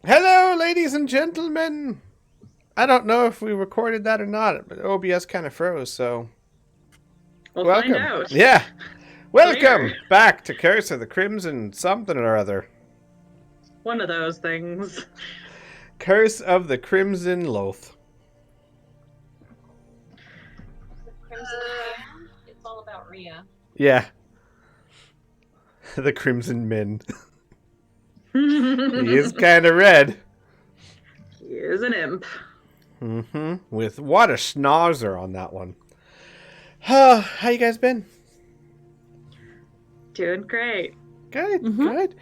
Hello, ladies and gentlemen. I don't know if we recorded that or not, but OBS kind of froze, so We'll find welcome. out Yeah, later. welcome back to Curse of the Crimson something or other. One of those things. Curse of the Crimson Loath. The Crimson Hand. It's all about Rhea. Yeah, the Crimson Min. He is He kind of red. is an imp. With what a schnauzer on that one. How you guys been? Doing great. Good, Mhm. good.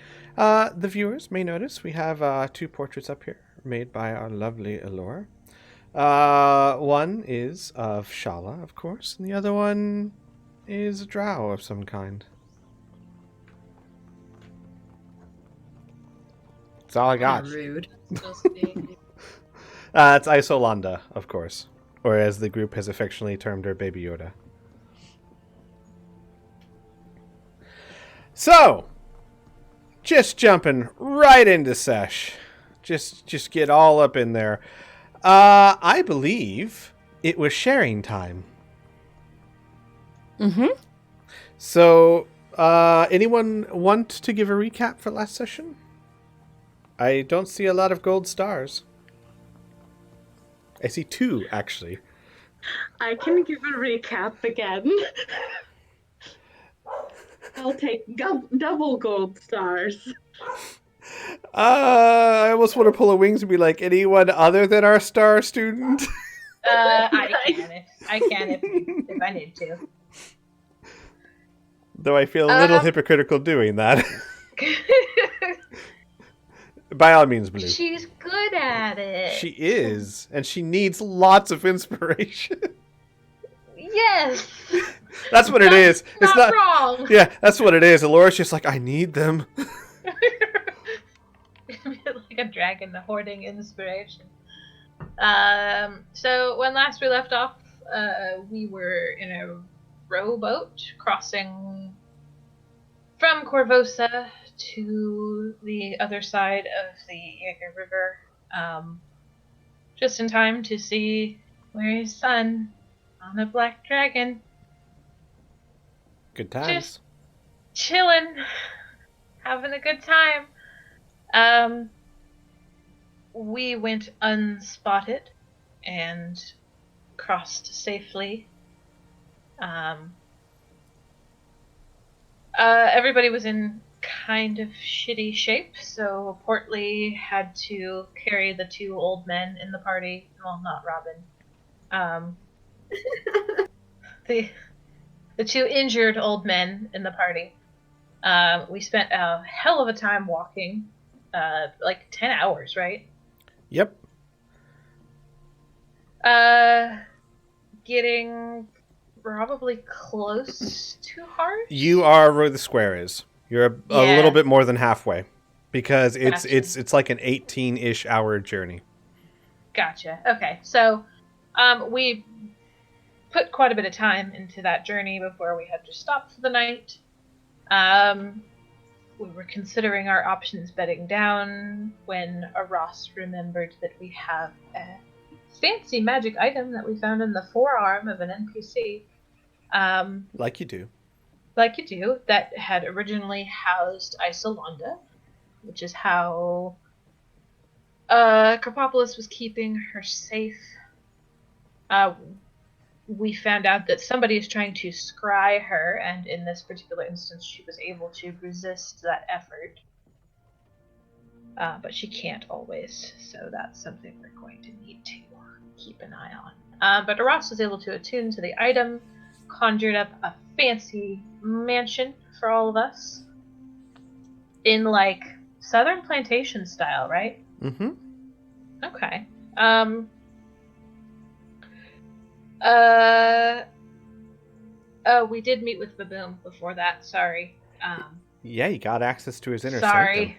The viewers may notice we have two portraits up here made by our lovely Elora. One is of Shala, of course, and the other one is a drow of some kind. That's all I got. Rude. Supposed to be. It's Isolanda, of course, or as the group has affectionately termed her, Baby Yoda. So, just jumping right into sesh. Just get all up in there. I believe it was sharing time. So, anyone want to give a recap for last session? I don't see a lot of gold stars. I see two, actually. I can give a recap again. I'll take double gold stars. I almost want to pull a wings and be like, anyone other than our star student? I can if I need to. Though I feel a little hypocritical doing that. By all means, Blue. She's good at it. She is, and she needs lots of inspiration. Yes. That's what it is. It's not wrong. Yeah, that's what it is. Alora's just like, I need them. Like a dragon hoarding inspiration. So when last we left off, we were in a rowboat crossing from Corvosa to the other side of the Jaeger River, just in time to see Larry's son on a black dragon. Good times. Just chilling, having a good time. We went unspotted and crossed safely. Everybody was in kind of shitty shape, so Portly had to carry the two old men in the party. Well, not Robin. The two injured old men in the party. We spent a hell of a time walking, like 10 hours, right? Yep. Getting probably close to Heart. You are where the square is. You're a little bit more than halfway, because it's like an 18-ish hour journey. Gotcha. Okay, so we put quite a bit of time into that journey before we had to stop for the night. We were considering our options bedding down when Ross remembered that we have a fancy magic item that we found in the forearm of an NPC. Like you do. That had originally housed Isolanda, which is how Carpopolis was keeping her safe. We found out that somebody is trying to scry her, and in this particular instance, she was able to resist that effort. But she can't always, so that's something we're going to need to keep an eye on. But Ross was able to attune to the item, conjured up a fancy mansion for all of us in like Southern Plantation style, right? Mm-hmm. Okay. We did meet with Baboom before that. Sorry. Yeah, you got access to his inner Sorry.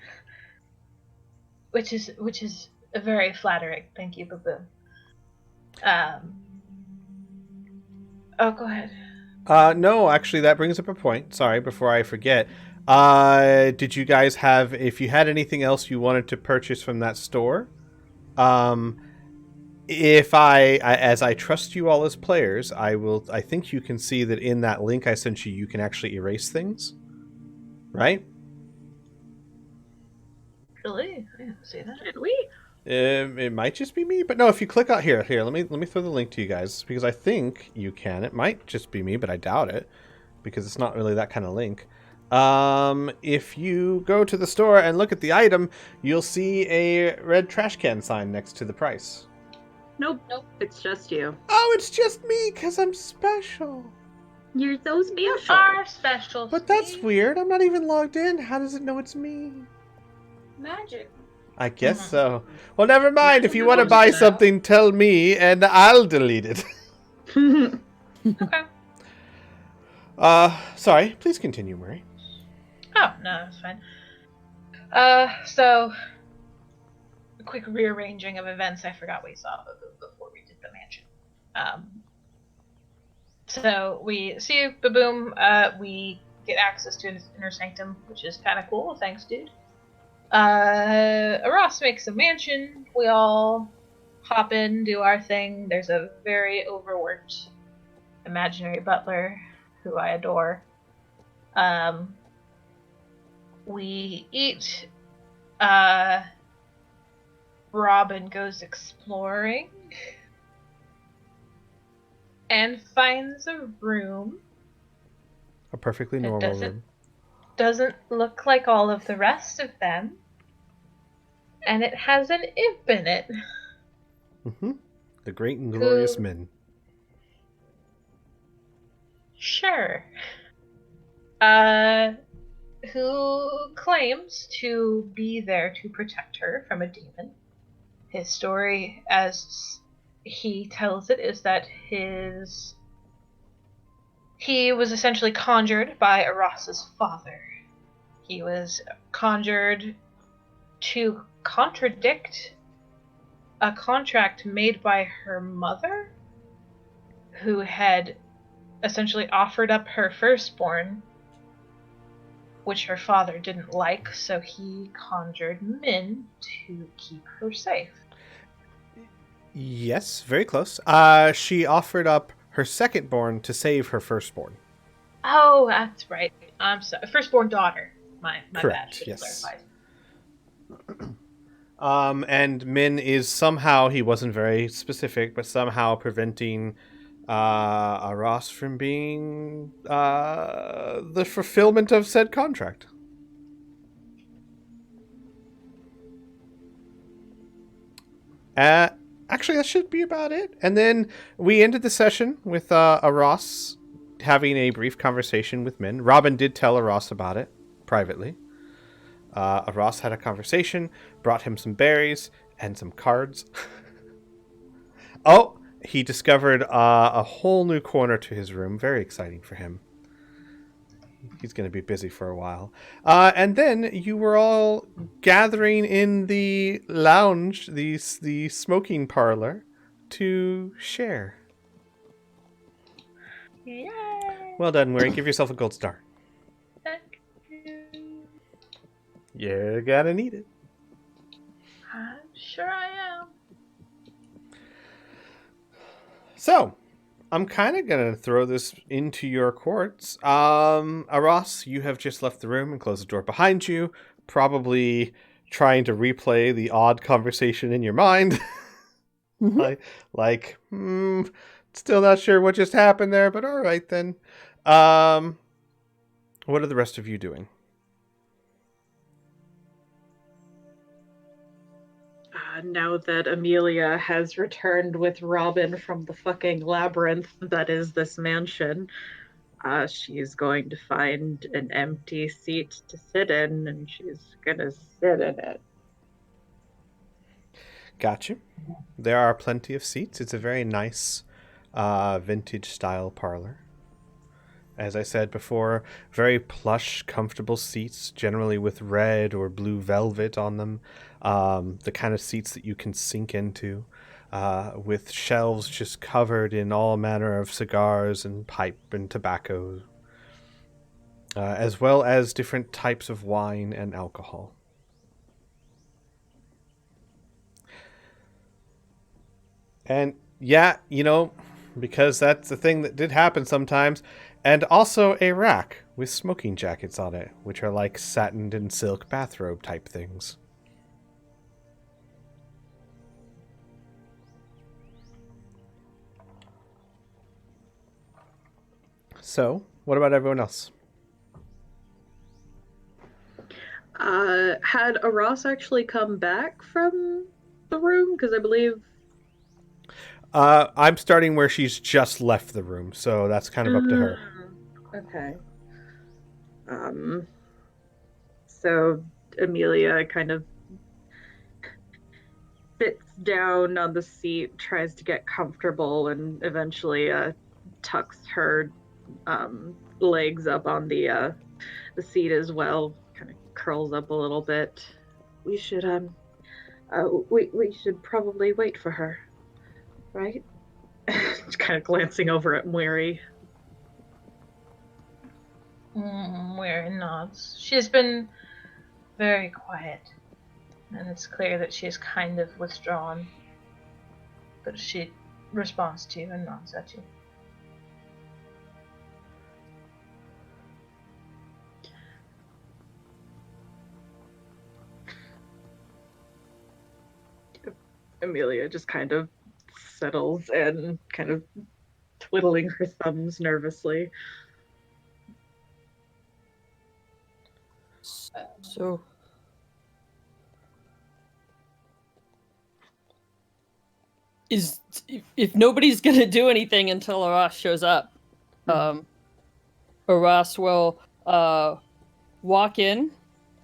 sanctum. Which is very flattering. Thank you, Baboom. Oh, go ahead. No, actually, that brings up a point. Sorry, before I forget. Did you guys have, if you had anything else you wanted to purchase from that store? If as I trust you all as players, I think you can see that in that link I sent you, you can actually erase things, right? Really? I didn't see that. Did we? It might just be me, but no. If you click out here, let me throw the link to you guys because I think you can. It might just be me, but I doubt it because it's not really that kind of link. If you go to the store and look at the item, you'll see a red trash can sign next to the price. Nope. It's just you. Oh, it's just me because I'm special. You're so You special. are special. But that's Steve. weird. I'm not even logged in. How does it know it's me? Magic. I guess Mhm. so. Well, never mind. If you want to Magic buy knows that. something, tell me and I'll delete it. Okay. Sorry. Please continue, Murray. Oh, no, it's fine. So, a quick rearranging of events. I forgot we saw before we did the mansion. So we see Baboom. We get access to his inner sanctum, which is kind of cool. Thanks, dude. Ross makes a mansion. We all hop in, do our thing. There's a very overworked imaginary butler who I adore. We eat. Robin goes exploring and finds a room. A perfectly It normal doesn't- room. Doesn't look like all of the rest of them. And it has an imp in it. Mm-hmm. The great and glorious Who- men. Sure. Who claims to be there to protect her from a demon. His story, as he tells it, is that he was essentially conjured by Aras's father. He was conjured to contradict a contract made by her mother, who had essentially offered up her firstborn, which her father didn't like, so he conjured Min to keep her safe. Yes, very close. She offered up her secondborn to save her firstborn. Oh, that's right. I'm sorry. Firstborn daughter. My Correct, bad. Should yes. clarify. And Min is somehow, he wasn't very specific, but somehow preventing Aras from being the fulfillment of said contract. Actually, that should be about it. And then we ended the session with Aras having a brief conversation with Min. Robin did tell Aras about it privately. Aras had a conversation, brought him some berries and some cards. Oh, he discovered a whole new corner to his room. Very exciting for him. He's going to be busy for a while. And then you were all gathering in the lounge, the smoking parlor, to share. Yay! Well done, Murray. Give yourself a gold star. Thank you. You're gonna need it. I'm sure I am. So, I'm kind of going to throw this into your courts. Aras, you have just left the room and closed the door behind you, probably trying to replay the odd conversation in your mind. Still not sure what just happened there, but all right then. What are the rest of you doing? Now that Amelia has returned with Robin from the fucking labyrinth that is this mansion, she's going to find an empty seat to sit in, and she's gonna sit in it. Gotcha. There are plenty of seats. It's a very nice vintage style parlor. As I said before, very plush, comfortable seats, generally with red or blue velvet on them. The kind of seats that you can sink into, with shelves just covered in all manner of cigars and pipe and tobacco. as well as different types of wine and alcohol. And yeah, because that's the thing that did happen sometimes. And also a rack with smoking jackets on it, which are like satin and silk bathrobe type things. So, what about everyone else? Had Aras actually come back from the room? Because I believe. I'm starting where she's just left the room, so that's kind of up to her. Okay. So Amelia kind of sits down on the seat, tries to get comfortable, and eventually tucks her legs up on the seat as well. Kind of curls up a little bit. We should we should probably wait for her, right? Kind of glancing over at Mary. Mary nods. She's been very quiet, and it's clear that she's kind of withdrawn. But she responds to you and nods at you. Amelia just kind of settles and kind of twiddling her thumbs nervously. So, if nobody's gonna do anything until Aras shows up, Aras will walk in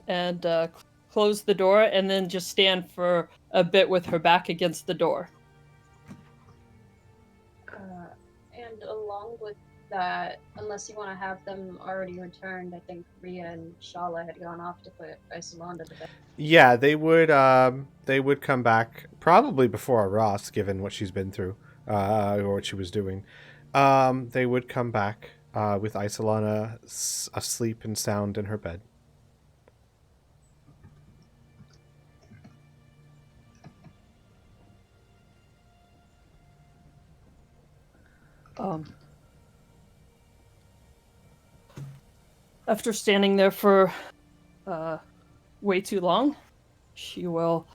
and close the door, and then just stand for a bit with her back against the door. And along with that, unless you want to have them already returned, I think Rhea and Shala had gone off to put Isolanda to bed. Yeah, they would come back probably before Ross, given what she's been through, or what she was doing. They would come back with Isolana asleep and sound in her bed. After standing there for way too long, she will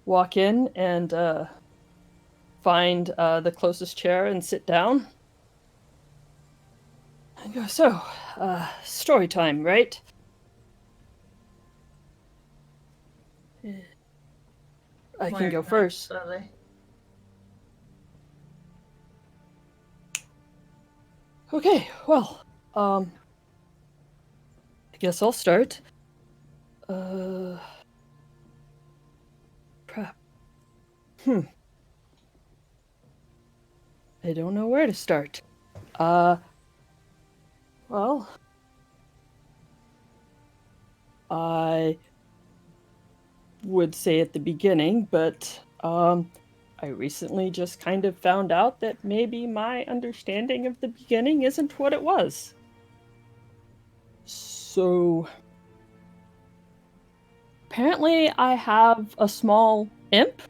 walk in and find the closest chair and sit down. And go, so, story time, right? I can go first. Slowly. Okay, well, I guess I'll start. Crap. I don't know where to start. Well, I would say at the beginning, but I recently just kind of found out that maybe my understanding of the beginning isn't what it was. So apparently I have a small imp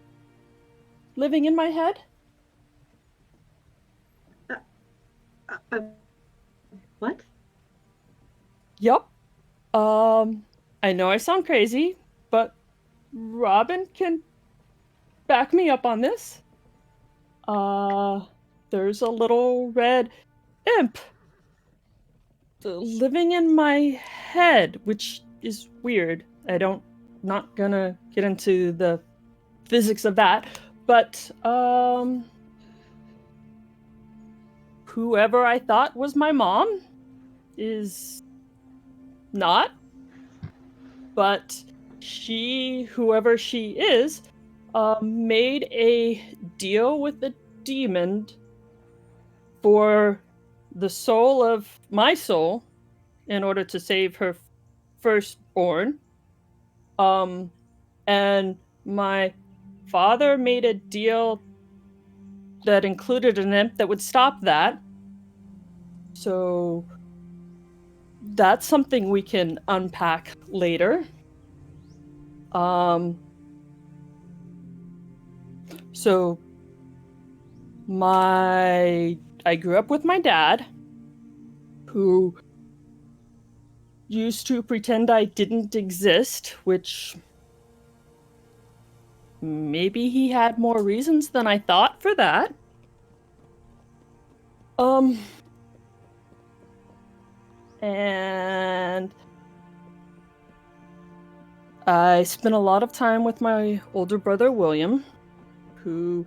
living in my head. What? Yup. I know I sound crazy, but Robin can back me up on this. There's a little red imp living in my head, which is weird. Not gonna get into the physics of that, but whoever I thought was my mom is not, but whoever she is, made a deal with the demon for the soul of my soul in order to save her firstborn. And my father made a deal that included an imp that would stop that. So that's something we can unpack later. So I grew up with my dad, who used to pretend I didn't exist, which maybe he had more reasons than I thought for that. And I spent a lot of time with my older brother, William, who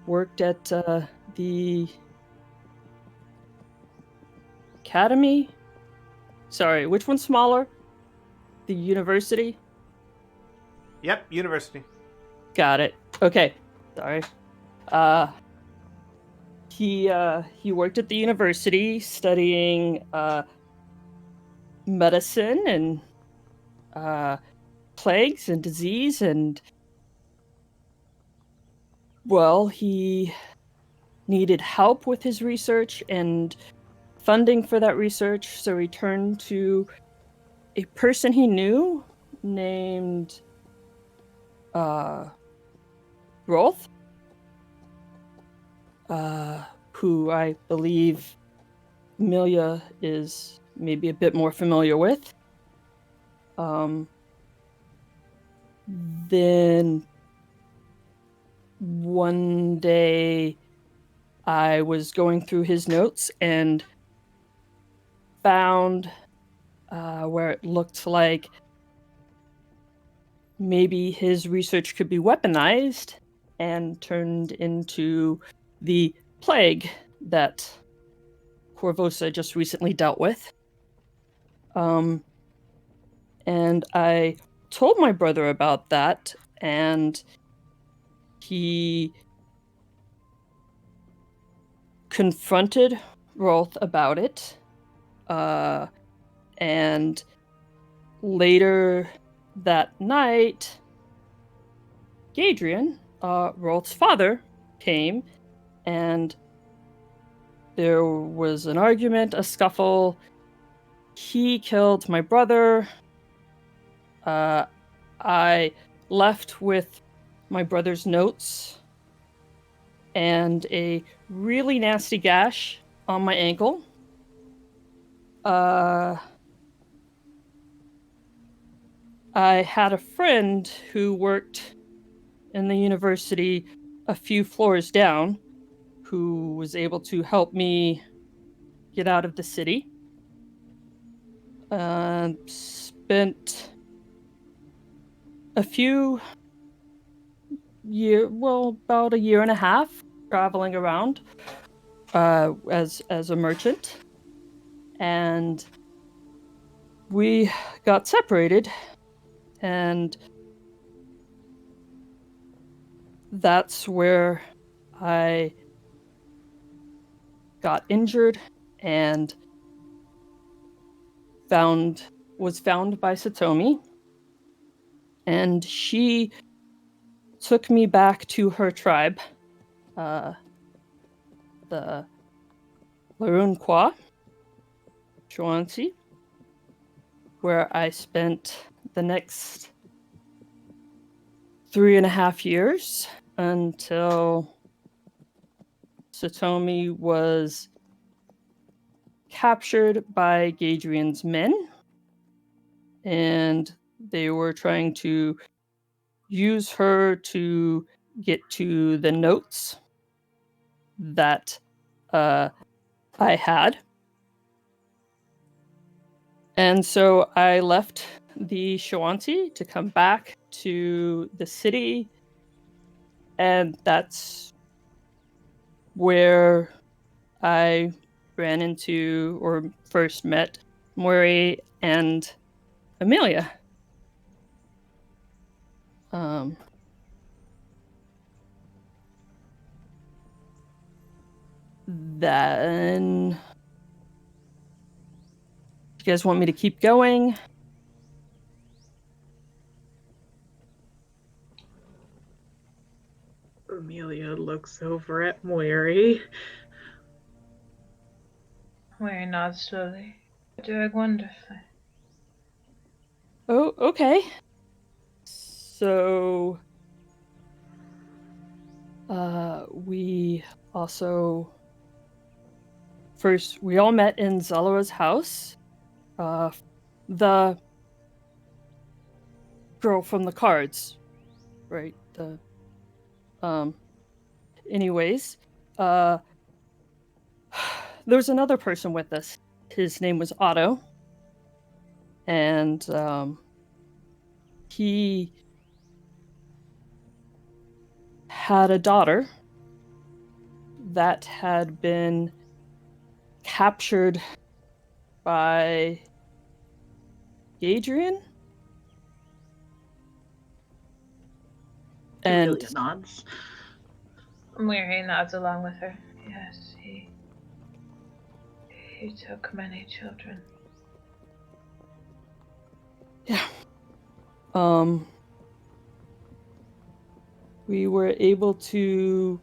worked at the academy. Sorry, which one's smaller? The university? Yep, university. Got it. Okay. Sorry. He worked at the university studying medicine and plagues and disease, and well, he needed help with his research and funding for that research, so he turned to a person he knew named Rolf, who I believe Amelia is maybe a bit more familiar with. Then one day I was going through his notes and found where it looked like maybe his research could be weaponized and turned into the plague that Corvosa just recently dealt with. And I told my brother about that, and he confronted Rolf about it. And later that night, Gadrian, Rolf's father, came, and there was an argument, a scuffle. He killed my brother. I left with my brother's notes and a really nasty gash on my ankle. I had a friend who worked in the university a few floors down who was able to help me get out of the city. Spent a few about a year and a half traveling around as a merchant, and we got separated, and that's where I got injured and was found by Satomi, and she took me back to her tribe, the Larunqua Chuansi, where I spent the next 3.5 years until Satomi was captured by Gadrian's men, and they were trying to use her to get to the notes that I had. And so I left the Shawanti to come back to the city, and that's where I ran into or first met Mori and Amelia. Then you guys want me to keep going? Amelia looks over at Moiri. Moiri nods slowly. Doing wonderfully. Oh, okay. So, we also first we all met in Zala's house. The girl from the cards, right? Um. Anyways, uh, there was another person with us. His name was Otto, and he had a daughter that had been captured by Adrian. And Amelia nods. Miri nods along with her. Yes, he took many children. yeah, we were able to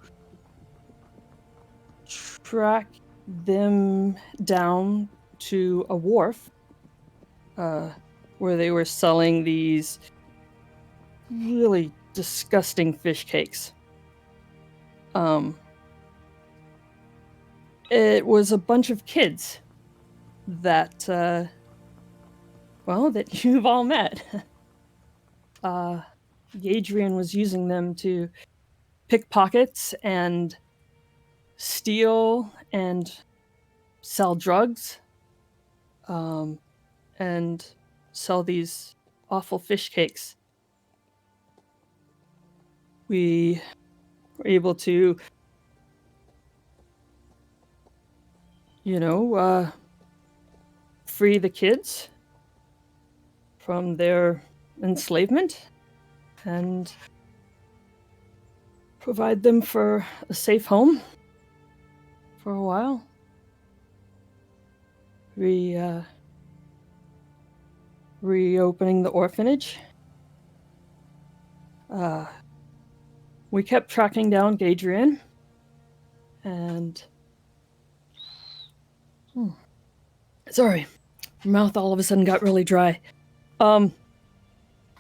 track them down to a wharf, where they were selling these really disgusting fish cakes. It was a bunch of kids that, that you've all met. Adrian was using them to pick pockets and steal and sell drugs, and sell these awful fish cakes. We were able to, free the kids from their enslavement and provide them for a safe home for a while. Reopening the orphanage. We kept tracking down Gadrian, and sorry, my mouth all of a sudden got really dry.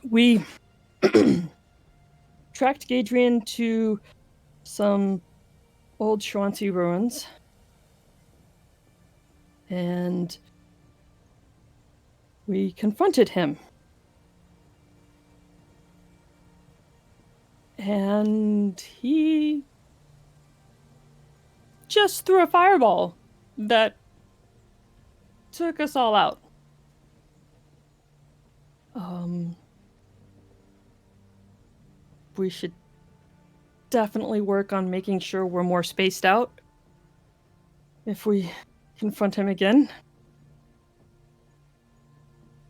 We tracked Gadrian to some old Schwanzi ruins, and we confronted him. And he just threw a fireball that took us all out. We should definitely work on making sure we're more spaced out if we confront him again.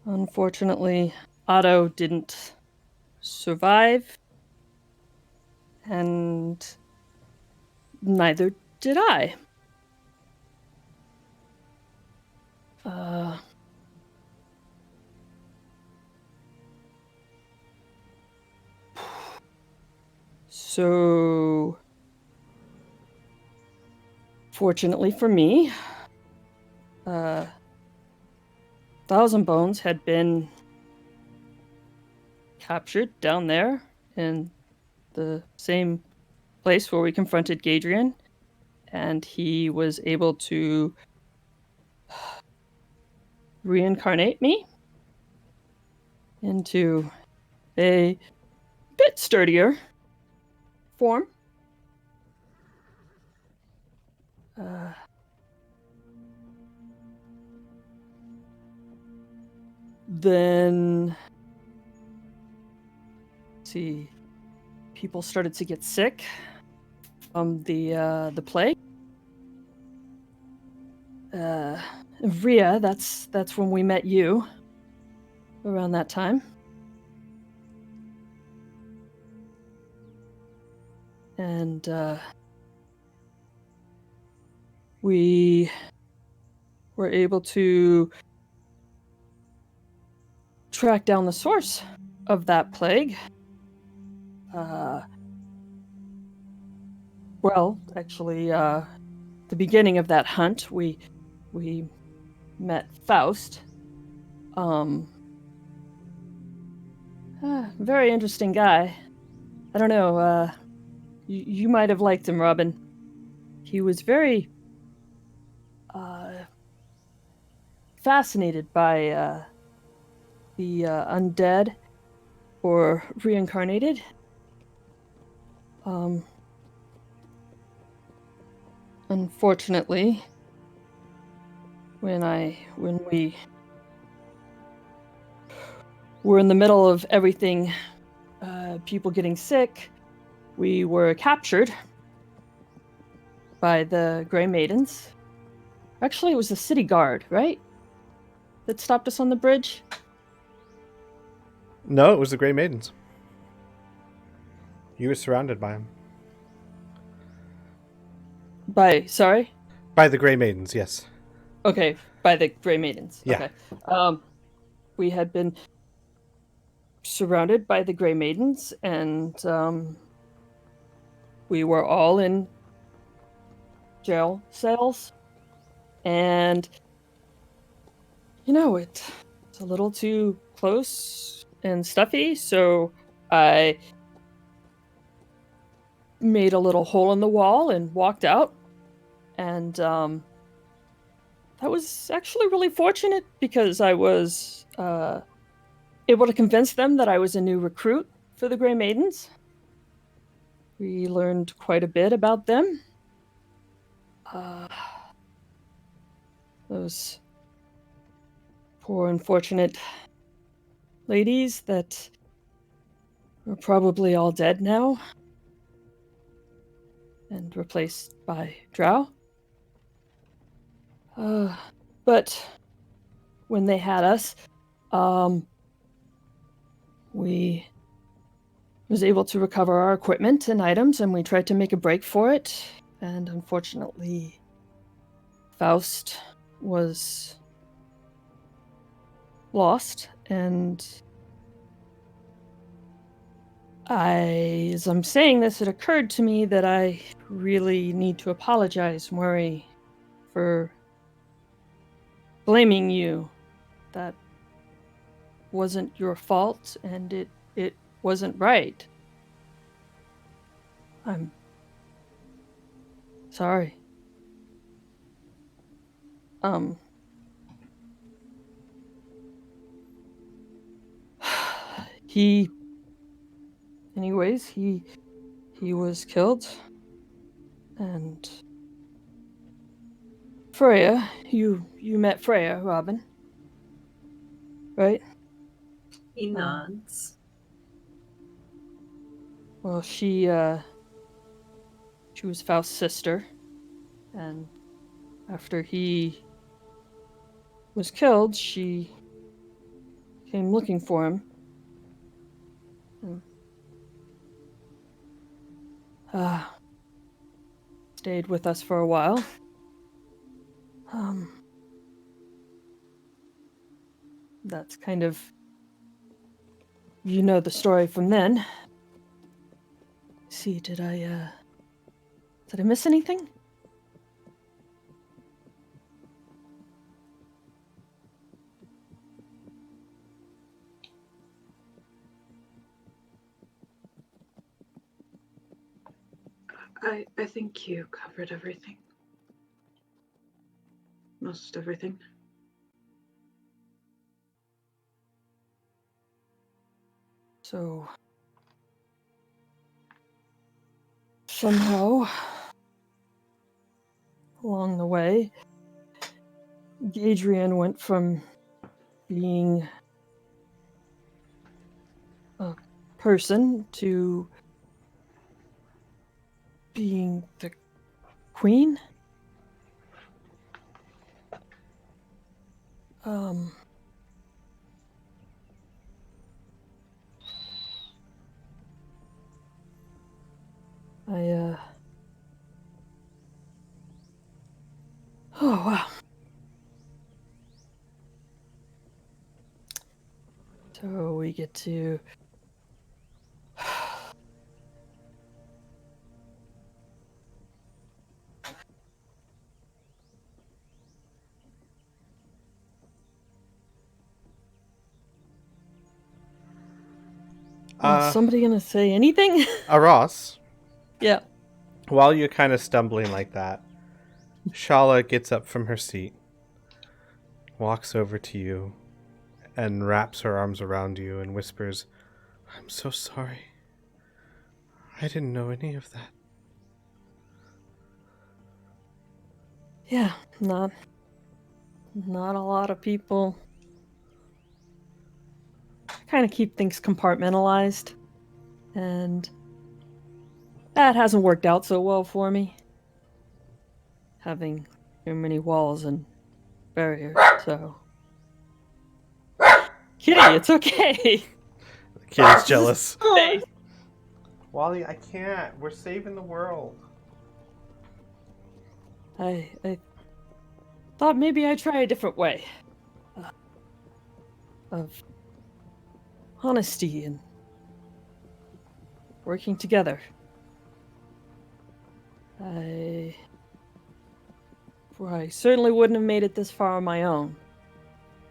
Unfortunately, Otto didn't survive, and neither did I. So, fortunately for me, Thousand Bones had been captured down there in the same place where we confronted Gadrian, and he was able to reincarnate me into a bit sturdier form. Then, see, people started to get sick from the plague. Rhea, that's when we met you. Around that time. And we were able to track down the source of that plague. Well, actually, the beginning of that hunt, we met Faust. Very interesting guy. I don't know, you might have liked him, Robin. He was very fascinated by the undead or reincarnated. Unfortunately, when we were in the middle of everything, people getting sick, we were captured by the Grey Maidens. Actually, it was the city guard, right? That stopped us on the bridge? No, it was the Grey Maidens. You were surrounded by them. Sorry? By the Grey Maidens, yes. Okay, by the Grey Maidens. Yeah. Okay. We had been surrounded by the Grey Maidens, and we were all in jail cells. And, it's a little too close and stuffy, so I made a little hole in the wall and walked out. And that was actually really fortunate because I was able to convince them that I was a new recruit for the Grey Maidens. We learned quite a bit about them. Those poor unfortunate ladies that are probably all dead now and replaced by drow. But when they had us, we was able to recover our equipment and items, and we tried to make a break for it. And unfortunately, Faust was lost, and as I'm saying this, it occurred to me that I really need to apologize, Murray, for blaming you. That wasn't your fault, and it wasn't right. I'm sorry. He was killed, and Freya, you met Freya, Robin, right? He nods. Well, she was Faust's sister, and after he was killed, she came looking for him. And, stayed with us for a while. That's kind of, the story from then. See, did I miss anything? I think you covered everything. Most everything. So, somehow, along the way, Adrian went from being a person to being the queen. Oh, wow. So we get to Somebody gonna say anything? Ross, Yeah. while you're kind of stumbling like that, Shala gets up from her seat, walks over to you, and wraps her arms around you and whispers, "I'm so sorry. I didn't know any of that." Yeah, not a lot of people. I kind of keep things compartmentalized, and that hasn't worked out so well for me. Having too many walls and barriers, so. Kitty, it's okay. The kid is jealous. Hey. Wally, I can't. We're saving the world. I thought maybe I'd try a different way. Of honesty and working together. I certainly wouldn't have made it this far on my own.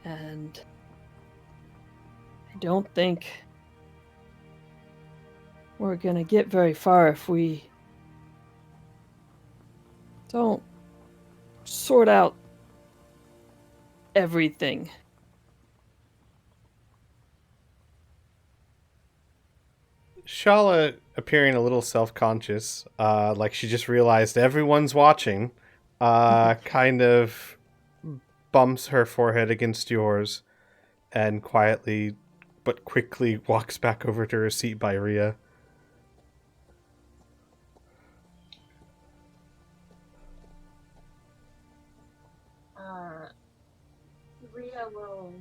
And I don't think we're gonna get very far if we don't sort out everything. Shala, appearing a little self-conscious, like she just realized everyone's watching, kind of bumps her forehead against yours and quietly but quickly walks back over to her seat by Rhea. Rhea will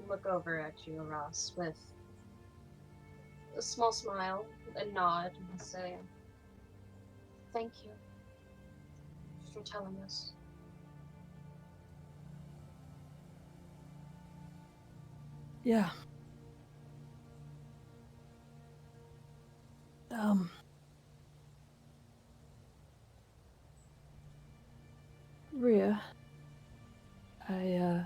look over at you, Ross, with a small smile, a nod, and say, "Thank you for telling us." Yeah. Rhea, I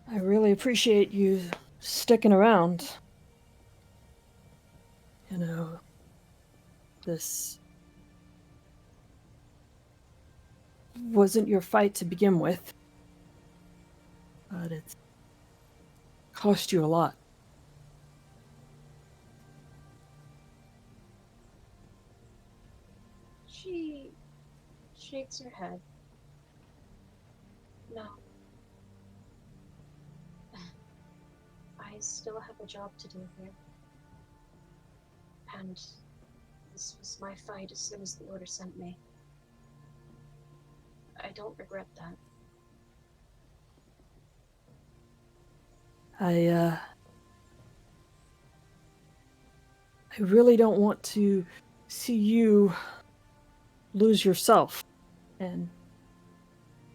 really appreciate you sticking around. You know, this wasn't your fight to begin with, but it's cost you a lot. She shakes her head. No. I still have a job to do here. And this was my fight as soon as the order sent me. I don't regret that. I really don't want to see you lose yourself and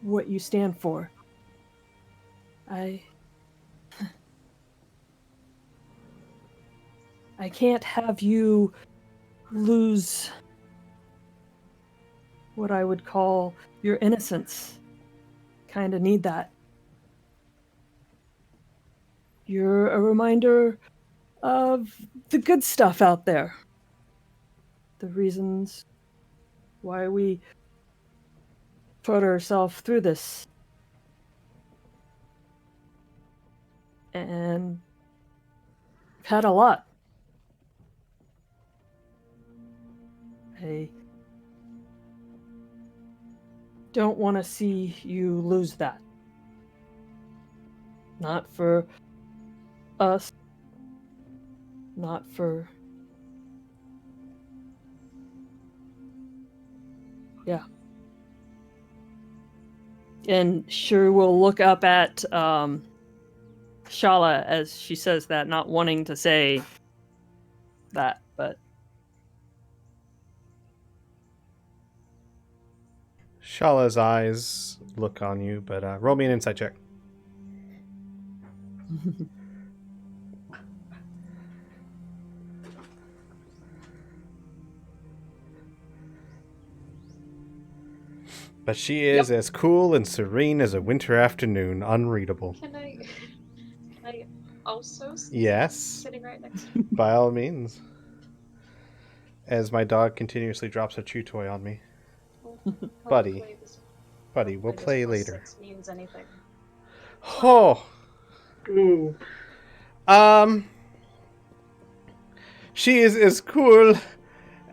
what you stand for. I can't have you lose what I would call your innocence. Kinda need that. You're a reminder of the good stuff out there. The reasons why we put ourselves through this. And we've had a lot. I don't want to see you lose that. Not for us. Not for... Yeah. And sure will look up at Shala as she says that, not wanting to say that, but... Shala's eyes look on you, but roll me an insight check. But she is as cool and serene as a winter afternoon, unreadable. Can I also Yes, sitting right next to me? by all means. As my dog continuously drops a chew toy on me. Buddy. Hopefully this, Buddy, we'll hopefully play this later. +6 means anything. Oh! Ooh. Um... She is as cool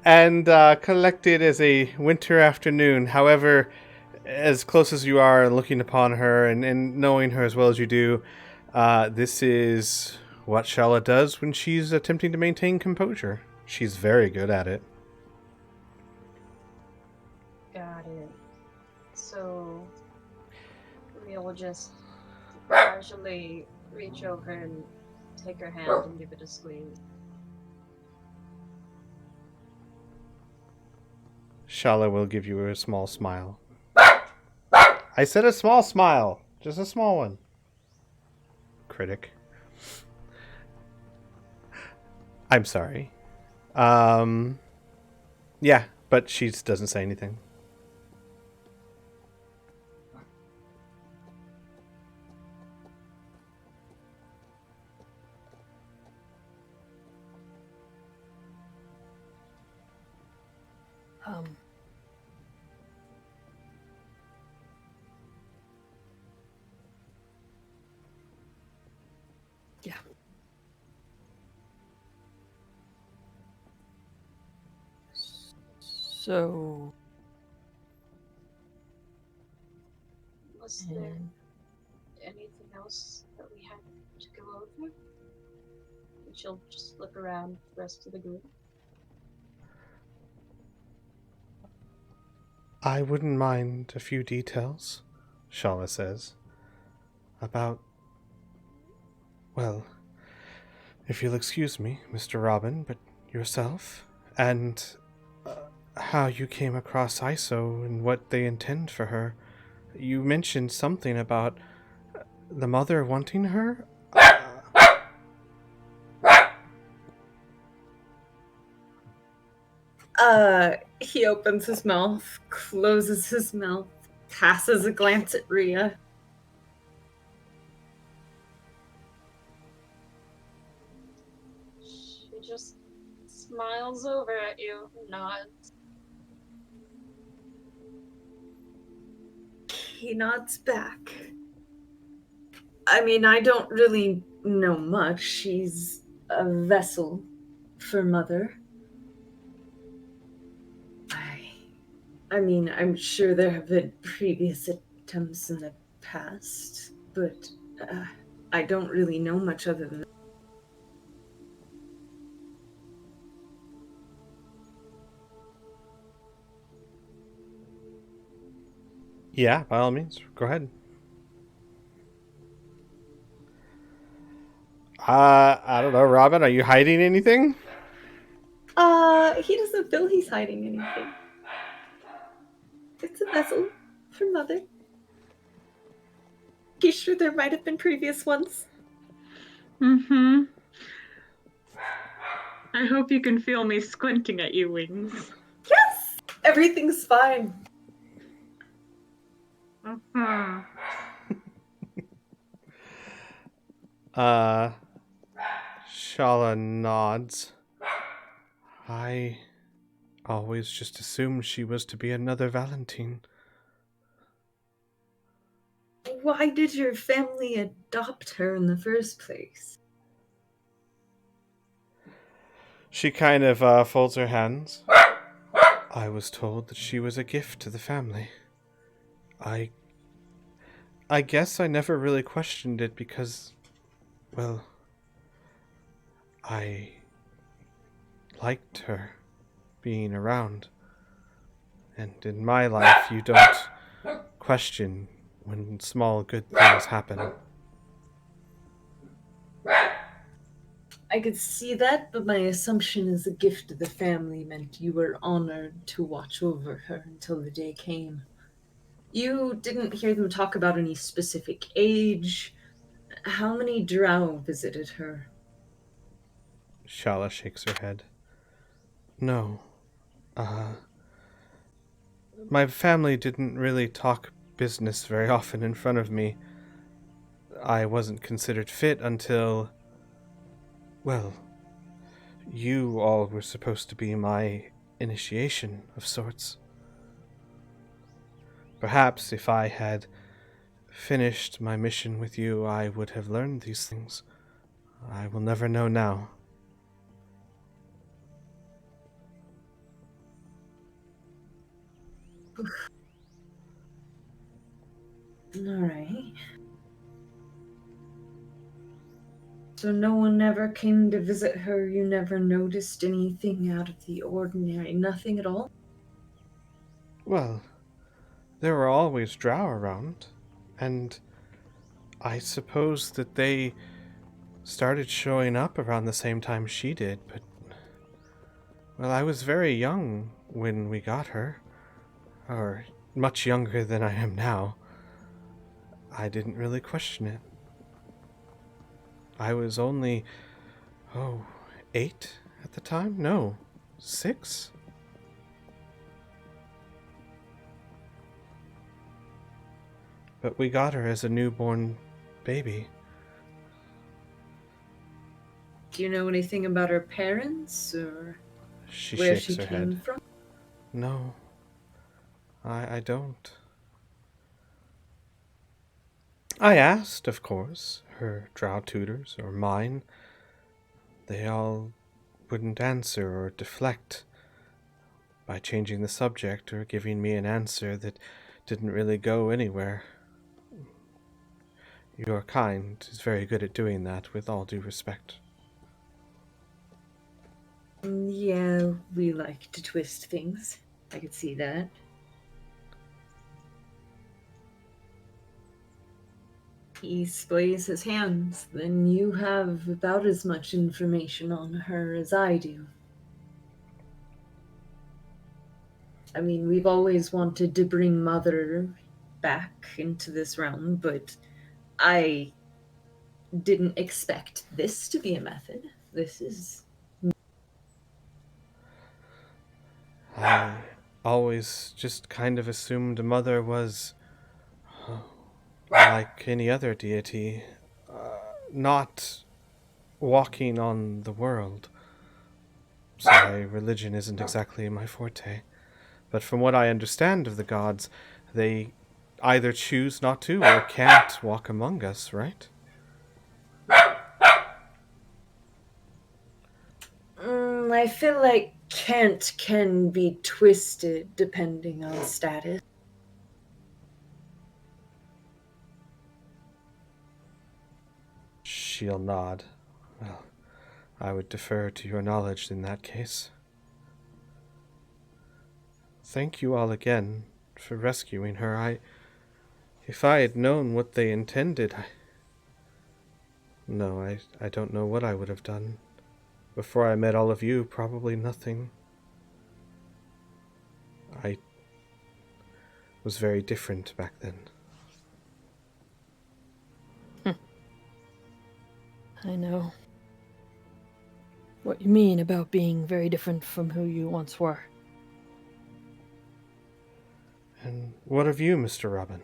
and collected as a winter afternoon. However, as close as you are looking upon her and knowing her as well as you do, this is what Shala does when she's attempting to maintain composure. She's very good at it. Got it. So Rhea will just casually reach over and take her hand and give it a squeeze. Shala will give you a small smile. I said a small smile. Just a small one. Critic. I'm sorry. Yeah, but she doesn't say anything. Yeah. So, Was there anything else that we had to go over? And she'll just look around the rest of the group. I wouldn't mind a few details, Shala says. About... well, if you'll excuse me, Mr. Robin, but yourself, and how you came across ISO and what they intend for her. You mentioned something about the mother wanting her? He opens his mouth, closes his mouth, passes a glance at Rhea. She just smiles over at you, nods. He nods back. I mean, I don't really know much. She's a vessel for Mother. I mean, I'm sure there have been previous attempts in the past, but I don't really know much other than that. Yeah, by all means. Go ahead. I don't know, Robin, are you hiding anything? He doesn't feel he's hiding anything. It's a vessel for Mother. He's sure there might have been previous ones. Mm-hmm. I hope you can feel me squinting at you, Wings. Yes! Everything's fine. Mm-hmm. Shala nods. I always just assumed she was to be another Valentine. Why did your family adopt her in the first place? She kind of folds her hands. I was told that she was a gift to the family. I guess I never really questioned it because, well, I liked her being around. And in my life, you don't question when small good things happen. I could see that, but my assumption is a gift to the family meant you were honored to watch over her until the day came. You didn't hear them talk about any specific age. How many drow visited her? Shala shakes her head. No. My family didn't really talk business very often in front of me. I wasn't considered fit until Well, you all were supposed to be my initiation of sorts. Perhaps if I had finished my mission with you, I would have learned these things. I will never know now. Alright. So no one ever came to visit her? You never noticed anything out of the ordinary? Nothing at all? Well, there were always drow around, and I suppose that they started showing up around the same time she did, but... Well, I was very young when we got her. Or much younger than I am now. I didn't really question it. I was only, 8 at the time? No, 6? But we got her as a newborn baby. Do you know anything about her parents, or She where shakes she her came head. from? No, I don't. I asked, of course, her drow tutors, or mine. They all wouldn't answer or deflect by changing the subject or giving me an answer that didn't really go anywhere. Your kind is very good at doing that, with all due respect. Yeah, we like to twist things. I could see that. He splays his hands. Then you have about as much information on her as I do. I mean, we've always wanted to bring Mother back into this realm, but I didn't expect this to be a method. This is... I always just kind of assumed Mother was like any other deity, not walking on the world. Sorry, religion isn't exactly my forte. But from what I understand of the gods, they either choose not to or can't walk among us, right? I feel like can't can be twisted depending on status. She'll nod. Well, I would defer to your knowledge in that case. Thank you all again for rescuing her. If I had known what they intended, No, I don't know what I would have done. Before I met all of you, probably nothing. I was very different back then. I know what you mean about being very different from who you once were. And what of you, Mr. Robin?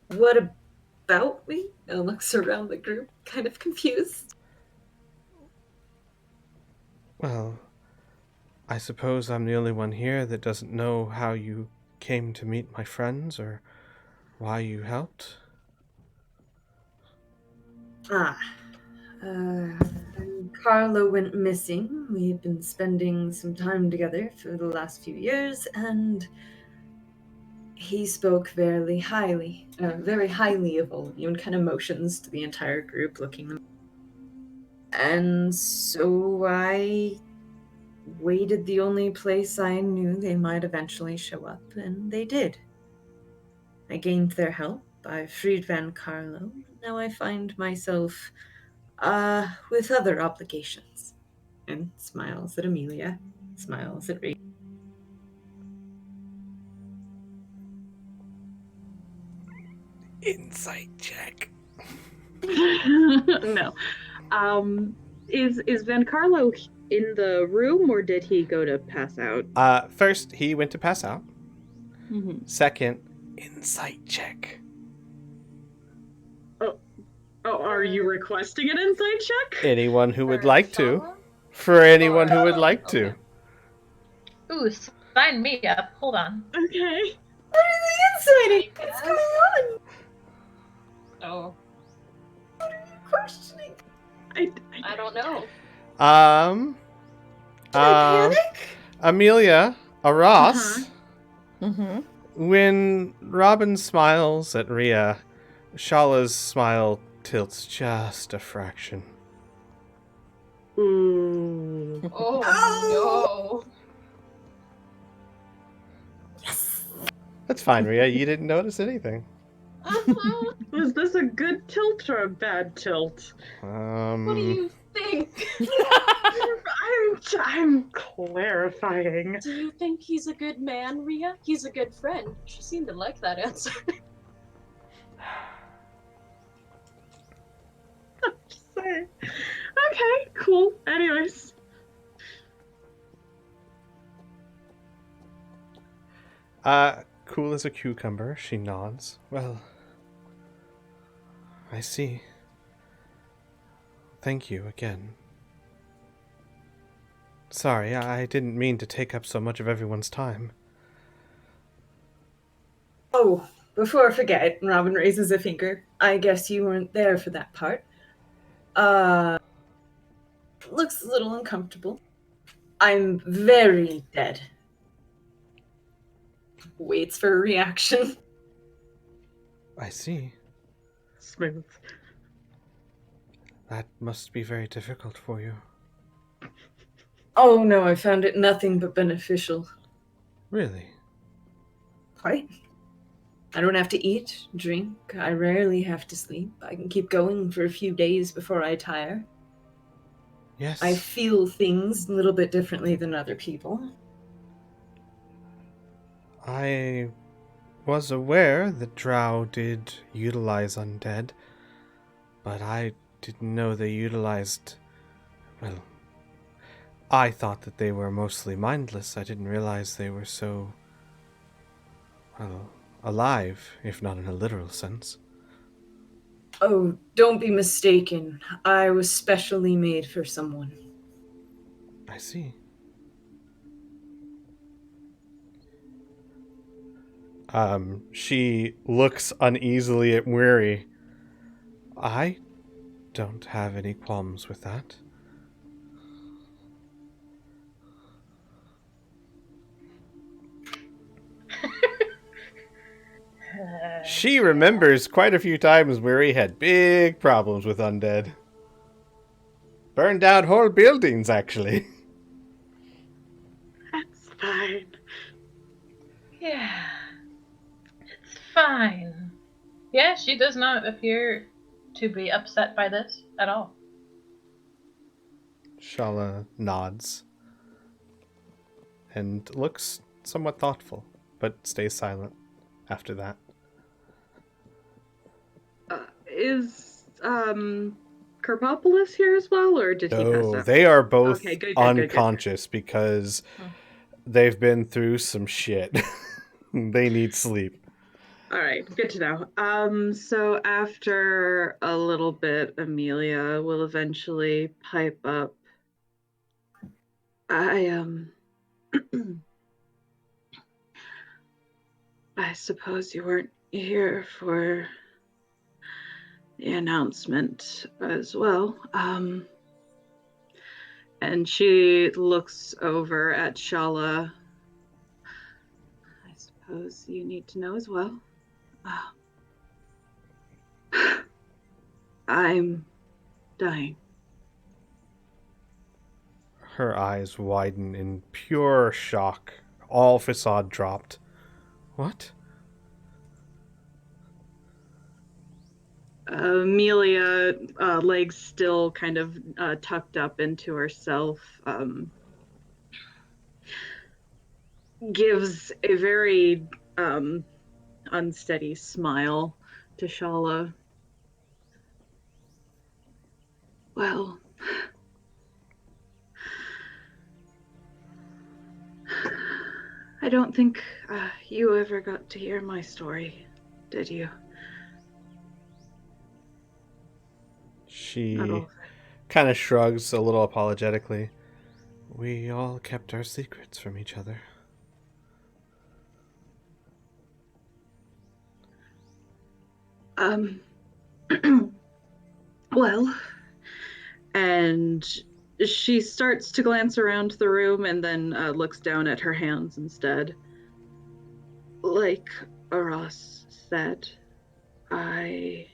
What about me? And looks around the group, kind of confused. Well, I suppose I'm the only one here that doesn't know how you came to meet my friends or why you helped. Carlo went missing. We had been spending some time together for the last few years, and he spoke very highly of all of you, and kind of motions to the entire group, looking them. And so I waited the only place I knew they might eventually show up, and they did. I gained their help. I freed Van Carlo. Now I find myself with other obligations. And smiles at Amelia, smiles at Rachel. Insight check. No. Is Van Carlo in the room, or did he go to pass out? First, he went to pass out. Mm-hmm. Second, insight check. Oh, are you requesting an insight check? Anyone who would For like to. Shala? For anyone who would Or- like okay. to. Ooh, sign me up. Hold on. Okay. What are they insighting? What's going on? Oh, Questioning. I don't know. Did I panic? Amelia, Ross. Uh-huh. Mm-hmm. When Robin smiles at Rhea, Shala's smile tilts just a fraction. Ooh. Oh, That's fine, Rhea. You didn't notice anything. no. Was this a good tilt or a bad tilt? What do you think? I'm clarifying. Do you think he's a good man, Ria? He's a good friend. She seemed to like that answer. I'm just saying. Okay, cool. Anyways. Cool as a cucumber, she nods. Well, I see. Thank you again. Sorry, I didn't mean to take up so much of everyone's time. Oh, before I forget, Robin raises a finger. I guess you weren't there for that part. Looks a little uncomfortable. I'm very dead. Waits for a reaction. I see. Smooth. That must be very difficult for you. Oh no, I found it nothing but beneficial. Really? Quite. I don't have to eat, drink. I rarely have to sleep. I can keep going for a few days before I tire. Yes. I feel things a little bit differently than other people. I was aware that Drow did utilize undead, but I didn't know they utilized... Well, I thought that they were mostly mindless. I didn't realize they were so... well, alive, if not in a literal sense. Oh, don't be mistaken. I was specially made for someone. I see. She looks uneasily at Weary. I don't have any qualms with that. She remembers quite a few times Weary had big problems with undead. Burned down whole buildings, actually. That's fine. Yeah, it's fine. Yeah, she does not appear to be upset by this at all. Shala nods and looks somewhat thoughtful, but stays silent after that. Is Kerpopolis here as well, or did he pass No, out? they are both Okay, good. unconscious because Hmm. they've been through some shit. They need sleep. All right, good to know. So after a little bit, Amelia will eventually pipe up. I suppose you weren't here for the announcement as well. And she looks over at Shala. I suppose you need to know as well. I'm dying. Her eyes widen in pure shock. All facade dropped. What? Amelia, legs still kind of tucked up into herself, gives a very unsteady smile to Shala. Well, I don't think you ever got to hear my story, did you? She Not all. kind of shrugs a little apologetically. We all kept our secrets from each other. Well, and she starts to glance around the room and then looks down at her hands instead. Like Aras said, I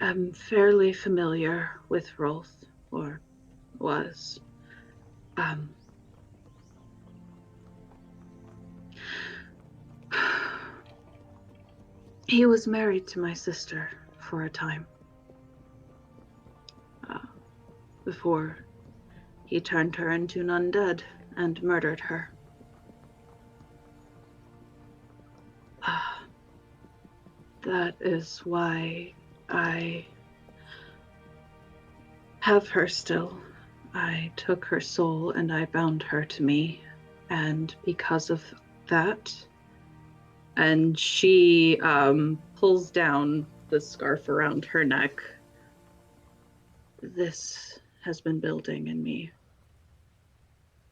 am fairly familiar with Rolth, or was. He was married to my sister for a time. Before he turned her into an undead and murdered her. That is why I have her still. I took her soul and I bound her to me. And because of that, and she pulls down the scarf around her neck, this has been building in me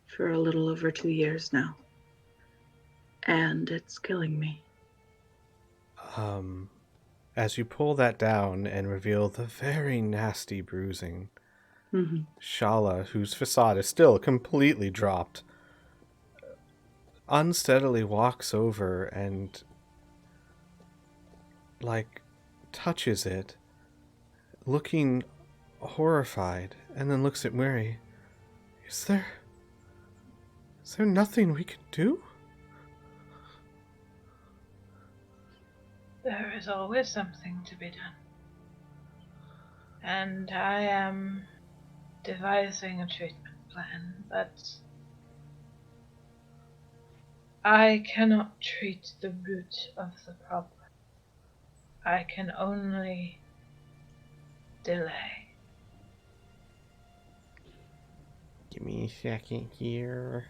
for a little over 2 years now. And it's killing me. As you pull that down and reveal the very nasty bruising, Shala, whose facade is still completely dropped, unsteadily walks over and, touches it, looking horrified, and then looks at Mary. Is there nothing we can do? There is always something to be done. And I am devising a treatment plan, but I cannot treat the root of the problem. I can only delay. Give me a second here.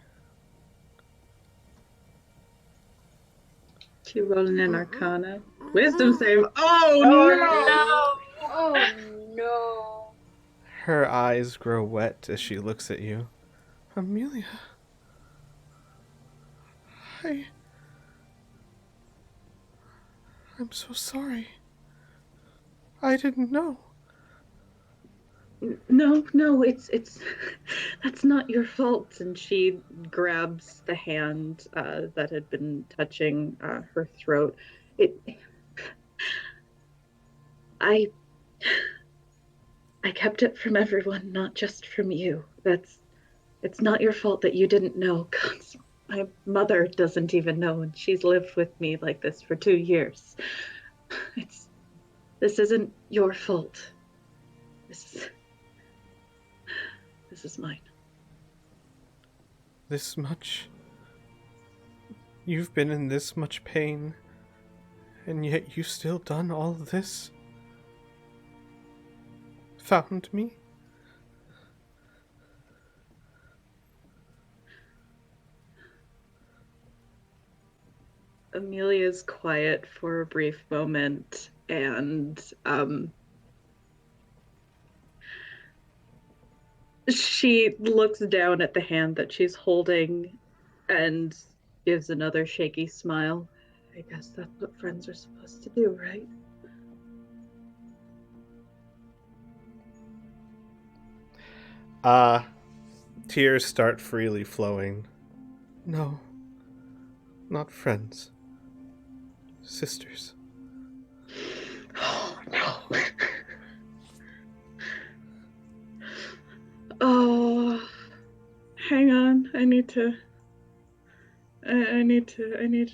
She rolling an Arcana. Wisdom save. Oh no! Oh no. Her eyes grow wet as she looks at you. Amelia. I'm so sorry. I didn't know. No, it's that's not your fault. And she grabs the hand that had been touching her throat. I kept it from everyone, not just from you. It's not your fault that you didn't know. God, my mother doesn't even know, and she's lived with me like this for 2 years. This isn't your fault. This is mine. This much? You've been in this much pain, and yet you've still done all of this? Found me? Amelia's quiet for a brief moment, and she looks down at the hand that she's holding and gives another shaky smile. I guess that's what friends are supposed to do, right? Tears start freely flowing. No, not friends. Sisters. Oh, no. Oh, hang on. I need to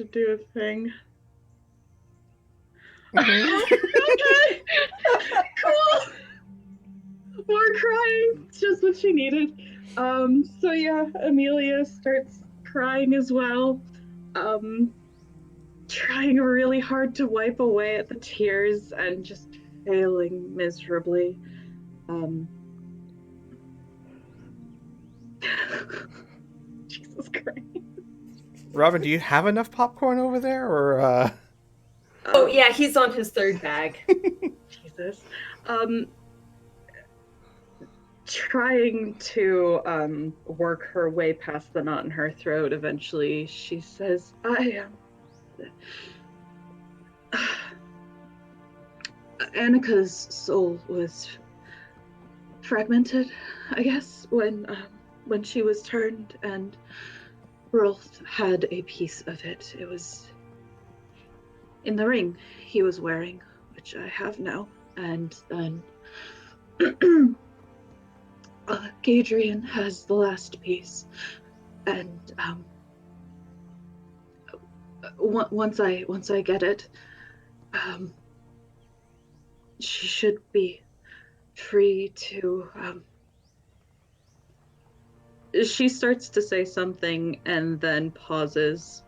do a thing. Okay. Cool. More crying. It's just what she needed. So yeah, Amelia starts crying as well. Trying really hard to wipe away at the tears and just failing miserably. Jesus Christ. Robin, do you have enough popcorn over there, or Oh yeah, he's on his third bag. Jesus. Um, trying to work her way past the knot in her throat, eventually she says, I Annika's soul was fragmented, I guess, when she was turned, and Rolf had a piece of it. It was in the ring he was wearing, which I have now, and then Gadrian has the last piece, and once I get it, she should be free to. She starts to say something and then pauses.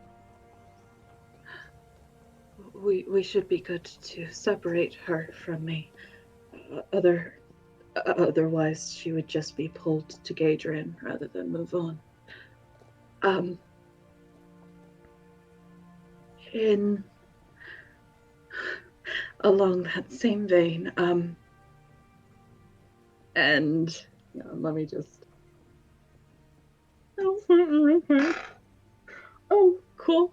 We should be good to separate her from me. Otherwise, she would just be pulled to Gadrian rather than move on. In along that same vein, and let me just. Oh, cool.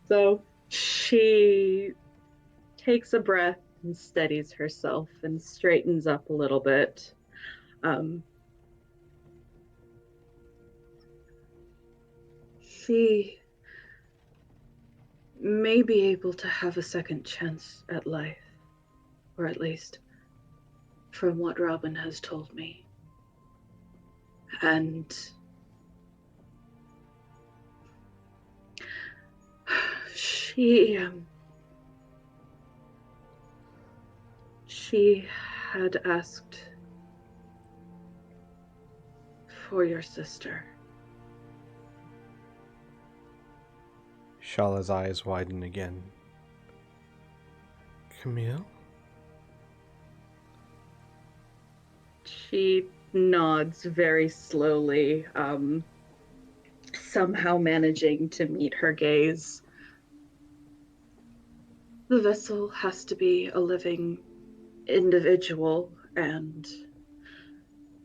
So she takes a breath and steadies herself and straightens up a little bit. She may be able to have a second chance at life, or at least from what Robin has told me. And she had asked for your sister. Shala's eyes widen again. Camille? She nods very slowly, somehow managing to meet her gaze. The vessel has to be a living individual, and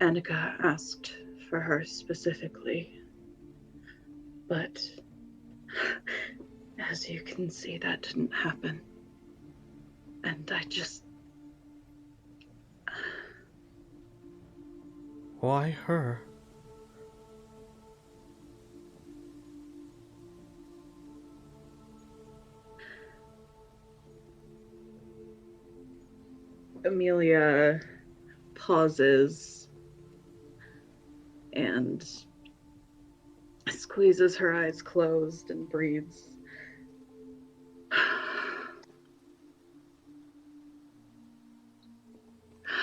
Annika asked for her specifically. But as you can see, that didn't happen. And I just... Why her? Amelia pauses and squeezes her eyes closed and breathes.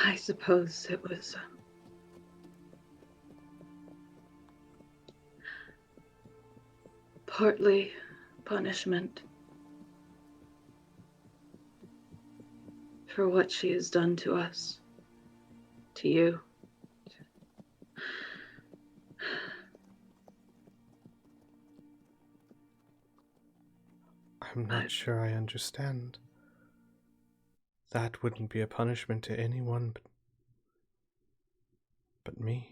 I suppose it was partly punishment for what she has done to us, to you. I'm not sure I understand. That wouldn't be a punishment to anyone but me.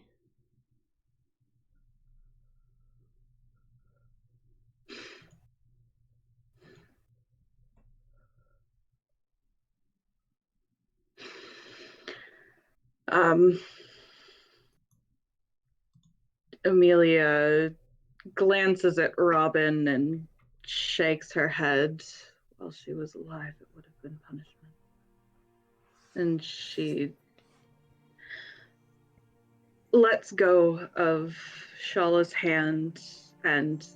Amelia glances at Robin and shakes her head. While she was alive, it would have been punishment. And she lets go of Shala's hand and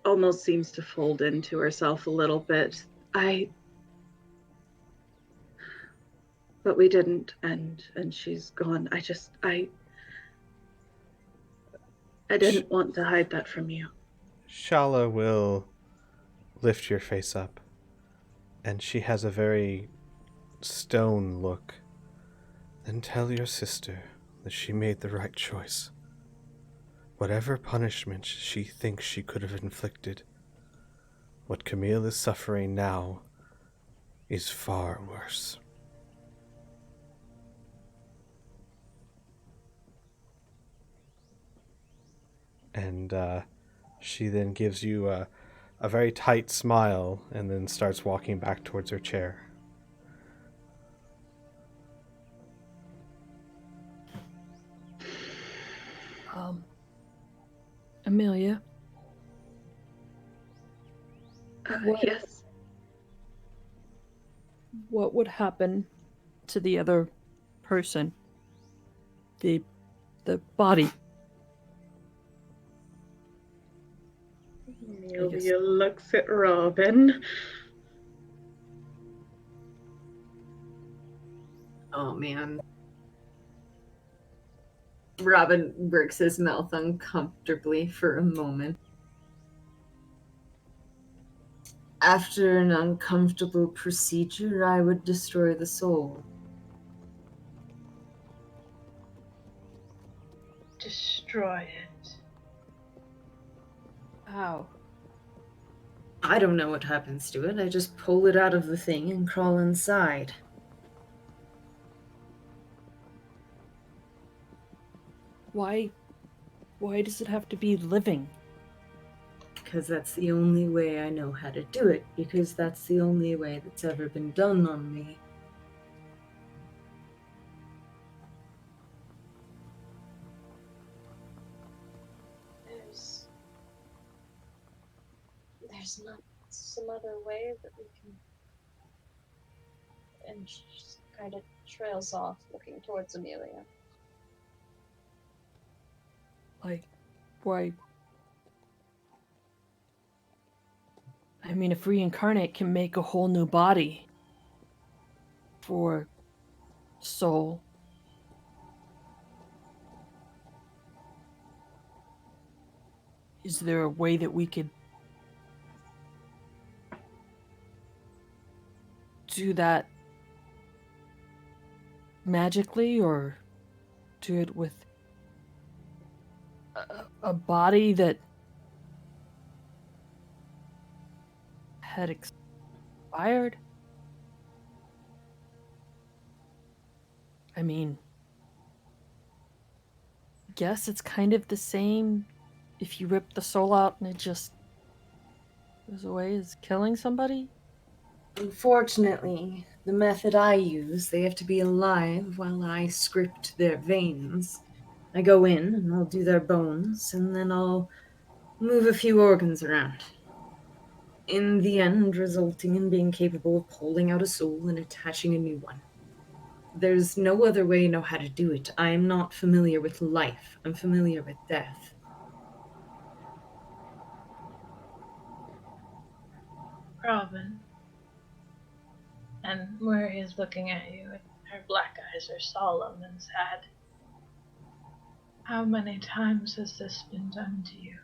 almost seems to fold into herself a little bit. But we didn't, and she's gone. I didn't want to hide that from you. Shala will lift your face up, and she has a very stone look. Then tell your sister that she made the right choice. Whatever punishment she thinks she could have inflicted, what Camille is suffering now is far worse. And she then gives you a very tight smile and then starts walking back towards her chair. Amelia, What? Yes. what would happen to the other person? The body. Amelia looks at Robin. Oh man. Robin works his mouth uncomfortably for a moment. After an uncomfortable procedure, I would destroy the soul. Destroy it. How? I don't know what happens to it. I just pull it out of the thing and crawl inside. Why does it have to be living? Because that's the only way I know how to do it. Because that's the only way that's ever been done on me. There's not some other way that we can. And she just kind of trails off, looking towards Amelia. Like, why? I mean, if reincarnate can make a whole new body for soul, is there a way that we could do that magically, or do it with a body that had expired? I mean, guess it's kind of the same if you rip the soul out and it just goes away as killing somebody. Unfortunately, the method I use, they have to be alive while I script their veins. I go in and I'll do their bones, and then I'll move a few organs around. In the end, resulting in being capable of pulling out a soul and attaching a new one. There's no other way I know how to do it. I'm not familiar with life. I'm familiar with death. Robin. And Murray is looking at you, and her black eyes are solemn and sad. How many times has this been done to you?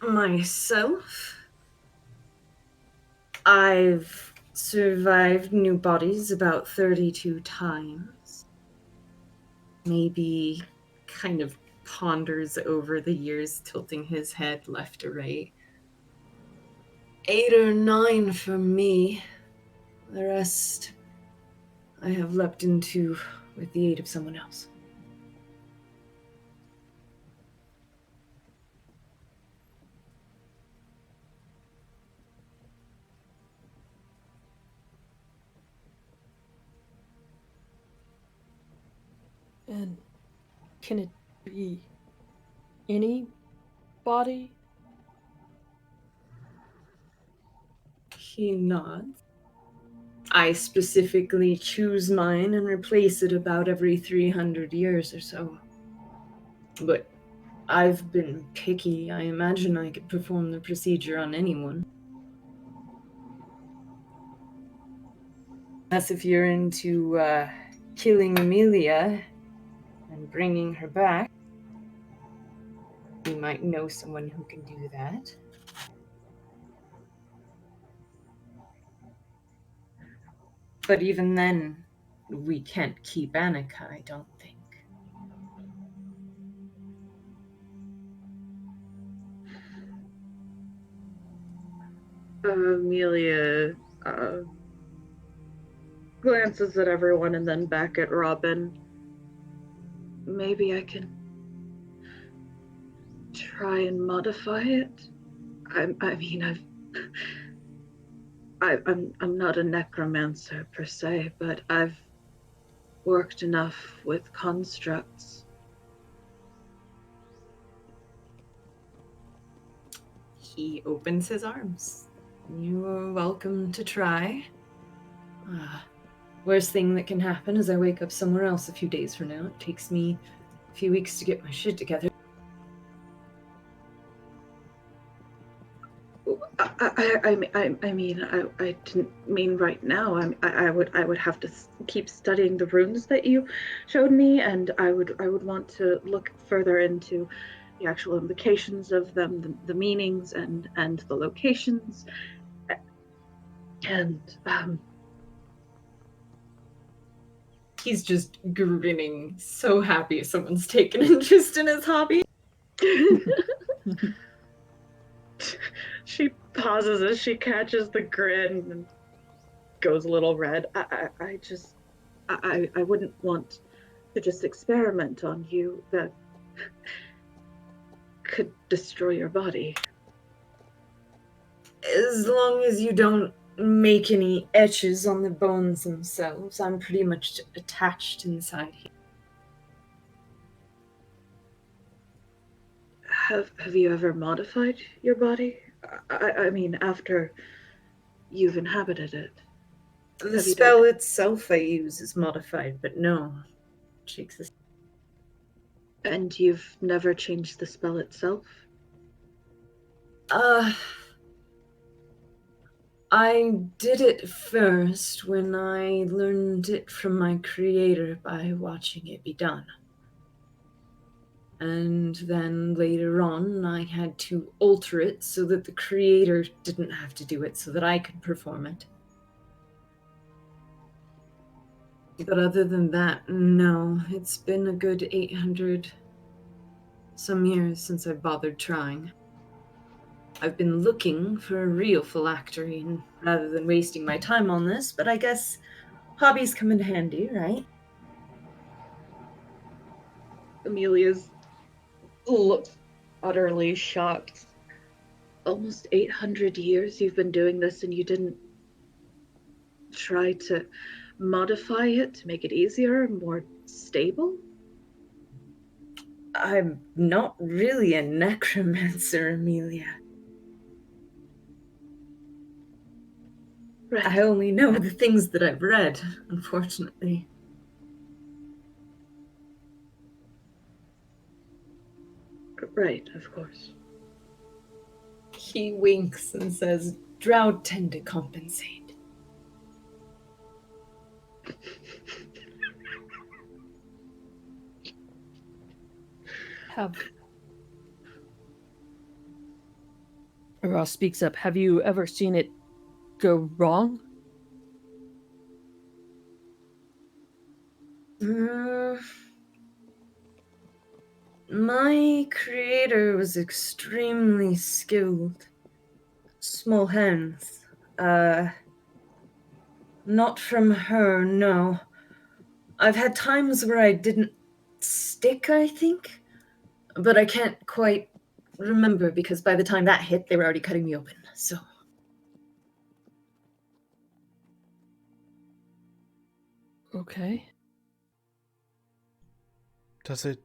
Myself? I've survived new bodies about 32 times. Maybe kind of ponders over the years, tilting his head left to right. 8 or 9 for me. The rest I have leapt into with the aid of someone else. And can it be any body? He nods. I specifically choose mine and replace it about every 300 years or so. But I've been picky. I imagine I could perform the procedure on anyone. Unless if you're into killing Amelia and bringing her back, you might know someone who can do that. But even then, we can't keep Annika, I don't think. Amelia glances at everyone and then back at Robin. Maybe I can try and modify it. I'm not a necromancer per se, but I've worked enough with constructs. He opens his arms. You are welcome to try. Worst thing that can happen is I wake up somewhere else a few days from now. It takes me a few weeks to get my shit together. I didn't mean right now. I would have to keep studying the runes that you showed me, and I would want to look further into the actual implications of them, the meanings and the locations, and He's just grinning, so happy someone's taken interest in his hobby. She pauses as she catches the grin and goes a little red. I wouldn't want to just experiment on you. That could destroy your body. As long as you don't make any etches on the bones themselves, I'm pretty much attached inside here. Have you ever modified your body? I mean, after you've inhabited it. The spell itself I use is modified, but no. Shakes his... And you've never changed the spell itself? I did it first when I learned it from my creator by watching it be done. And then later on, I had to alter it so that the creator didn't have to do it, so that I could perform it. But other than that, no. It's been a good 800 some years since I bothered trying. I've been looking for a real phylactery rather than wasting my time on this, but I guess hobbies come in handy, right? Amelia's looks utterly shocked. Almost 800 years you've been doing this and you didn't try to modify it to make it easier and more stable? I'm not really a necromancer, Amelia. Right. I only know the things that I've read, unfortunately. Right, of course. He winks and says, "Drow tend to compensate." Ross speaks up. Have you ever seen it go wrong? My creator was extremely skilled. Small hands. Not from her, no. I've had times where I didn't stick, I think. But I can't quite remember because by the time that hit, they were already cutting me open, so... Okay. Does it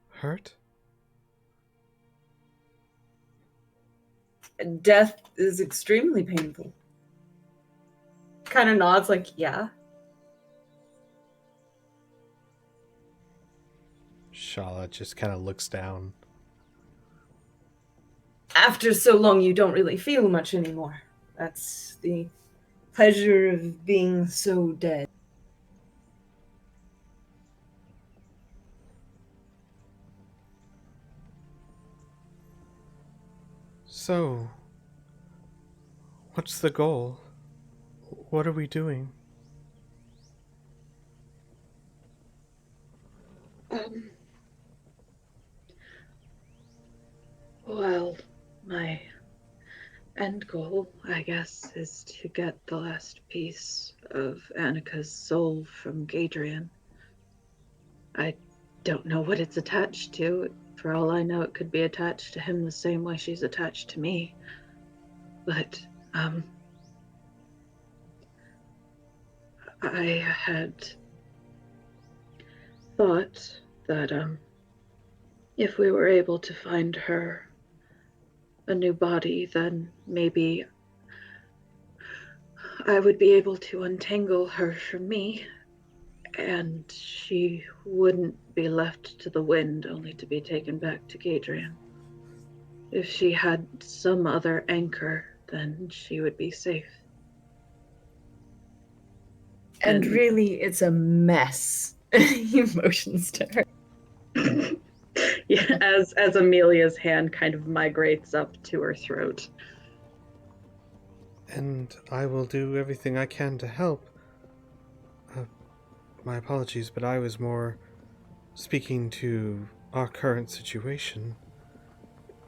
hurt? Death is extremely painful. Kind of nods like, yeah. Shala just kind of looks down. After so long, you don't really feel much anymore. That's the pleasure of being so dead. So, what's the goal? What are we doing? Well, my end goal, I guess, is to get the last piece of Annika's soul from Gadrian. I don't know what it's attached to. For all I know, it could be attached to him the same way she's attached to me. But, I had thought that, if we were able to find her a new body, then maybe I would be able to untangle her from me, and she wouldn't be left to the wind only to be taken back to Gadrian. If she had some other anchor, then she would be safe. And really, it's a mess. He motions to her. Yeah, as Amelia's hand kind of migrates up to her throat. And I will do everything I can to help. My apologies, but I was more speaking to our current situation.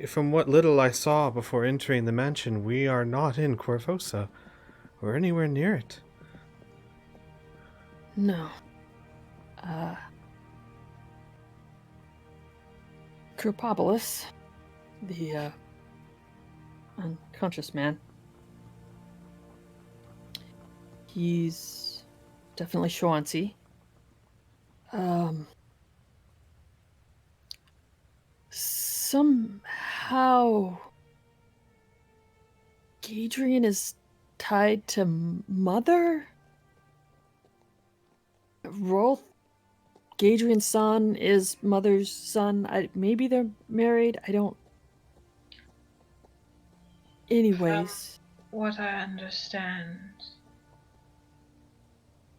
From what little I saw before entering the mansion, we are not in Corvosa, or anywhere near it. No. Krupopolis, the unconscious man, he's definitely Shawansi. Somehow Gadrian is tied to Mother? Rolf, Gadrian's son is Mother's son. Maybe they're married. I don't. Anyways. What I understand,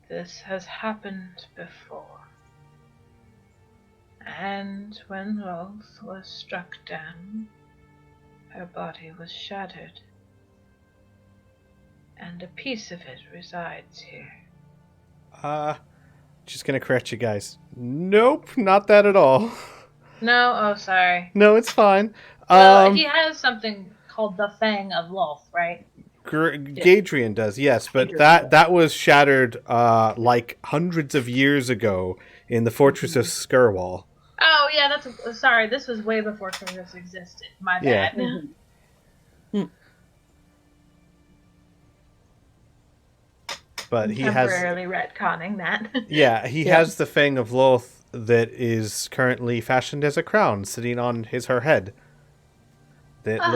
this has happened before. And when Rolf was struck down, her body was shattered. And a piece of it resides here. Just gonna correct you guys. Nope, not that at all. No? Oh, sorry. No, it's fine. Well, he has something called the Fang of Lolth, right? Gadrian does, yes, but Gadrian that was shattered like hundreds of years ago in the Fortress of Skirwall. Oh, yeah, sorry, this was way before Corvus existed. My bad. Mm-hmm. But he temporarily retconning that. Yeah, he has the Fang of Lolth that is currently fashioned as a crown sitting on her head. That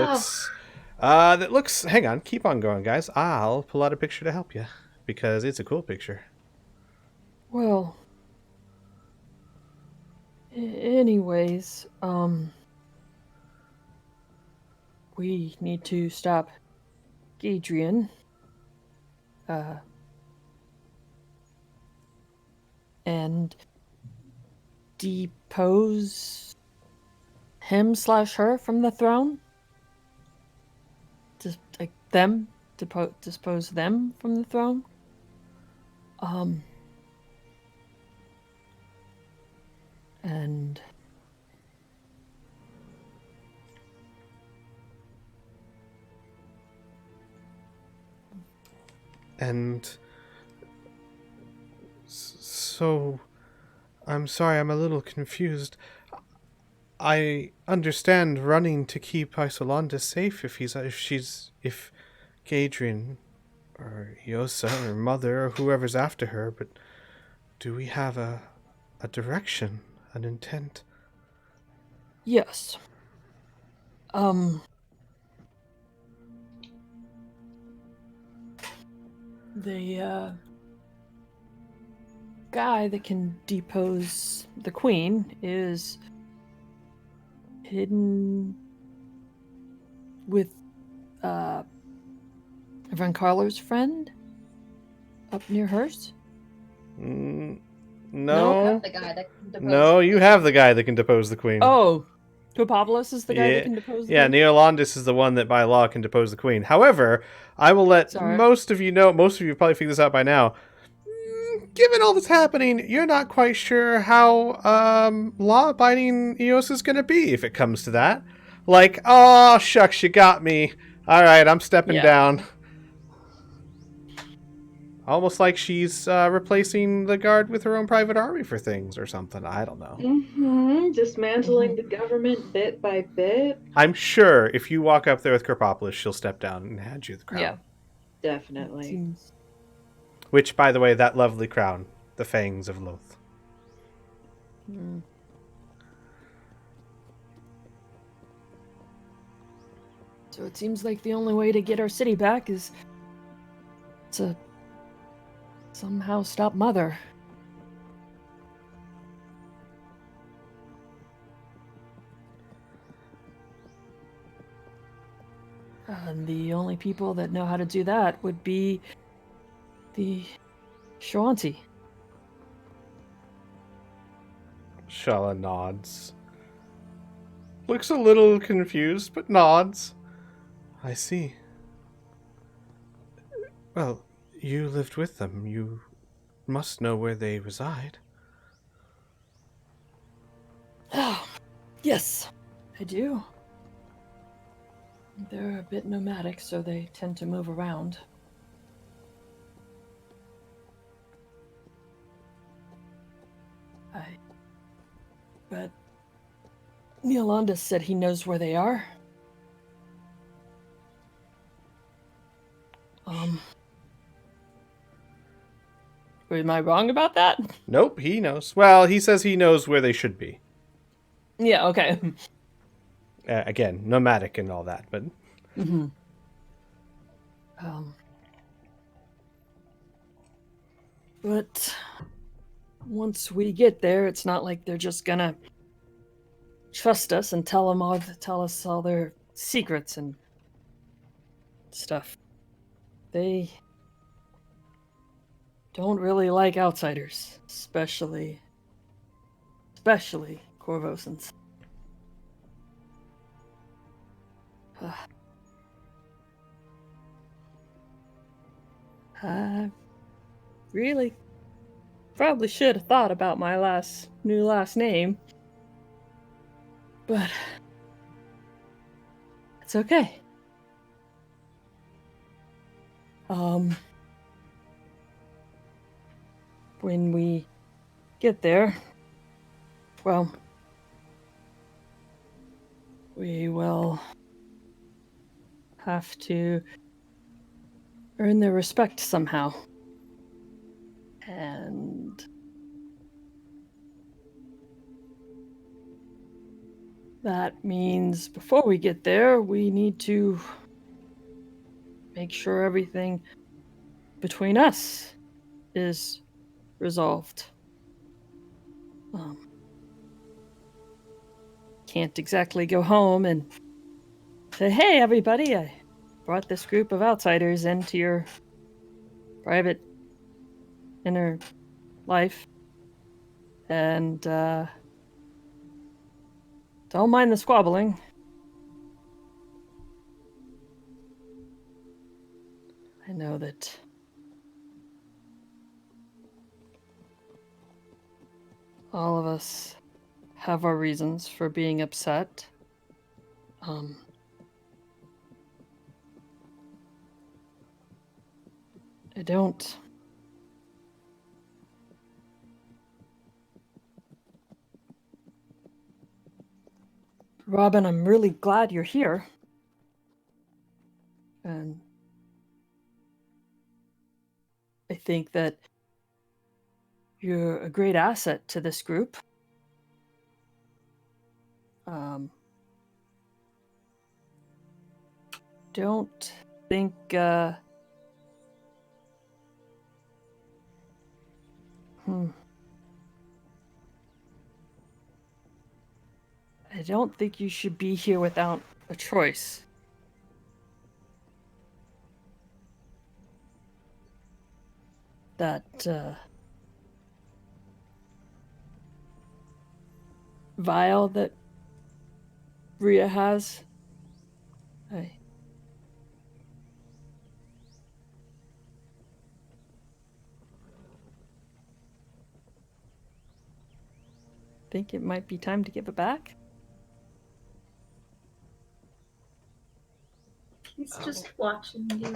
looks hang on, keep on going, guys. I'll pull out a picture to help you because it's a cool picture. Well, anyways, we need to stop Gadrian. And depose him/her from the throne? Just like them? Dispose them from the throne? And so I'm sorry, I'm a little confused. I understand running to keep Isolanda safe if Gadrian or Yosa or Mother or whoever's after her, but do we have a direction, an intent? yes. The guy that can depose the queen is hidden with Van Carlo's friend up near hers. No. The guy that can depose No, you have the guy that can depose the queen. Oh, Topopoulos is the guy that can depose the queen? Neolandis is the one that by law can depose the queen. However, I will let most of you know, most of you probably figured this out by now, given all that's happening, you're not quite sure how law-abiding Eos is going to be if it comes to that. Like, oh, shucks, you got me. All right, I'm stepping Yeah. down. Almost like she's replacing the guard with her own private army for things or something. I don't know. Dismantling the government bit by bit. I'm sure if you walk up there with Kerpopolis, she'll step down and hand you the crown. Yeah. Definitely. Seems Which, by the way, that lovely crown, the Fangs of Loath. Hmm. So it seems like the only way to get our city back is to somehow stop Mother. And the only people that know how to do that would be the Shawanti. Shala nods. Looks a little confused, but nods. I see. Well, you lived with them. You must know where they reside. Oh, yes, I do. They're a bit nomadic, so they tend to move around. But Neolanda said he knows where they are. Am I wrong about that? Nope, he knows. Well, he says he knows where they should be. Yeah, okay. Again, nomadic and all that, but... Mm-hmm. But once we get there, it's not like they're just gonna trust us and tell us all their secrets and stuff. They don't really like outsiders, especially Corvosans. I really probably should have thought about my new last name, but it's okay. When we get there, well, we will have to earn their respect somehow. And that means before we get there, we need to make sure everything between us is resolved. Can't exactly go home and say, hey, everybody, I brought this group of outsiders into your private inner life. And, don't mind the squabbling. I know that all of us have our reasons for being upset. I don't... Robin, I'm really glad you're here. And I think that you're a great asset to this group. Don't think, I don't think you should be here without a choice. That, vial that Rhea has, I think it might be time to give it back. He's just watching you.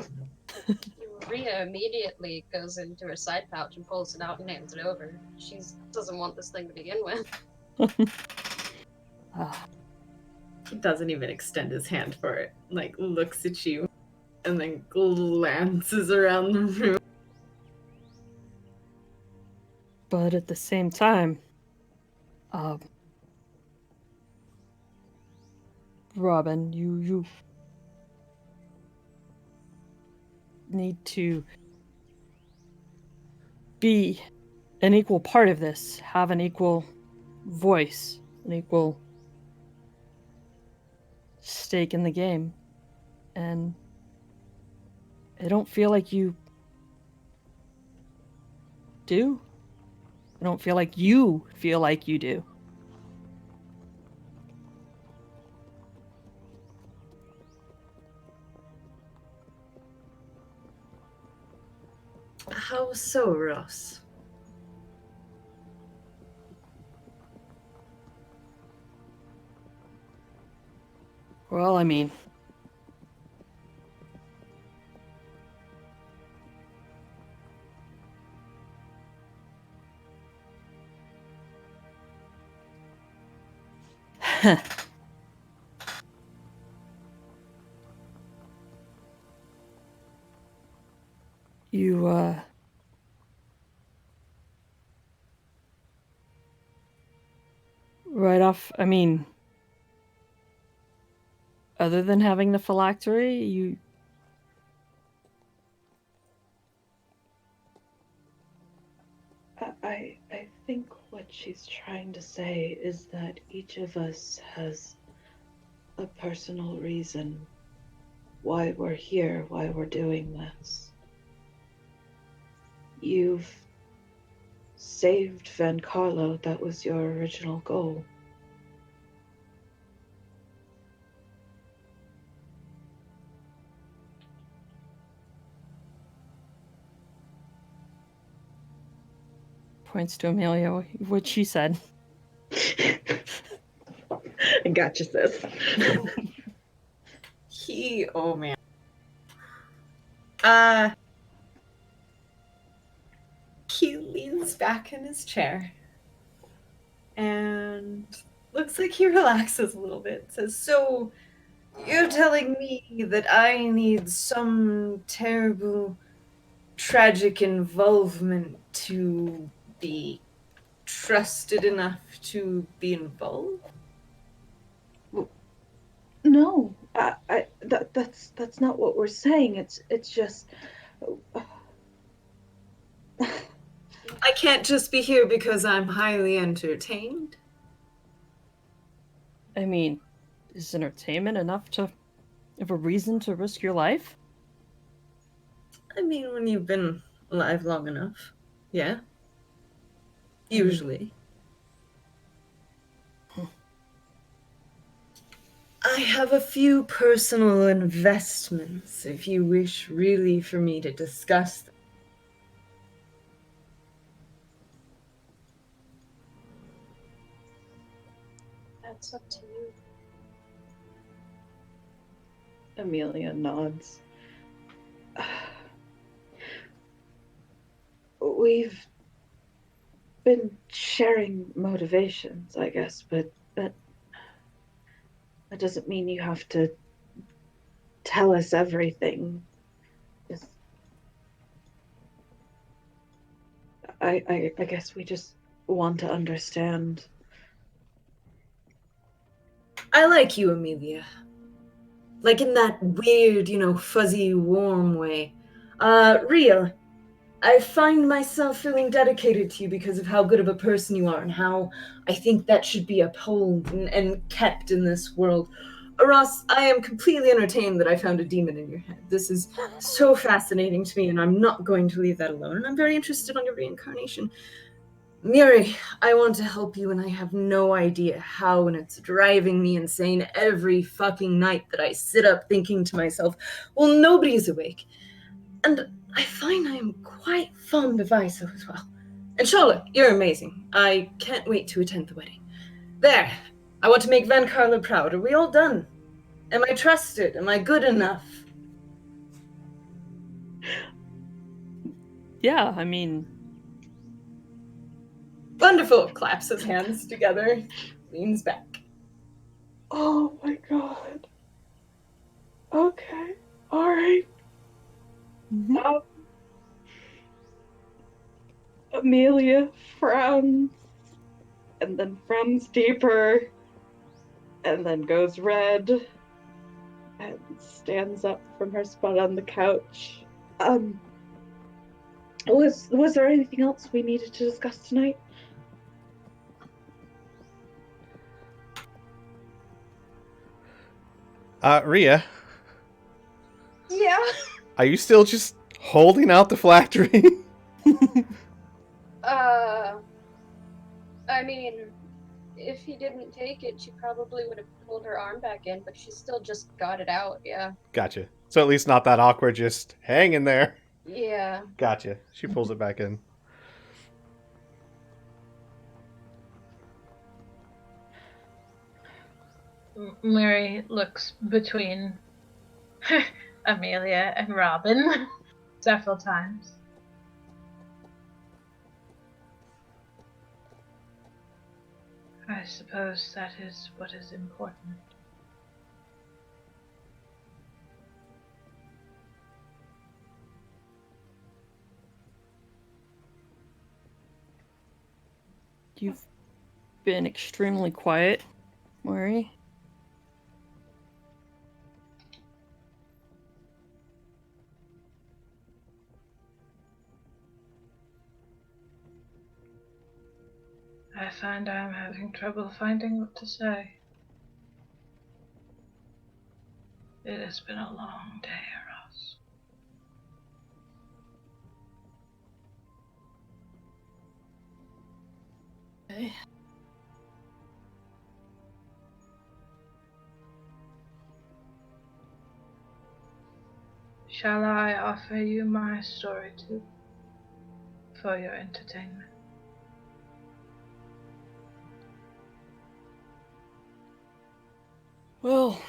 Rhea immediately goes into her side pouch and pulls it out and hands it over. She doesn't want this thing to begin with. He doesn't even extend his hand for it. Like, looks at you and then glances around the room. But at the same time, Robin, you need to be an equal part of this, have an equal voice, an equal stake in the game. And I don't feel like you do. I don't feel like you feel like you do. How so, Ross? Well, I mean, you, right off, I mean, other than having the phylactery, you... I think what she's trying to say is that each of us has a personal reason why we're here, why we're doing this. You've saved Van Carlo. That was your original goal. Points to Amelia, what she said. I gotcha, sis. Oh man. He leans back in his chair and looks like he relaxes a little bit. Says, so you're telling me that I need some terrible, tragic involvement to be trusted enough to be involved? No, that's not what we're saying. It's just. I can't just be here because I'm highly entertained. I mean, is entertainment enough to have a reason to risk your life? I mean, when you've been alive long enough, yeah. Usually. I have a few personal investments if you wish really for me to discuss them. That's up to you. Amelia nods. We've been sharing motivations, I guess, but that doesn't mean you have to tell us everything. Just, I guess we just want to understand. I like you, Amelia. Like in that weird, fuzzy, warm way. Real. I find myself feeling dedicated to you because of how good of a person you are and how I think that should be upheld and kept in this world. Ross, I am completely entertained that I found a demon in your head. This is so fascinating to me, and I'm not going to leave that alone. And I'm very interested on your reincarnation. Miri, I want to help you, and I have no idea how, and it's driving me insane every fucking night that I sit up thinking to myself, well, nobody's awake. And I find I am quite fond of Iso as well. And Charlotte, you're amazing. I can't wait to attend the wedding. There, I want to make Van Carlo proud. Are we all done? Am I trusted? Am I good enough? Yeah, I mean, Wonderful. Claps his hands together, leans back. Oh my god. Okay. Alright. mhm. Amelia frowns and then frowns deeper and then goes red and stands up from her spot on the couch. Was there anything else we needed to discuss tonight? Ria, Yeah. are you still just holding out the phylactery? I mean, if he didn't take it, she probably would have pulled her arm back in, but she still just got it out, yeah. Gotcha. So at least not that awkward, just hang in there. Yeah. Gotcha. She pulls it back in. Mary looks between Amelia and Robin several times. I suppose that is what is important. You've been extremely quiet, Maury. I find I'm having trouble finding what to say. It has been a long day, Ross. Okay. Shall I offer you my story too, for your entertainment? Well,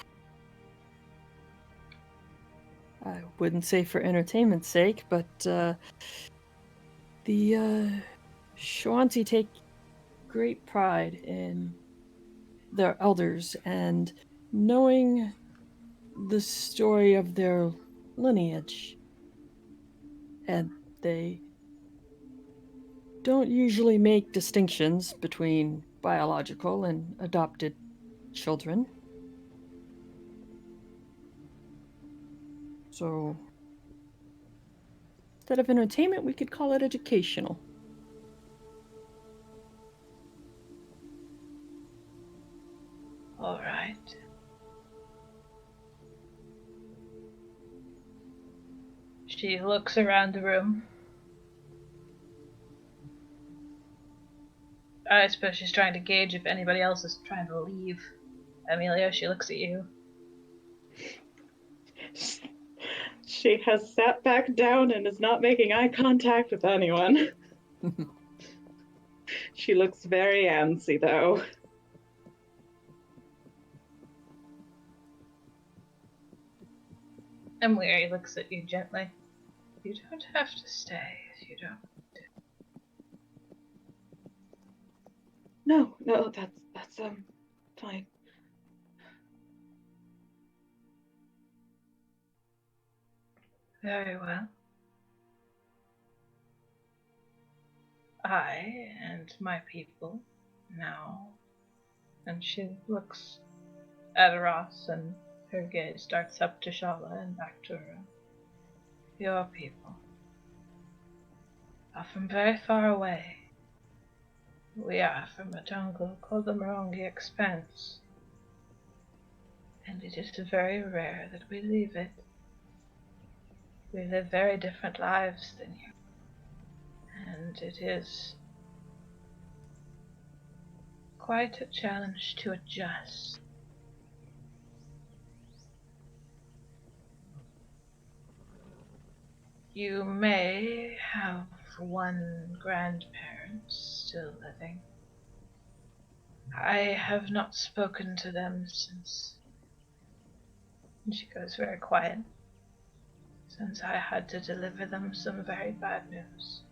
I wouldn't say for entertainment's sake, but the Shawanti take great pride in their elders and knowing the story of their lineage. And they don't usually make distinctions between biological and adopted children. So, instead of entertainment, we could call it educational. All right. She looks around the room. I suppose she's trying to gauge if anybody else is trying to leave. Amelia, she looks at you. She has sat back down and is not making eye contact with anyone. She looks very antsy, though. And Weary looks at you gently. You don't have to stay if you don't. No, that's fine. Very well. I and my people now. And she looks at Ross and her gaze darts up to Shala and back to her. Your people are from very far away. We are from a jungle called the Morongi Expanse. And it is very rare that we leave it. We live very different lives than you. And it is quite a challenge to adjust. You may have one grandparent still living. I have not spoken to them since. And she goes very quiet. since I had to deliver them some very bad news.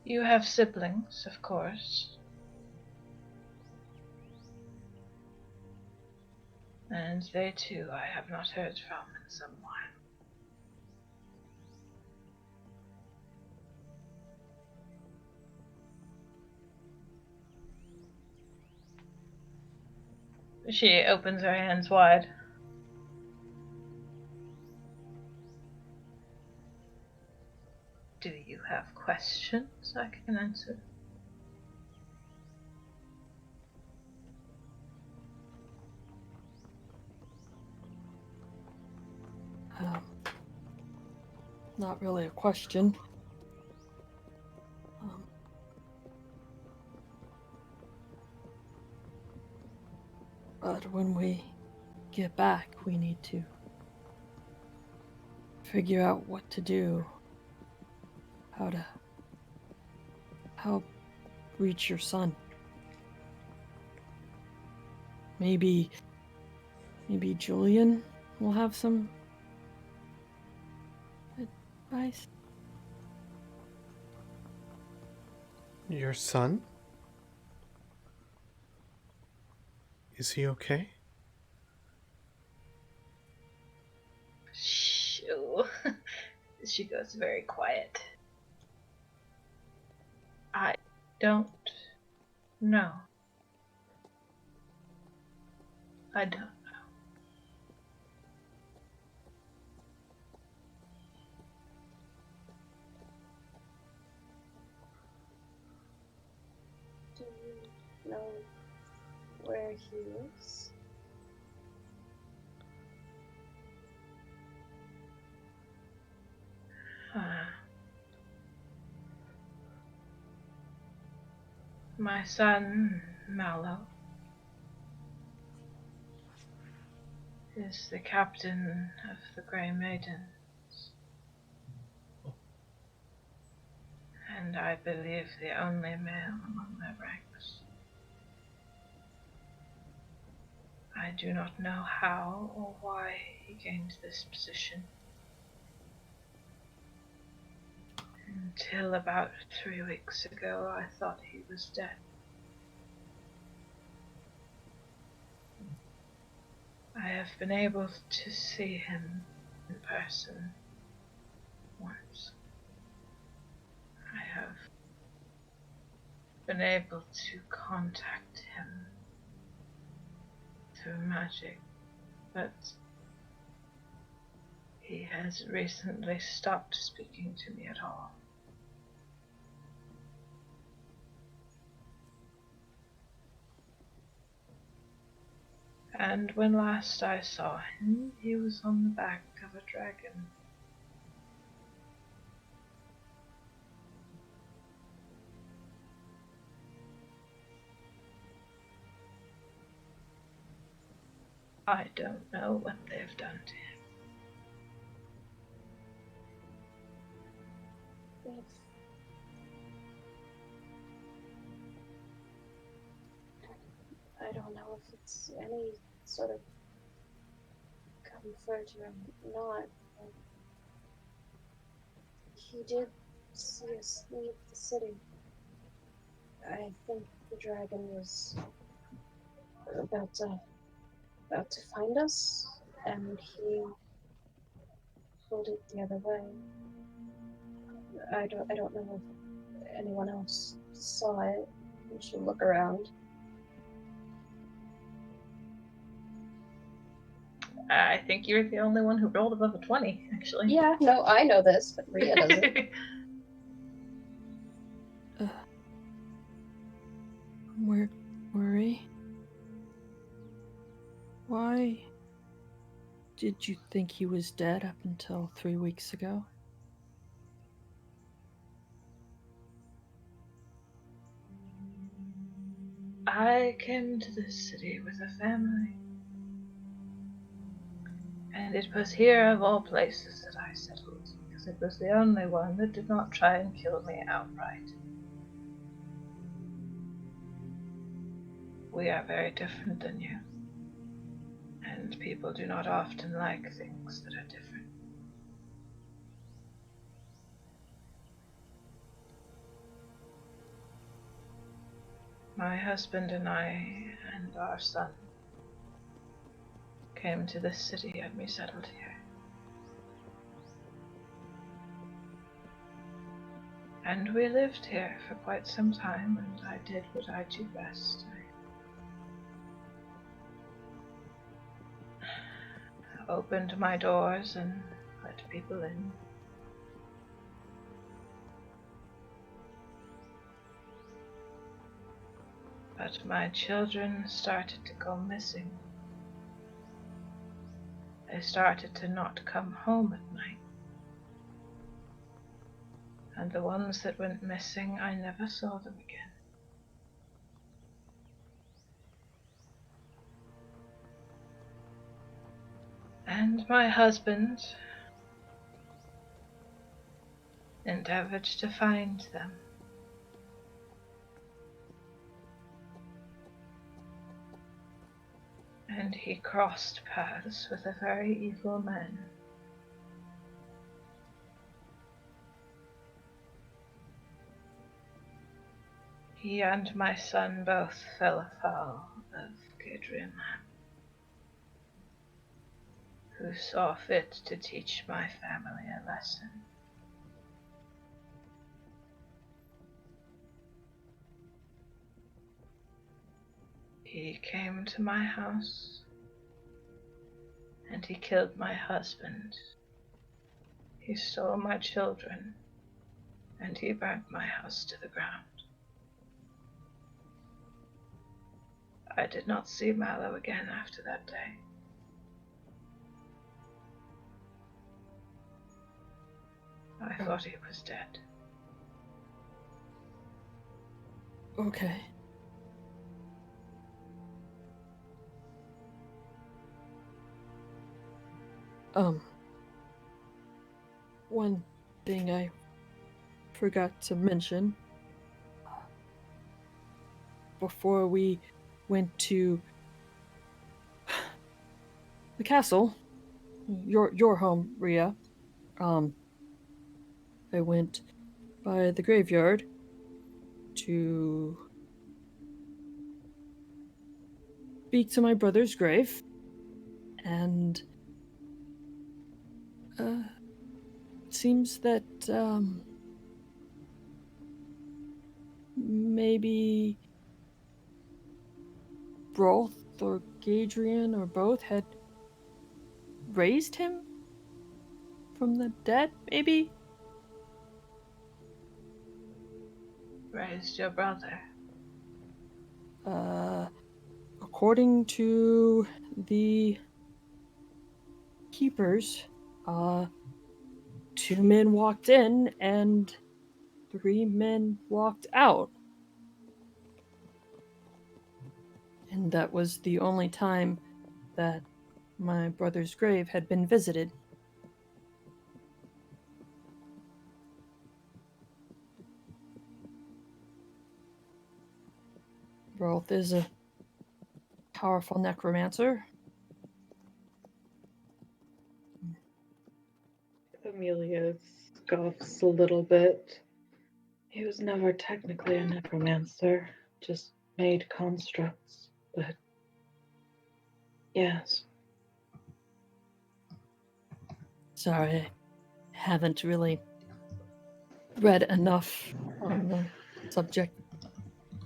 You have siblings, of course. And they too I have not heard from in some while. She opens her hands wide. Do you have questions I can answer? Not really a question. But when we get back, we need to figure out what to do. How to help reach your son. Maybe Julian will have some advice. Your son? Is he okay? Shoo. She goes very quiet. I don't know. I don't know. Do you know where he is? My son, Mallow, is the captain of the Grey Maidens. And I believe the only male among their ranks. I do not know how or why he gained this position. Until about 3 weeks ago, I thought he was dead. I have been able to see him in person once. I have been able to contact him through magic, but he has recently stopped speaking to me at all. And when last I saw him, he was on the back of a dragon. I don't know what they've done to him. I don't know if it's any sort of comfort or not. But he did see us leave the city. I think the dragon was about to find us, and he pulled it the other way. I don't know if anyone else saw it. We should look around. I think you're the only one who rolled above a 20, actually. Yeah, no, I know this, but Rhea doesn't. Worry? Why did you think he was dead up until 3 weeks ago? I came to this city with a family. And it was here of all places that I settled, because it was the only one that did not try and kill me outright. We are very different than you. And people do not often like things that are different. My husband and I and our son came to this city and we settled here. And we lived here for quite some time, and I did what I do best. I opened my doors and let people in. But my children started to go missing. They started to not come home at night. And the ones that went missing, I never saw them again. And my husband endeavored to find them. And he crossed paths with a very evil man. He and my son both fell afoul of Gadrian, who saw fit to teach my family a lesson. He came to my house, and he killed my husband. He stole my children, and he burnt my house to the ground. I did not see Mallow again after that day. I thought he was dead. Okay. One thing I forgot to mention before we went to the castle, your home, Rhea. I went by the graveyard to speak to my brother's grave, and it seems that maybe Broth or Gadrian or both had raised him from the dead, maybe? Raised your brother. According to the keepers, 2 men walked in and 3 men walked out. And that was the only time that my brother's grave had been visited. Rolf is a powerful necromancer. Amelia scoffs a little bit. He was never technically a necromancer, just made constructs, but yes. Sorry, I haven't really read enough on the subject.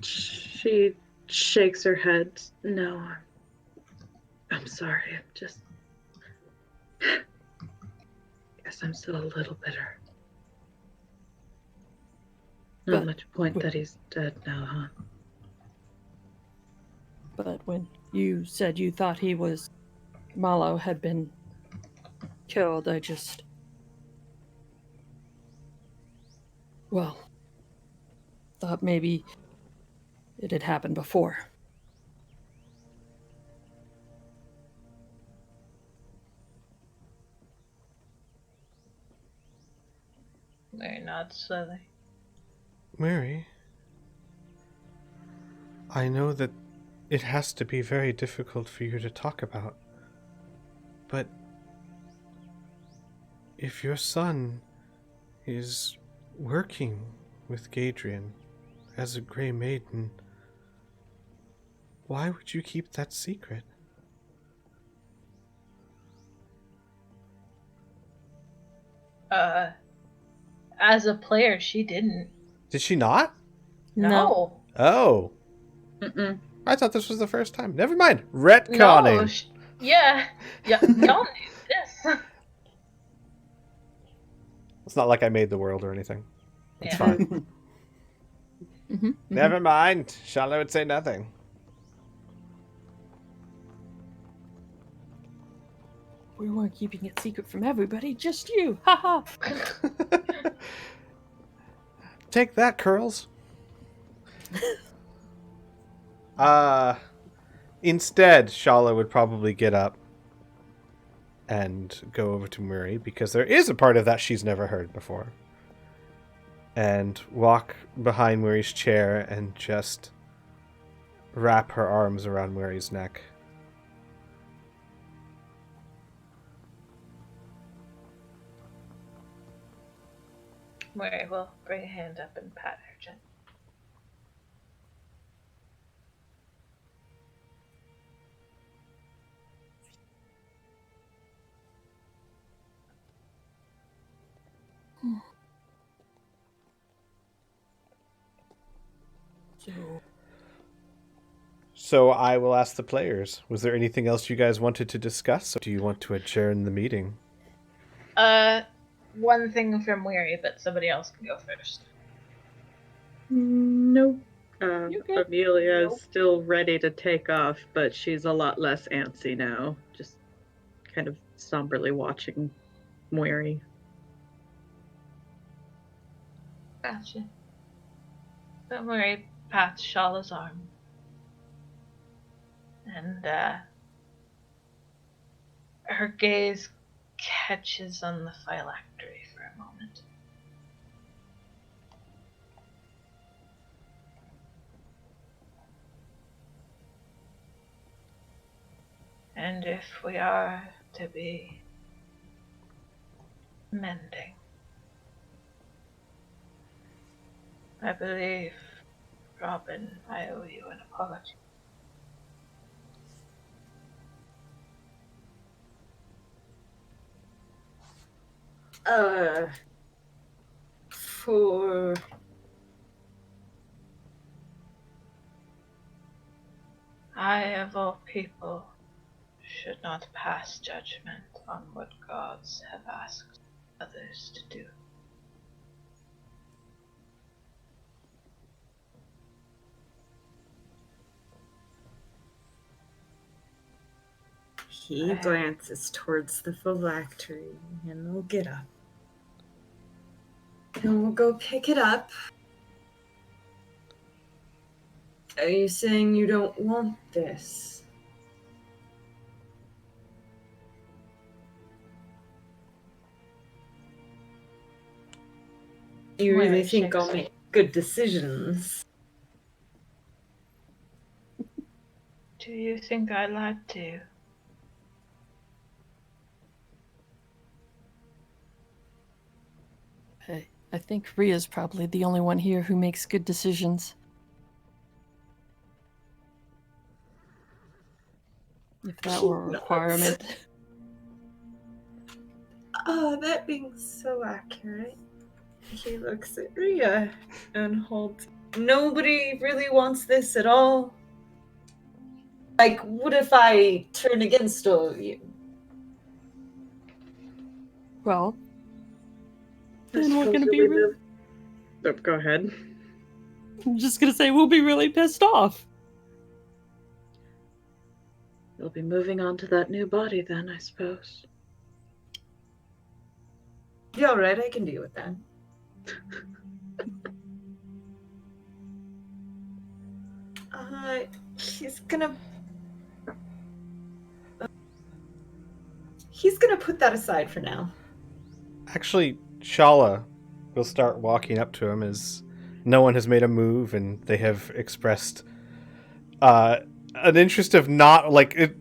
She shakes her head. No, I'm sorry. I'm just. Guess I'm still a little bitter. Not But- much point that he's dead now, huh? But when you said you thought he was Malo had been killed, I just thought maybe it had happened before. They're not silly. Mary, I know that it has to be very difficult for you to talk about. But if your son is working with Gadrian as a Grey Maiden, why would you keep that secret? As a player, she didn't. Did she not? No. Oh. Mm-mm. I thought this was the first time. Never mind. Retconning. No. Yeah. Y'all knew this. It's not like I made the world or anything. It's Yeah. fine. Never mind. Shala would say nothing. We weren't keeping it secret from everybody, just you. Haha. Take that, Curls. Instead, Shala would probably get up and go over to Murray, because there is a part of that she's never heard before. And walk behind Murray's chair and just wrap her arms around Murray's neck. Murray will bring a hand up and pat her gently. So I will ask the players, was there anything else you guys wanted to discuss? Or do you want to adjourn the meeting? One thing from Weary, but somebody else can go first. Nope. You good? Amelia Nope. is still ready to take off, but she's a lot less antsy now. Just kind of somberly watching Moiri. Gotcha. But Murray pats Shala's arm. And, her gaze catches on the phylactery for a moment. And if we are to be mending, I believe, Robin, I owe you an apology. For I, of all people, should not pass judgment on what gods have asked others to do. he glances towards the phylactery and will get up. And we'll go pick it up. Are you saying you don't want this? You really Mary think shakes I'll make good decisions? Do you think I lied to you? I think Ria's probably the only one here who makes good decisions. If that were a requirement. That being so accurate, he looks at Ria and holds. Nobody really wants this at all. Like, what if I turn against all of you? Well, then we're gonna be. Oh, go ahead. I'm just gonna say we'll be really pissed off. You'll be moving on to that new body then, I suppose. Yeah, alright, I can deal with that. He's gonna put that aside for now. Actually, Shala will start walking up to him as no one has made a move and they have expressed an interest of not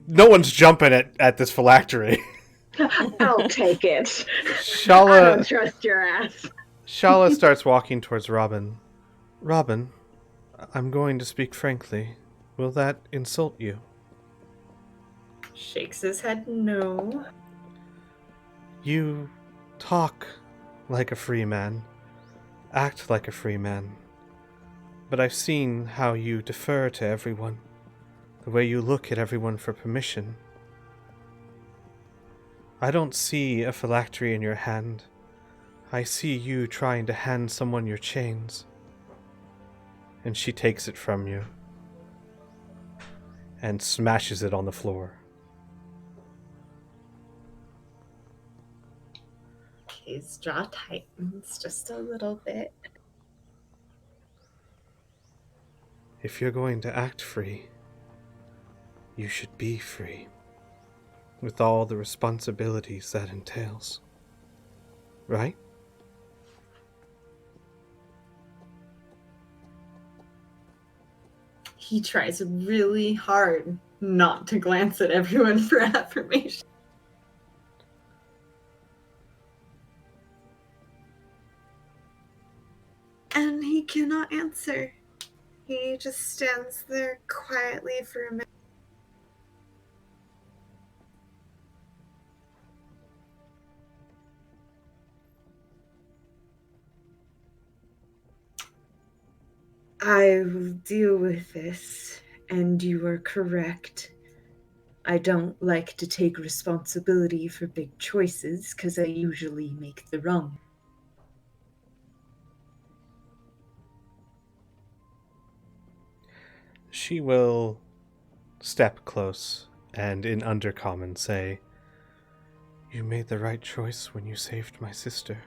no one's jumping at this phylactery. I'll take it. I don't Shala trust your ass. Shala starts walking towards Robin. Robin, I'm going to speak frankly. Will that insult you? Shakes his head no. You talk like a free man, act like a free man, but I've seen how you defer to everyone, the way you look at everyone for permission. I don't see a phylactery in your hand. I see you trying to hand someone your chains. And she takes it from you and smashes it on the floor. His jaw tightens just a little bit. If you're going to act free, you should be free, with all the responsibilities that entails. Right? He tries really hard not to glance at everyone for affirmation. And he cannot answer. He just stands there quietly for a minute. I will deal with this, and you are correct. I don't like to take responsibility for big choices because I usually make the wrong. She will step close and in undercommon say, "You made the right choice when you saved my sister.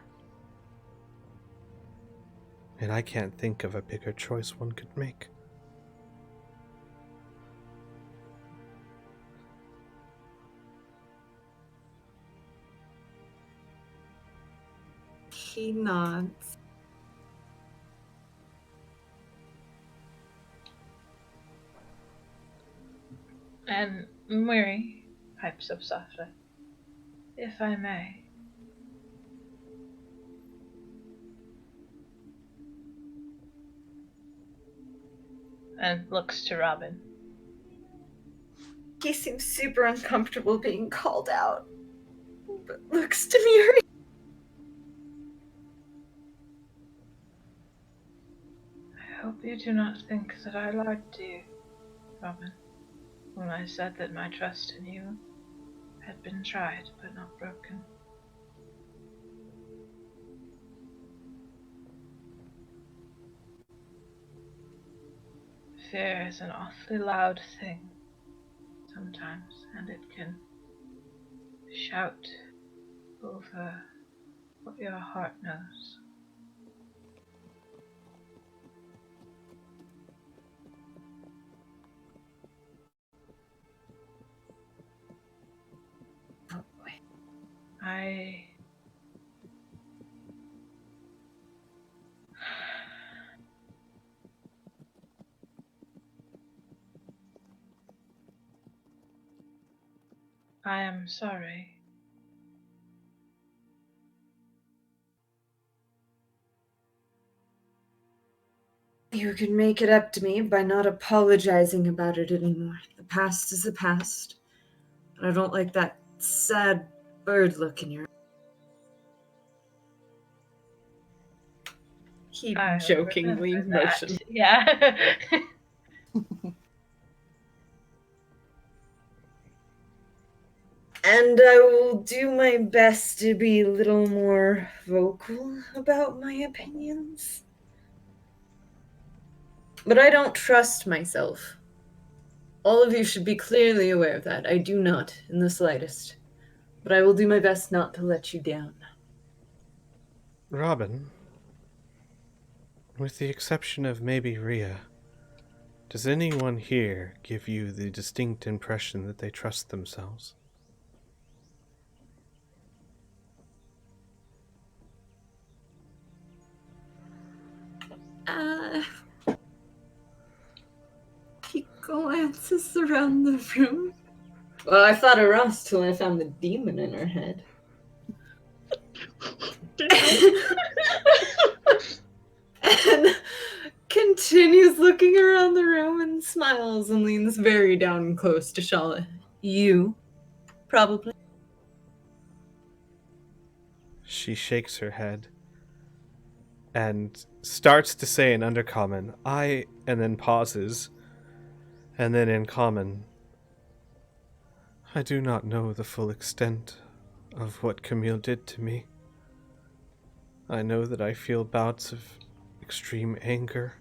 And I can't think of a bigger choice one could make." He nods. And Mary pipes up softly. If I may. And looks to Robin. He seems super uncomfortable being called out, but looks to Miri. I hope you do not think that I lied to you, Robin, when I said that my trust in you had been tried but not broken. Fear is an awfully loud thing sometimes, and it can shout over what your heart knows. Oh boy. I am sorry. You can make it up to me by not apologizing about it anymore. The past is the past. And I don't like that sad bird look in your. He I jokingly remember that. motions. Yeah. And I will do my best to be a little more vocal about my opinions. But I don't trust myself. All of you should be clearly aware of that. I do not, in the slightest. But I will do my best not to let you down. Robin, with the exception of maybe Rhea, does anyone here give you the distinct impression that they trust themselves? He glances around the room. Well, I thought of Ross till I found the demon in her head. And continues looking around the room and smiles and leans very down close to Shala. You, probably. She shakes her head and starts to say in Undercommon, and then pauses, and then in Common, I do not know the full extent of what Camille did to me. I know that I feel bouts of extreme anger,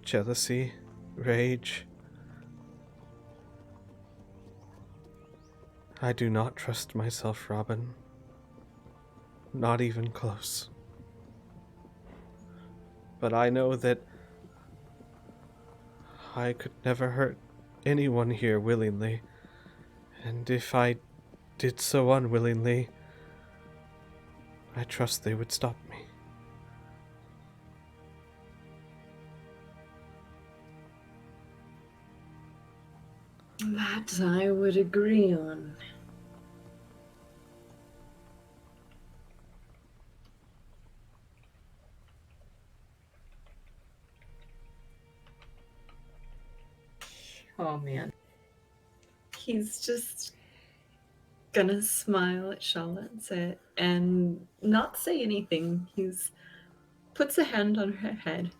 jealousy, rage. I do not trust myself, Robin. Not even close. But I know that I could never hurt anyone here willingly, and if I did so unwillingly, I trust they would stop me. That I would agree on. Oh man. He's just gonna smile at Shala and not say anything. He's puts a hand on her head,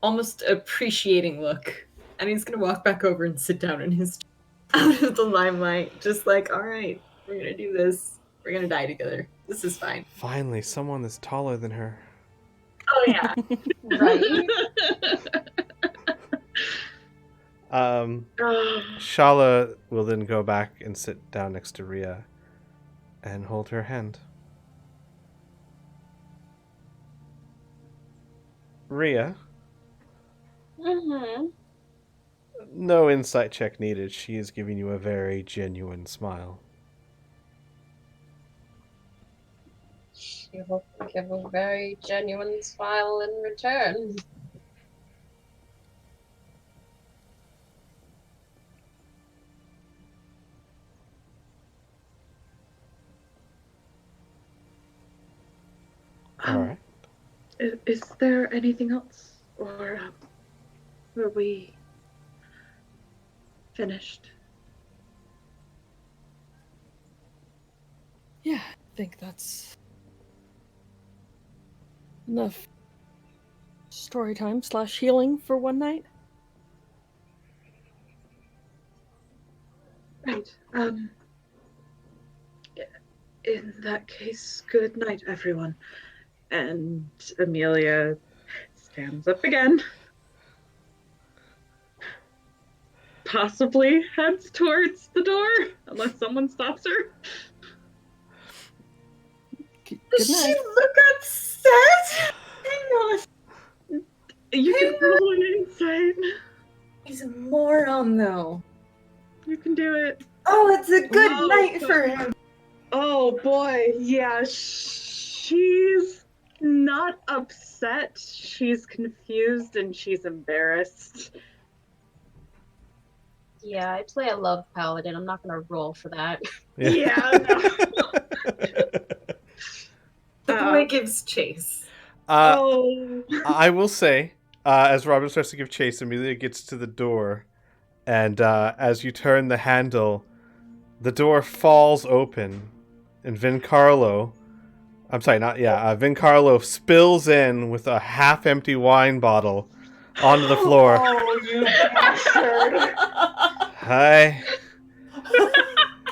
almost appreciating look, and he's gonna walk back over and sit down in his out of the limelight, just like, all right, we're gonna do this. We're gonna die together. This is fine. Finally, someone that's taller than her. Oh yeah, right. Shala will then go back and sit down next to Rhea and hold her hand. Rhea, Mm-hmm. no insight check needed. She is giving you a very genuine smile. She will give a very genuine smile in return. All right. Is there anything else? Or were we finished? Yeah, I think that's enough story time / healing for one night. Right. In that case, good night, everyone. And Amelia stands up again. Possibly heads towards the door, unless someone stops her. Good Does she night. look upset? Hang on. You can roll an insight. He's a moron, though. You can do it. Oh, it's a good Oh, night for him. Oh boy, yeah, she's not upset. She's confused and she's embarrassed. Yeah, I play a love paladin. I'm not gonna roll for that. Yeah, The boy gives chase. Oh. I will say, as Robin starts to give chase, Amelia gets to the door, and as you turn the handle, the door falls open, and Vincarlo spills in with a half-empty wine bottle onto the floor. Oh, you bastard. Hi.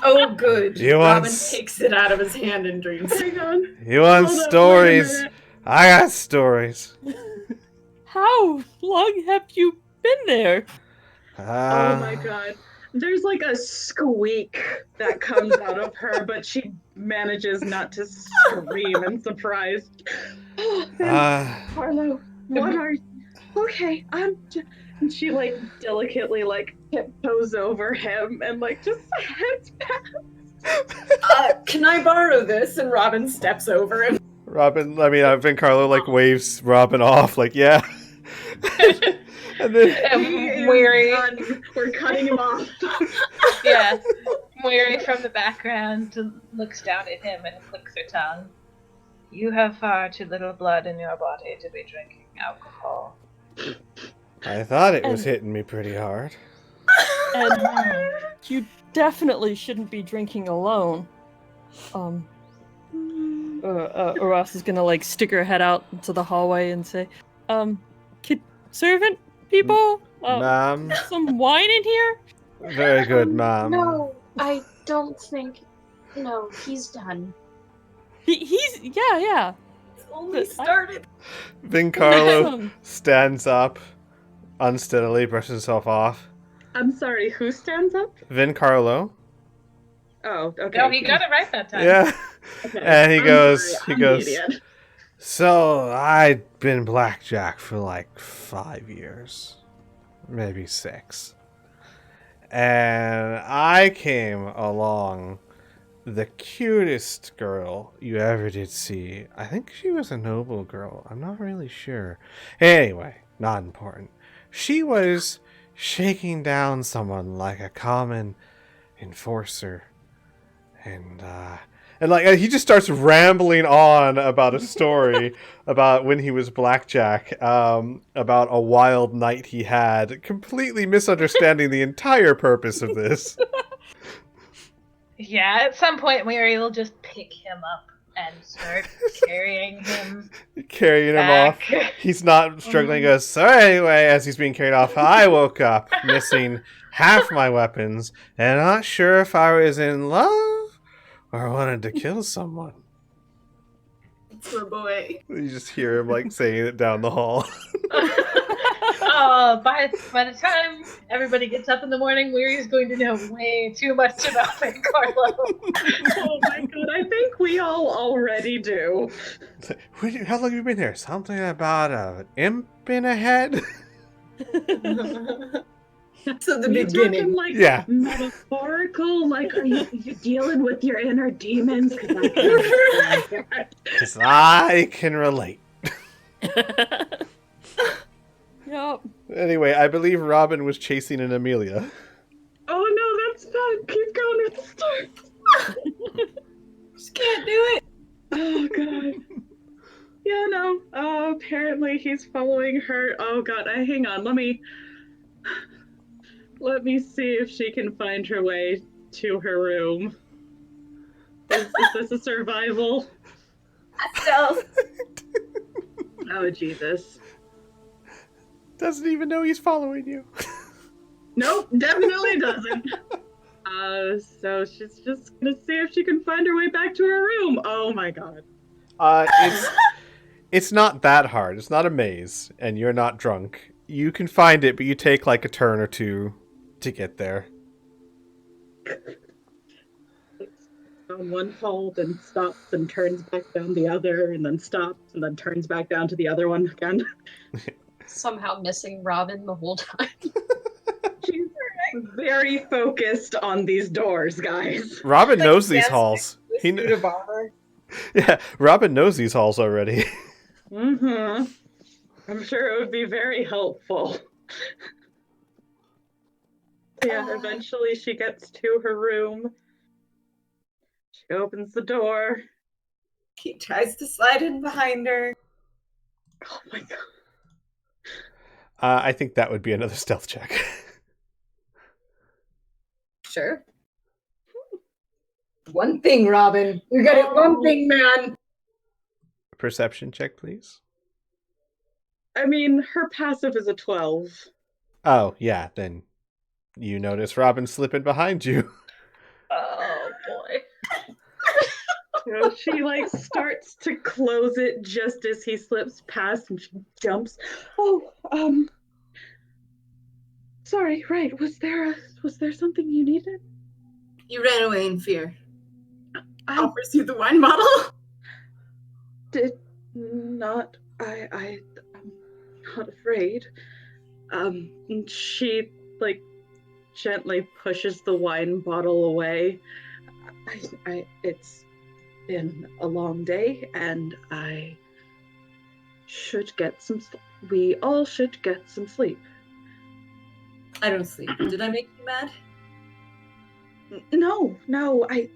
Oh, good. You want Robin takes it out of his hand and drinks. Hang on. You want Hold up, stories? wait a minute. I got stories. How long have you been there? Oh my god. There's like a squeak that comes out of her, but she manages not to scream in surprise. Carlo, what are you? Okay, and she like delicately like tiptoes over him and like just heads back. Can I borrow this? And Robin steps over him. Vincarlo like waves Robin off, like, yeah. And then He Weary. done. We're cutting him off. Yeah. Weary from the background looks down at him and clicks her tongue. You have far too little blood in your body to be drinking alcohol. I thought it was And- hitting me pretty hard. And you definitely shouldn't be drinking alone. Ross is gonna like stick her head out into the hallway and say, "Kid, servant people, Ma'am. some wine in here." Very good, ma'am. No, I don't think. No, he's done. He's yeah. It's only But started. Vincarlo Um, stands up, unsteadily brushes himself off. I'm sorry, who stands up? Vincarlo. Oh, okay. No, he got it right that time. Yeah. Okay. And he I'm goes, sorry, he I'm goes, the idiot. So I'd been blackjack for like 5 years, maybe 6. And I came along the cutest girl you ever did see. I think she was a noble girl. I'm not really sure. Anyway, not important. She was shaking down someone like a common enforcer. And like he just starts rambling on about a story about when he was blackjack, about a wild night he had, completely misunderstanding the entire purpose of this. Yeah, at some point Weary will just pick him up and start carrying him Carrying him back. off. He's not struggling. He goes, so anyway, as he's being carried off, I woke up missing half my weapons and not sure if I was in love or wanted to kill someone. It's my boy. You just hear him like saying it down the hall. Oh, by the time everybody gets up in the morning, Weary's going to know way too much about Carlo. Oh my god, I think we all already do. How long have you been here? Something about an imp in a head? So the Are you beginning. talking like Yeah. metaphorical? Like, are you dealing with your inner demons? Because I can't. Because I can relate. Yep. Anyway, I believe Robin was chasing an Amelia. Oh no, that's not. Keep going with the story. Just can't do it. Oh god. Yeah, no. Apparently he's following her. Oh god, hang on. Let me see if she can find her way to her room. Is this a survival? Stealth. Oh Jesus. Doesn't even know he's following you. Nope, definitely doesn't. So she's just gonna see if she can find her way back to her room. Oh my god. It's not that hard. It's not a maze, and you're not drunk. You can find it, but you take like a turn or two to get there. Down one hole, then stops and turns back down the other, and then stops and then turns back down to the other one again. Somehow missing Robin the whole time. She's very focused on these doors, guys. Robin Like knows these dancing halls. He Suit of armor. Yeah, Robin knows these halls already. Mm-hmm. I'm sure it would be very helpful. Yeah, eventually she gets to her room. She opens the door. He tries to slide in behind her. Oh my god. I think that would be another stealth check. Sure. One thing, Robin. You got it. One thing, man. Perception check, please. I mean, her passive is a 12. Oh, yeah, then you notice Robin slipping behind you. Oh boy. So she like starts to close it just as he slips past and she jumps. Oh, sorry, right. Was there something you needed? You ran away in fear. I Offers you the wine bottle. did not. I'm not afraid. And she like gently pushes the wine bottle away. It's been a long day, and I should get some. We all should get some sleep. I don't sleep. Did I make you mad? No, it's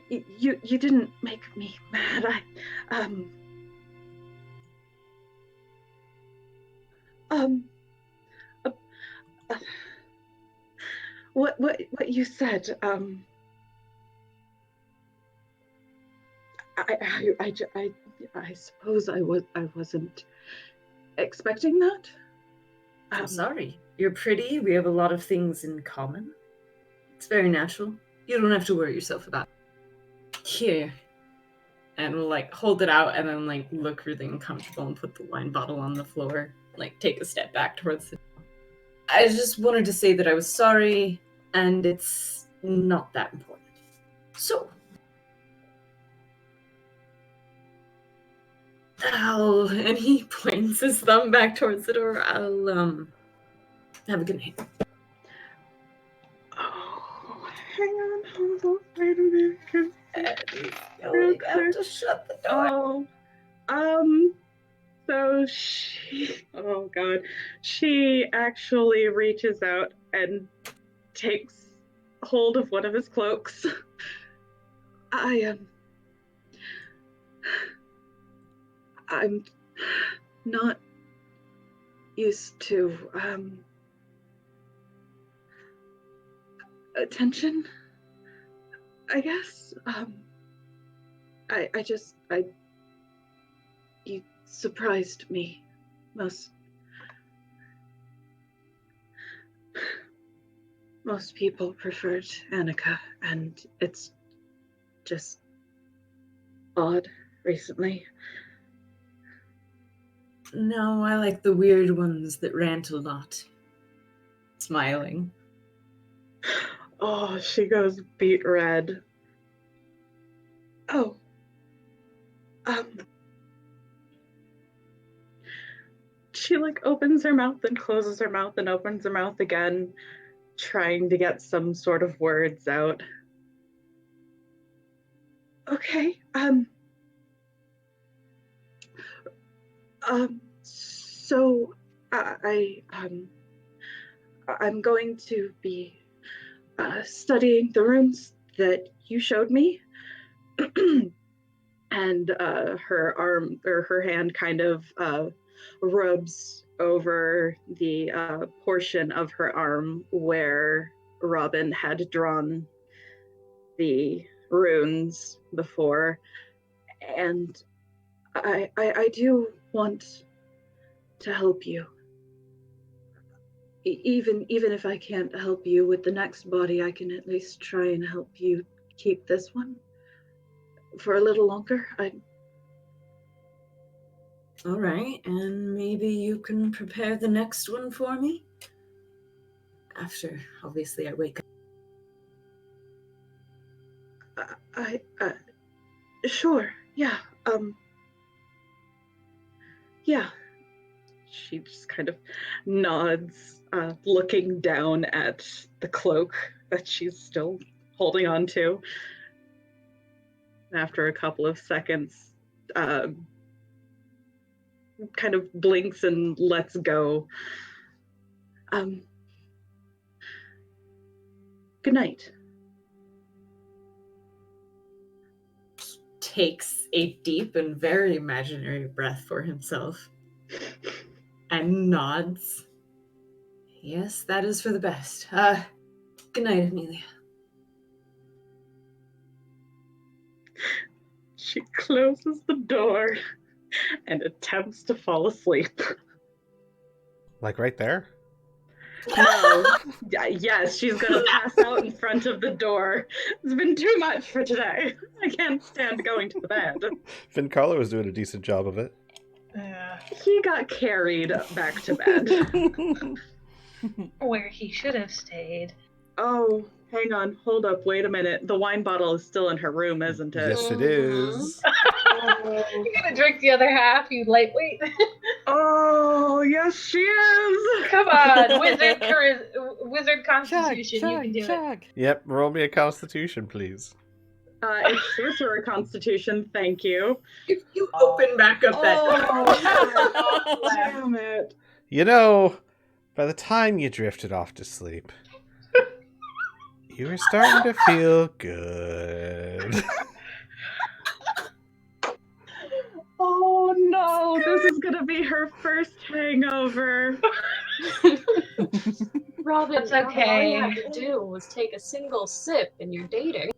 you didn't make me mad. Uh, uh, what you said, I suppose I wasn't expecting that. I'm sorry. You're pretty. We have a lot of things in common. It's very natural. You don't have to worry yourself about it. Here. And we'll like hold it out and then like look really uncomfortable and put the wine bottle on the floor. Like take a step back towards the. I just wanted to say that I was sorry and it's not that important. So. And he points his thumb back towards the door. I'll have a good night. Oh, hang on, hold on, wait a minute. You have to shut the door. So oh god, she actually reaches out and takes hold of one of his cloaks. I'm not used to, attention, I guess. You surprised me. Most people preferred Annika, and it's just odd recently. No, I like the weird ones that rant a lot. Smiling. Oh, she goes beet red. Oh. She like opens her mouth and closes her mouth and opens her mouth again, trying to get some sort of words out. Okay, so I'm going to be studying the runes that you showed me. And her arm or her hand kind of rubs over the portion of her arm where Robin had drawn the runes before. And I do want to help you. Even if I can't help you with the next body, I can at least try and help you keep this one for a little longer. All right, and maybe you can prepare the next one for me? After, obviously, I wake up. Sure, yeah, yeah. She just kind of nods, looking down at the cloak that she's still holding on to. After a couple of seconds, kind of blinks and lets go. Good night. Takes a deep and very imaginary breath for himself and nods. Yes, that is for the best. Good night, Amelia. She closes the door and attempts to fall asleep. Like right there? No. Yes, she's gonna pass out in front of the door. It's been too much for today. I can't stand going to the bed. Finn Carlo was doing a decent job of it. Yeah. He got carried back to bed. Where he should have stayed. Oh, hang on. Hold up. Wait a minute. The wine bottle is still in her room, isn't it? Yes, it is. You're gonna drink the other half, you lightweight. Oh, yes, she is. Come on, wizard constitution, you can do it. Yep, roll me a constitution, please. It's sorcerer constitution, thank you. If you open back up that door. Oh, damn it. You know, By the time you drifted off to sleep, you were starting to feel good. Oh no, this is gonna be her first hangover. Robin, That's Robin, all you okay. have to do was take a single sip and you're dating.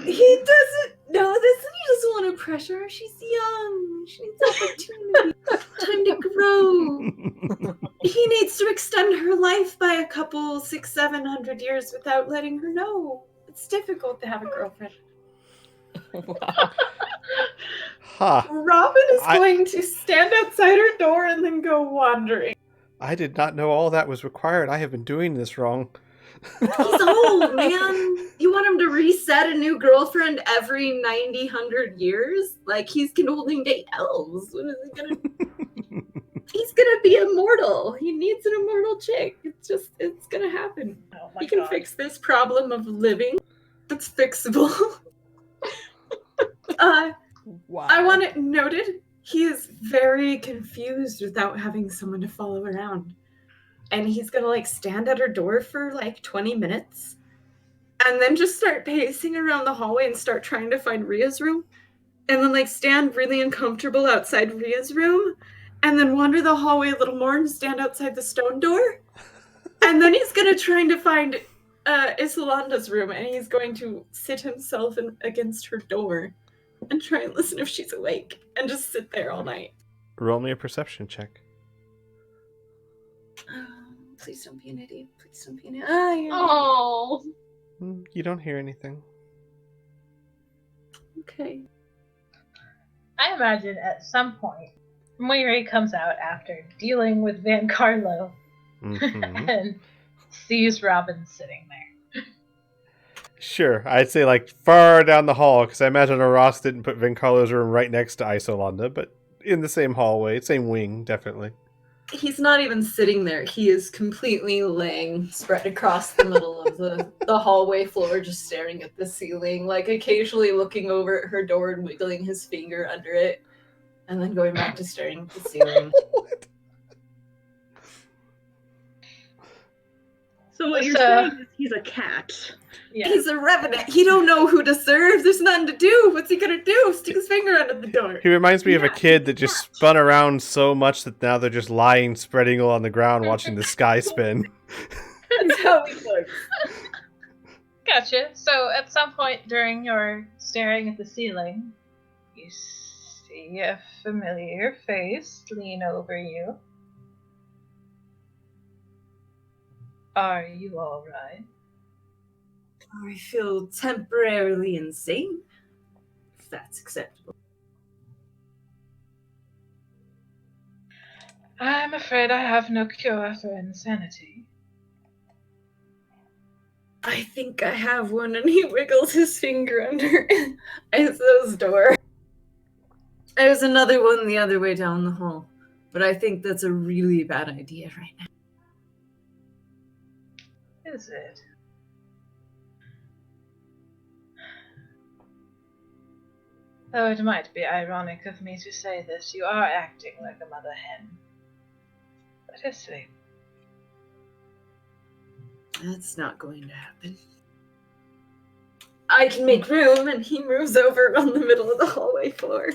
He doesn't know this, and he doesn't want to pressure her. She's young. She needs opportunity. Time to grow. He needs to extend her life by a couple 600-700 years without letting her know. It's difficult to have a girlfriend. Wow. Ha! Robin is I- going to stand outside her door and then go wandering. I did not know all that was required. I have been doing this wrong. He's old, man. You want him to reset a new girlfriend every 90-100 years? Like, he can only date elves. What is he gonna He's gonna be immortal. He needs an immortal chick. It's gonna happen. Oh my He can God. fix this problem of living. That's fixable. Wow. I want it noted, he is very confused without having someone to follow around. And he's gonna like stand at her door for like 20 minutes and then just start pacing around the hallway and start trying to find Ria's room. And then like stand really uncomfortable outside Ria's room and then wander the hallway a little more and stand outside the stone door. And then he's gonna try to find Isolanda's room, and he's going to sit himself against her door and try and listen if she's awake and just sit there all night. Roll me a perception check. Please don't be an idiot. Please don't be an idiot. Ah, you're Oh, You don't hear anything. okay. I imagine at some point, Moiri comes out after dealing with Van Carlo Mhm. and sees Robin sitting there. Sure, I'd say like far down the hall, because I imagine Ross didn't put Vincarlo's room right next to Isolanda, but in the same hallway, same wing, definitely. He's not even sitting there. He is completely laying spread across the middle of the hallway floor, just staring at the ceiling, like occasionally looking over at her door and wiggling his finger under it, and then going back to staring at the ceiling. What? So what you're So- saying is he's a cat. Yeah. He's a revenant. He don't know who to serve. There's nothing to do. What's he gonna do? Stick his finger under the door. He reminds me of a Yeah, kid that just spun around so much that now they're just lying, spread eagle on the ground, watching the sky spin. That's how he looks. Gotcha. So at some point during your staring at the ceiling, you see a familiar face lean over you. Are you alright? I feel temporarily insane, if that's acceptable. I'm afraid I have no cure for insanity. I think I have one, and he wiggles his finger under Iso's door. There's another one the other way down the hall, but I think that's a really bad idea right now. Is it? Though it might be ironic of me to say this, you are acting like a mother hen. Let her sleep. That's not going to happen. I can make room, and he moves over on the middle of the hallway floor.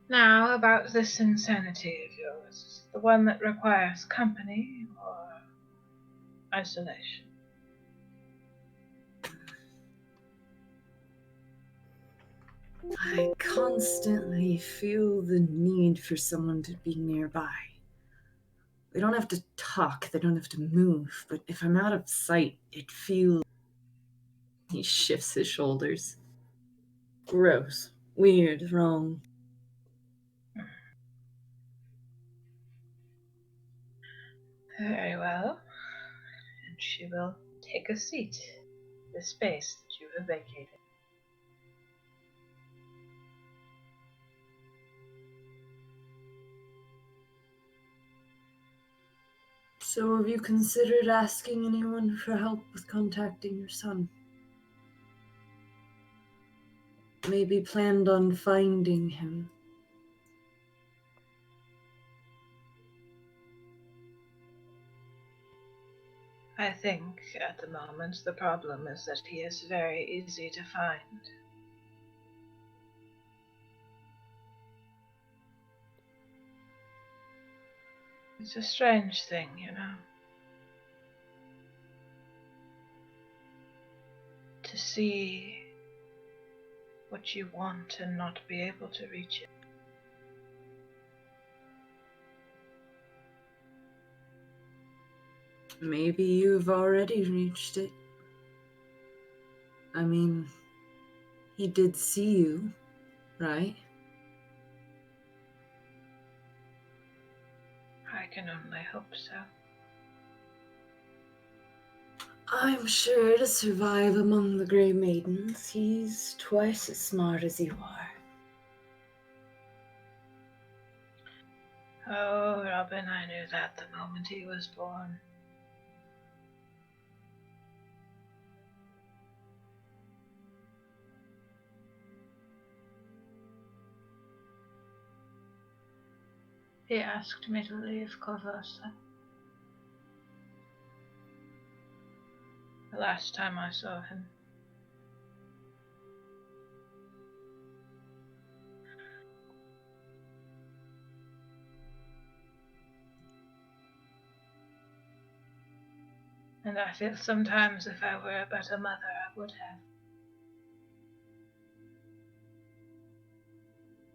Now, about this insanity of yours, the one that requires company or isolation? I constantly feel the need for someone to be nearby. They don't have to talk, they don't have to move, but if I'm out of sight, it feels... He shifts his shoulders. Gross. Weird. Wrong. Very well. And she will take a seat. The space that you have vacated. So have you considered asking anyone for help with contacting your son? Maybe planned on finding him. I think at the moment the problem is that he is very easy to find. It's a strange thing, you know. To see what you want and not be able to reach it. Maybe you've already reached it. I mean, he did see you, right? I can only hope so. I'm sure to survive among the Grey Maidens, he's twice as smart as you are. Oh, Robin, I knew that the moment he was born. He asked me to leave Corvosa. The last time I saw him. And I feel sometimes if I were a better mother, I would have.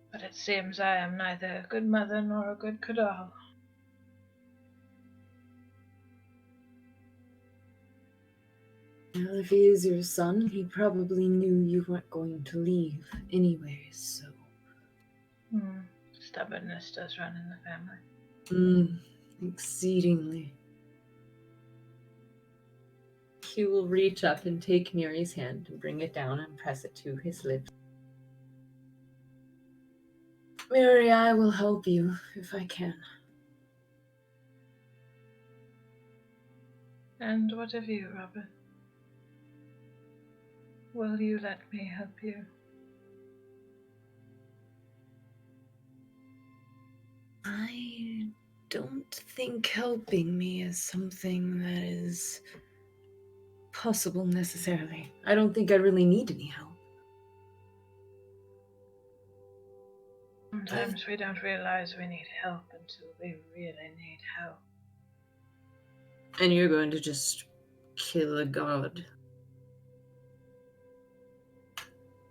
But it seems I am neither a good mother nor a good Kadal. Well, if he is your son, he probably knew you weren't going to leave anyways, so... Stubbornness does run in the family. Exceedingly. He will reach up and take Miri's hand and bring it down and press it to his lips. Miri, I will help you if I can. And what of you, Robin? Will you let me help you? I don't think helping me is something that is possible necessarily. I don't think I really need any help. Sometimes we don't realize we need help until we really need help. And you're going to just kill a god.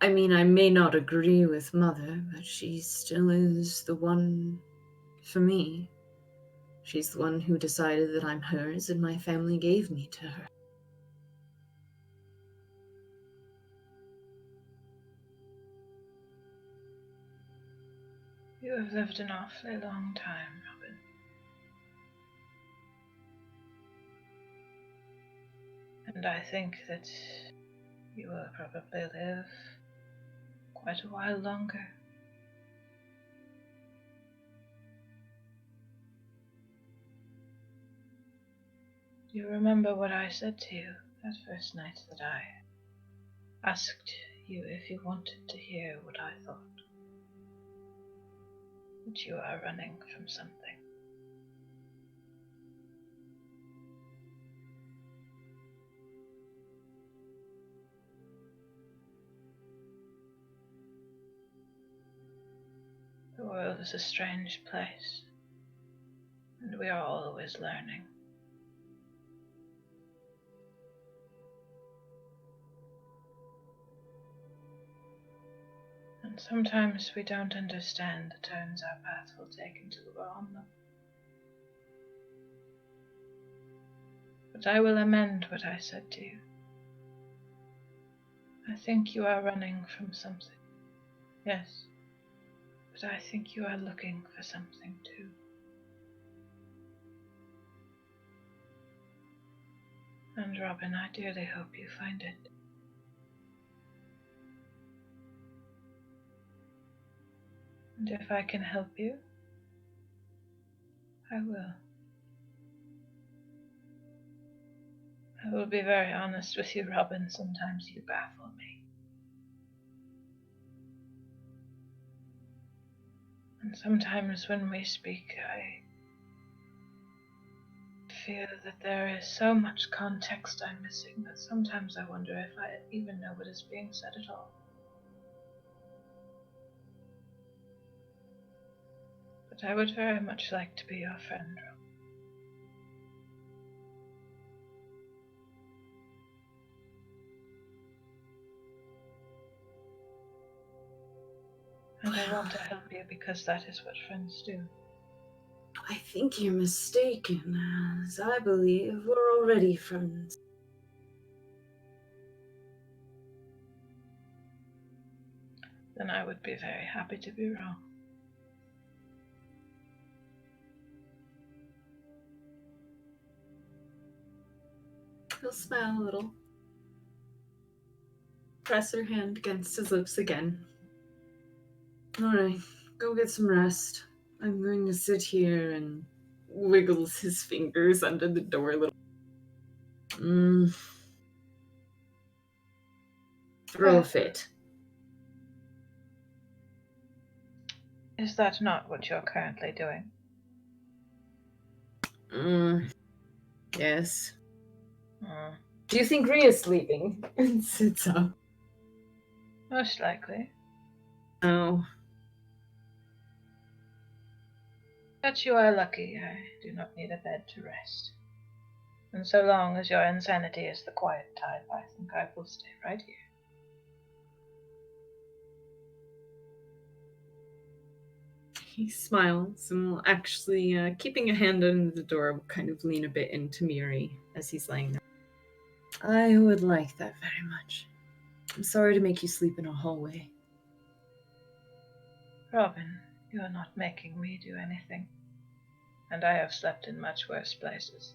I mean, I may not agree with Mother, but she still is the one for me. She's the one who decided that I'm hers, and my family gave me to her. You have lived an awfully long time, Robin. And I think that you will probably live quite a while longer. Do you remember what I said to you that first night that I asked you if you wanted to hear what I thought? That you are running from something. The world is a strange place, and we are always learning. And sometimes we don't understand the turns our path will take until we're on them. But I will amend what I said to you. I think you are running from something. Yes, but I think you are looking for something too. And Robin, I dearly hope you find it. And if I can help you, I will. I will be very honest with you, Robin. Sometimes you baffle me. And sometimes when we speak, I fear that there is so much context I'm missing that sometimes I wonder if I even know what is being said at all. But I would very much like to be your friend, Rob. And I want to help you because that is what friends do. I think you're mistaken, as I believe we're already friends. Then I would be very happy to be wrong. He'll smile a little. Press her hand against his lips again. Alright, go get some rest. I'm going to sit here and wiggles his fingers under the door a little. Throw a fit. Is that not what you're currently doing? Yes. Hmm. Do you think Ria's sleeping? And sits up. Most likely. Oh. But you are lucky. I do not need a bed to rest. And so long as your insanity is the quiet type, I think I will stay right here. He smiles and will actually, keeping a hand under the door, will kind of lean a bit into Miri as he's laying there. I would like that very much. I'm sorry to make you sleep in a hallway. Robin, you are not making me do anything. And I have slept in much worse places.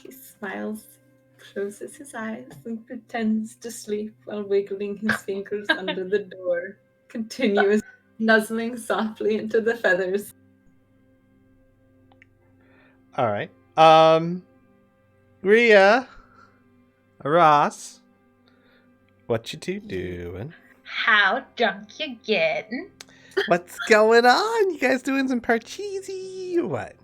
He smiles, closes his eyes, and pretends to sleep while wiggling his fingers under the door, continuous nuzzling softly into the feathers. All right. Rhea, Ross, what you two doing? How drunk you getting? What's going on? You guys doing some parcheesi or what?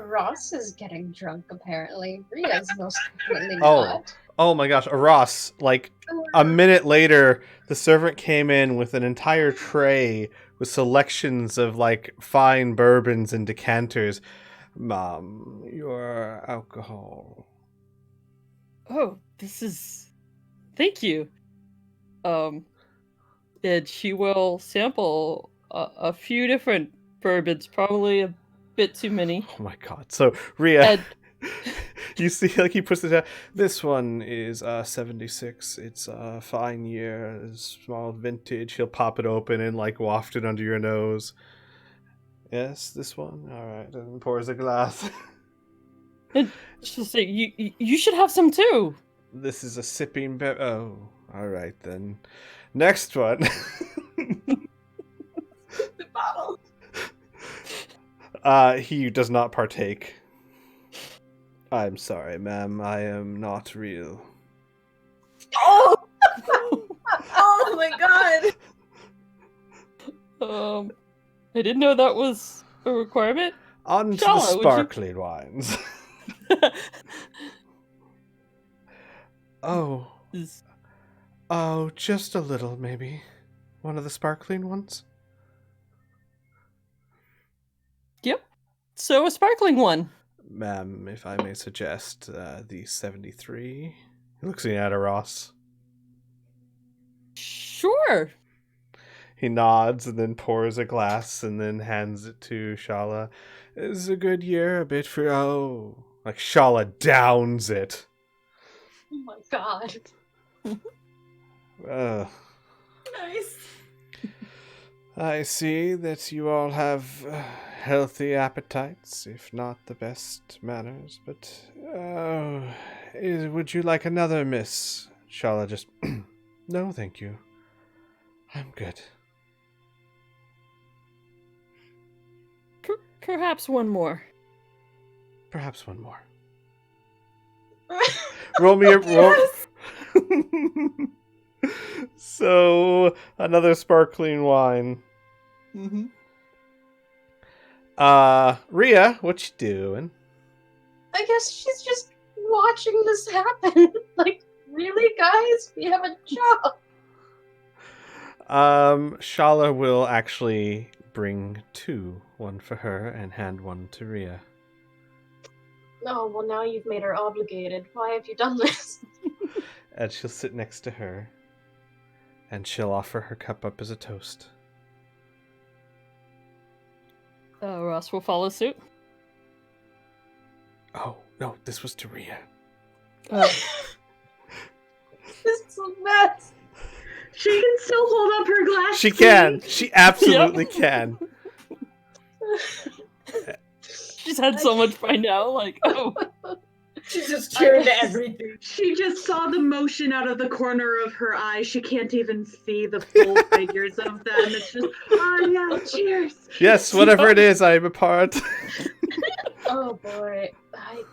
Ross is getting drunk, apparently. Ria's most definitely Oh. not. Oh my gosh, Ross, like a minute later, the servant came in with an entire tray with selections of like fine bourbons and decanters. Mom, your alcohol. Oh, this is. Thank you. And she will sample a few different bourbons, probably a bit too many. Oh my god. So, Rhea, And you see, like, he puts it down. This one is 76. It's a fine year, small vintage. He'll pop it open and, like, waft it under your nose. Yes, this one? Alright, and pours a glass. she'll say, "You should have some too." This is a sipping oh, alright then. Next one. The bottle. He does not partake. I'm sorry, ma'am. I am not real. Oh! Oh my god! I didn't know that was a requirement. On to the Shala, would you- sparkling wines. Oh. Oh, just a little, maybe. One of the sparkling ones? Yep. So a sparkling one. Ma'am, if I may suggest, the 73. He looks at Ross. Sure. He nods and then pours a glass and then hands it to Shala. It's a good year, a bit for... Oh. Like, Shala downs it. Oh my god. Nice. I see that you all have healthy appetites, if not the best manners, but would you like another, miss? Shala just, no, thank you. I'm good. Perhaps one more. Perhaps one more. Roll me a roll. Yes! So another sparkling wine. Mm-hmm. Rhea, what you doing? I guess she's just watching this happen. Like, really, guys? We have a job. Shala will actually bring two, one for her and hand one to Rhea. Oh, well, now you've made her obligated. Why have you done this? And she'll sit next to her. And she'll offer her cup up as a toast. Ross will follow suit. Oh, no, this was to Rhea. This is a mess. She can still hold up her glass. She please. can. She absolutely can. She's had so much by now, like, oh. She's just cheering to everything. She just saw the motion out of the corner of her eye. She can't even see the full figures of them. It's just, oh yeah, cheers. Yes, whatever it is, I'm a part. Oh boy. I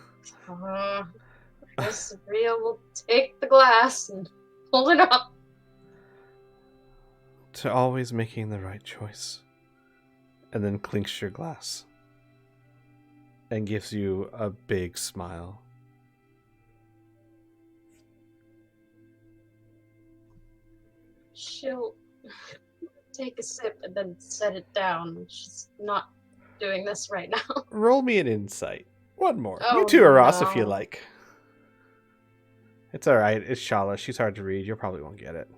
guess Rhea will take the glass and hold it up. To always making the right choice. And then clinks your glass. And gives you a big smile. She'll take a sip and then set it down. She's not doing this right now. Roll me an insight. One more. Oh, you too, Ross, if you no. like. It's alright. It's Shala. She's hard to read. You probably won't get it.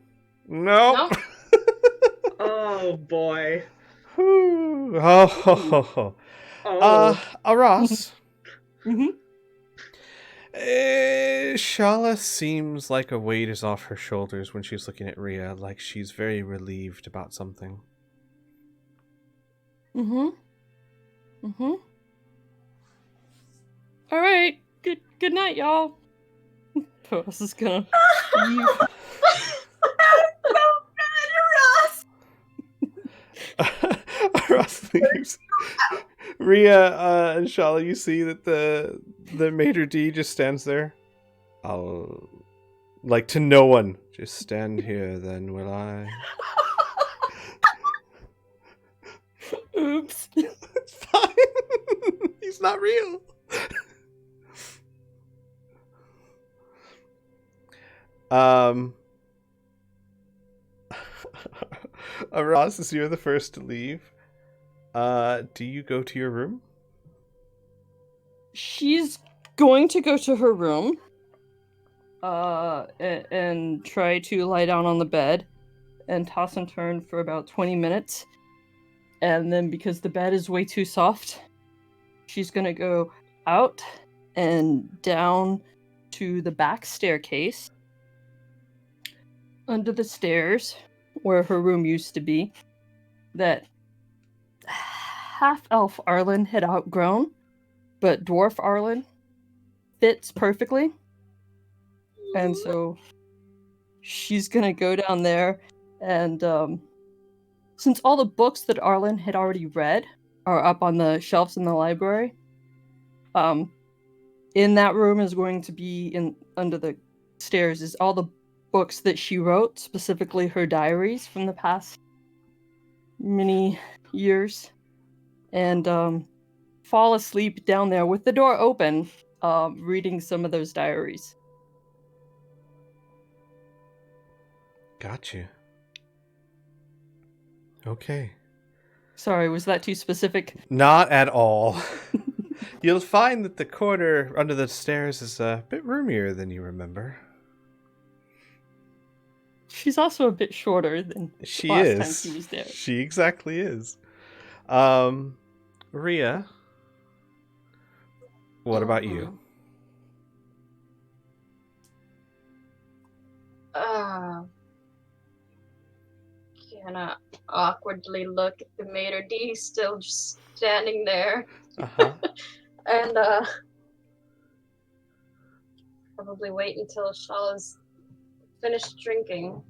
Nope. Oh boy. Whew. Oh. Ross. Mm-hmm. Shala seems like a weight is off her shoulders when she's looking at Rhea, like she's very relieved about something. Mm-hmm. Mm-hmm. Alright. Good night, y'all. Ross is gonna leave. Ross leaves. Rhea and Shala, you see that the maitre d' just stands there. I'll like to no one. Just stand here, then will I? Oops. It's fine. He's not real. Ross, as you're the first to leave, do you go to your room? She's going to go to her room. And try to lie down on the bed and toss and turn for about 20 minutes. And then because the bed is way too soft, she's gonna go out and down to the back staircase under the stairs where her room used to be that half-elf Arlen had outgrown, but dwarf Arlen fits perfectly. And so she's gonna go down there and since all the books that Arlen had already read are up on the shelves in the library, in that room is going to be under the stairs is all the books that she wrote, specifically her diaries from the past many years, and fall asleep down there with the door open, reading some of those diaries. Got you. Okay. Sorry, was that too specific? Not at all. You'll find that the corner under the stairs is a bit roomier than you remember. She's also a bit shorter than She last is. time she was there. She exactly is. Rhea, what about you? Kinda awkwardly look at the maitre d' still just standing there. Uh-huh. And probably wait until Shala's finished drinking.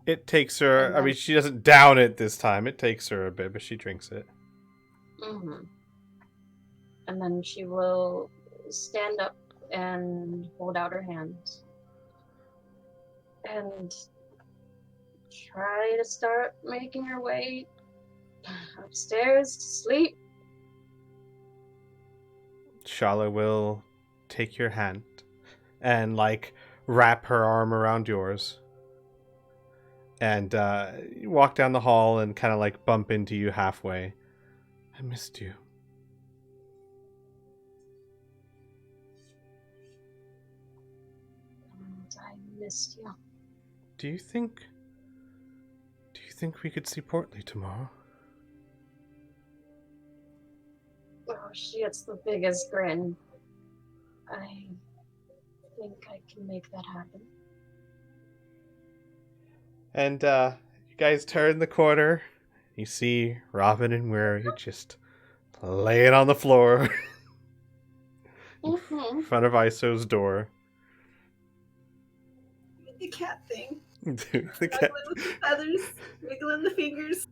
It takes her, I mean, she doesn't down it this time. It takes her a bit, but she drinks it. And then she will stand up and hold out her hand and try to start making her way upstairs to sleep. Shala will take your hand and like wrap her arm around yours and walk down the hall and kind of like bump into you halfway. I missed you. And I missed you. Do you think we could see Portly tomorrow? Oh, she gets the biggest grin. I think I can make that happen. And you guys turn the corner. You see Robin and Weary just laying on the floor in front of Iso's door. The cat thing. The cat- Snuggling with the feathers, wiggling the fingers.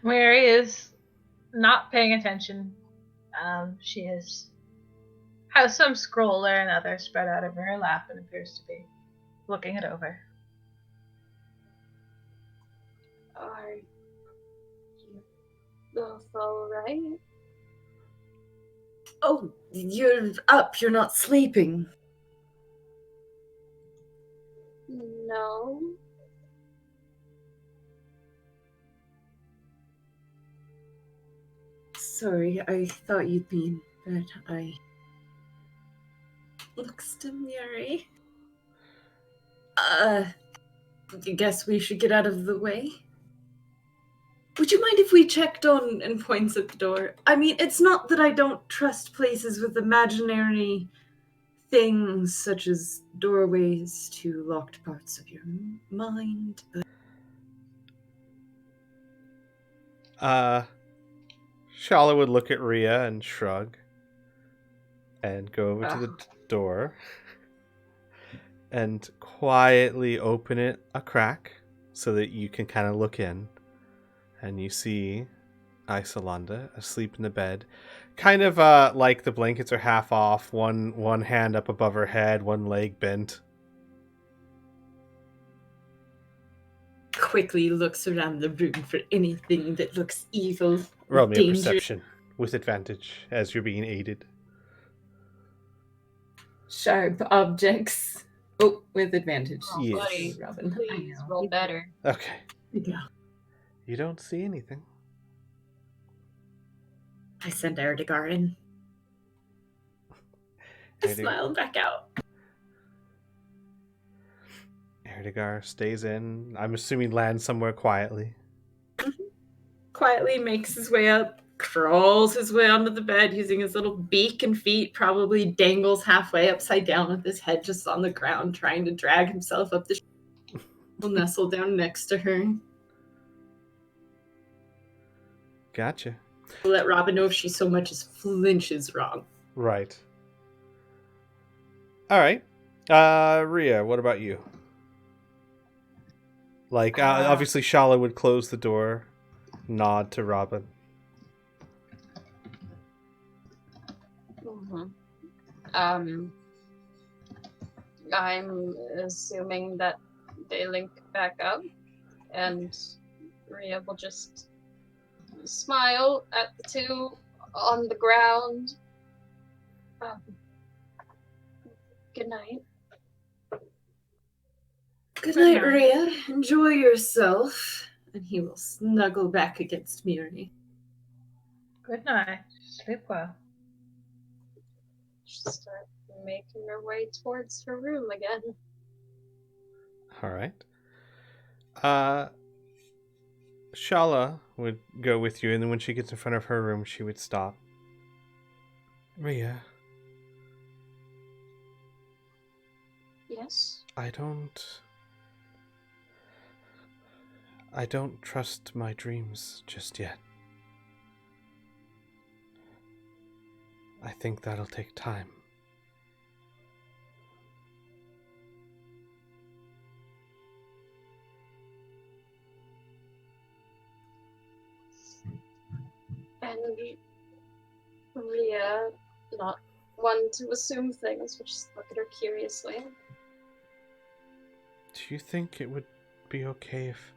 Mary is not paying attention. She has some scroll or another spread out over her lap and appears to be looking it over. Are you both alright? Oh, you're up. You're not sleeping. No. Sorry, I thought you'd be in bed. I looks to Mary. I guess we should get out of the way. Would you mind if we checked on and points at the door? I mean, it's not that I don't trust places with imaginary things such as doorways to locked parts of your mind, but Shala would look at Rhea and shrug and go over to the door and quietly open it a crack so that you can kind of look in. And you see Isolanda asleep in the bed. Kind of like the blankets are half off, one hand up above her head, one leg bent. quickly looks around the room for anything that looks evil. Roll me a dangerous. perception with advantage as you're being aided. Sharp objects. Oh, with advantage. Oh, Yes. buddy, Robin. please roll better. Okay. Yeah. You don't see anything. I send Erdegar in. I smile back out. Erdegar stays in. I'm assuming lands somewhere quietly. Quietly makes his way up, crawls his way onto the bed using his little beak and feet, probably dangles halfway upside down with his head just on the ground, trying to drag himself up the will nestle down next to her. Gotcha. Let Robin know if she so much as flinches wrong. Right. All right. Rhea, what about you? Like, obviously Shala would close the door, nod to Robin. I'm assuming that they link back up, and Rhea will just smile at the two on the ground. Good night. Good night, Rhea. Enjoy yourself. And he will snuggle back against Miri. Good night. Sleep well. She'll start making her way towards her room again. All right. Shala would go with you, and then when she gets in front of her room, she would stop. Rhea, Yes? I don't trust my dreams just yet. I think that'll take time. And Rhea, not one to assume things, but just look at her curiously. Do you think it would be okay if...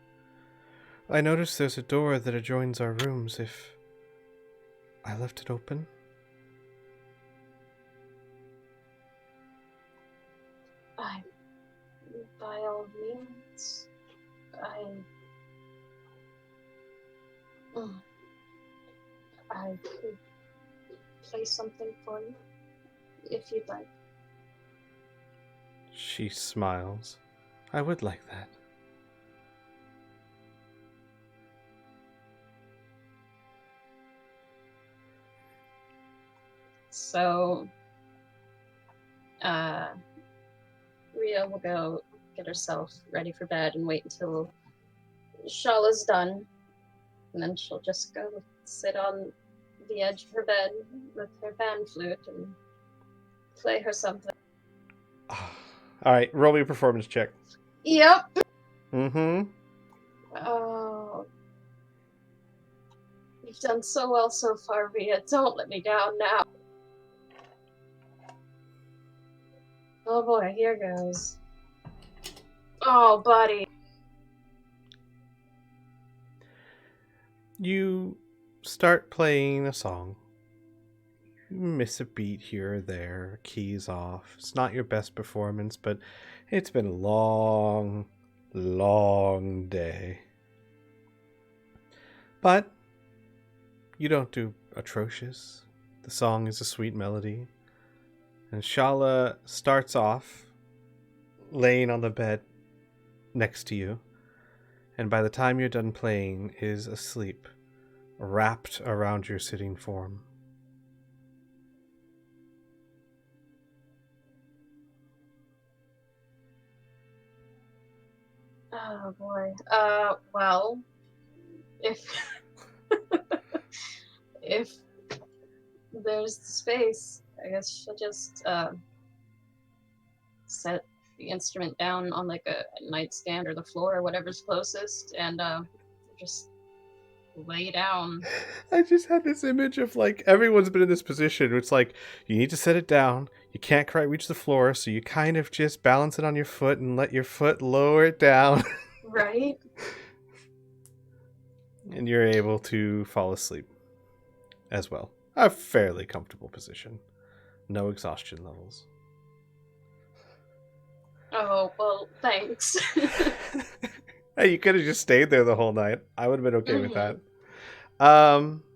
I noticed there's a door that adjoins our rooms. If I left it open? By all means, I could play something for you, if you'd like. She smiles. I would like that. So, Rhea will go get herself ready for bed and wait until Shala's done. And then she'll just go sit on the edge of her bed with her pan flute and play her something. Alright, roll me a performance check. Yep. Mm-hmm. Oh. You've done so well so far, Rhea. Don't let me down now. Oh boy, here goes. Oh, buddy. You start playing a song. You miss a beat here or there, keys off. It's not your best performance, but it's been a long, long day. But you don't do atrocious. The song is a sweet melody. And Shala starts off laying on the bed next to you. And by the time you're done playing, is asleep, wrapped around your sitting form. Oh boy. Well, if if there's space, I guess she'll just set the instrument down on like a nightstand or the floor or whatever's closest, and just lay down. I just had this image of like everyone's been in this position. It's like you need to set it down. You can't quite reach the floor, so you kind of just balance it on your foot and let your foot lower it down. Right? And you're able to fall asleep as well. A fairly comfortable position. No exhaustion levels. Oh, well, thanks. Hey, you could have just stayed there the whole night. I would have been okay with that.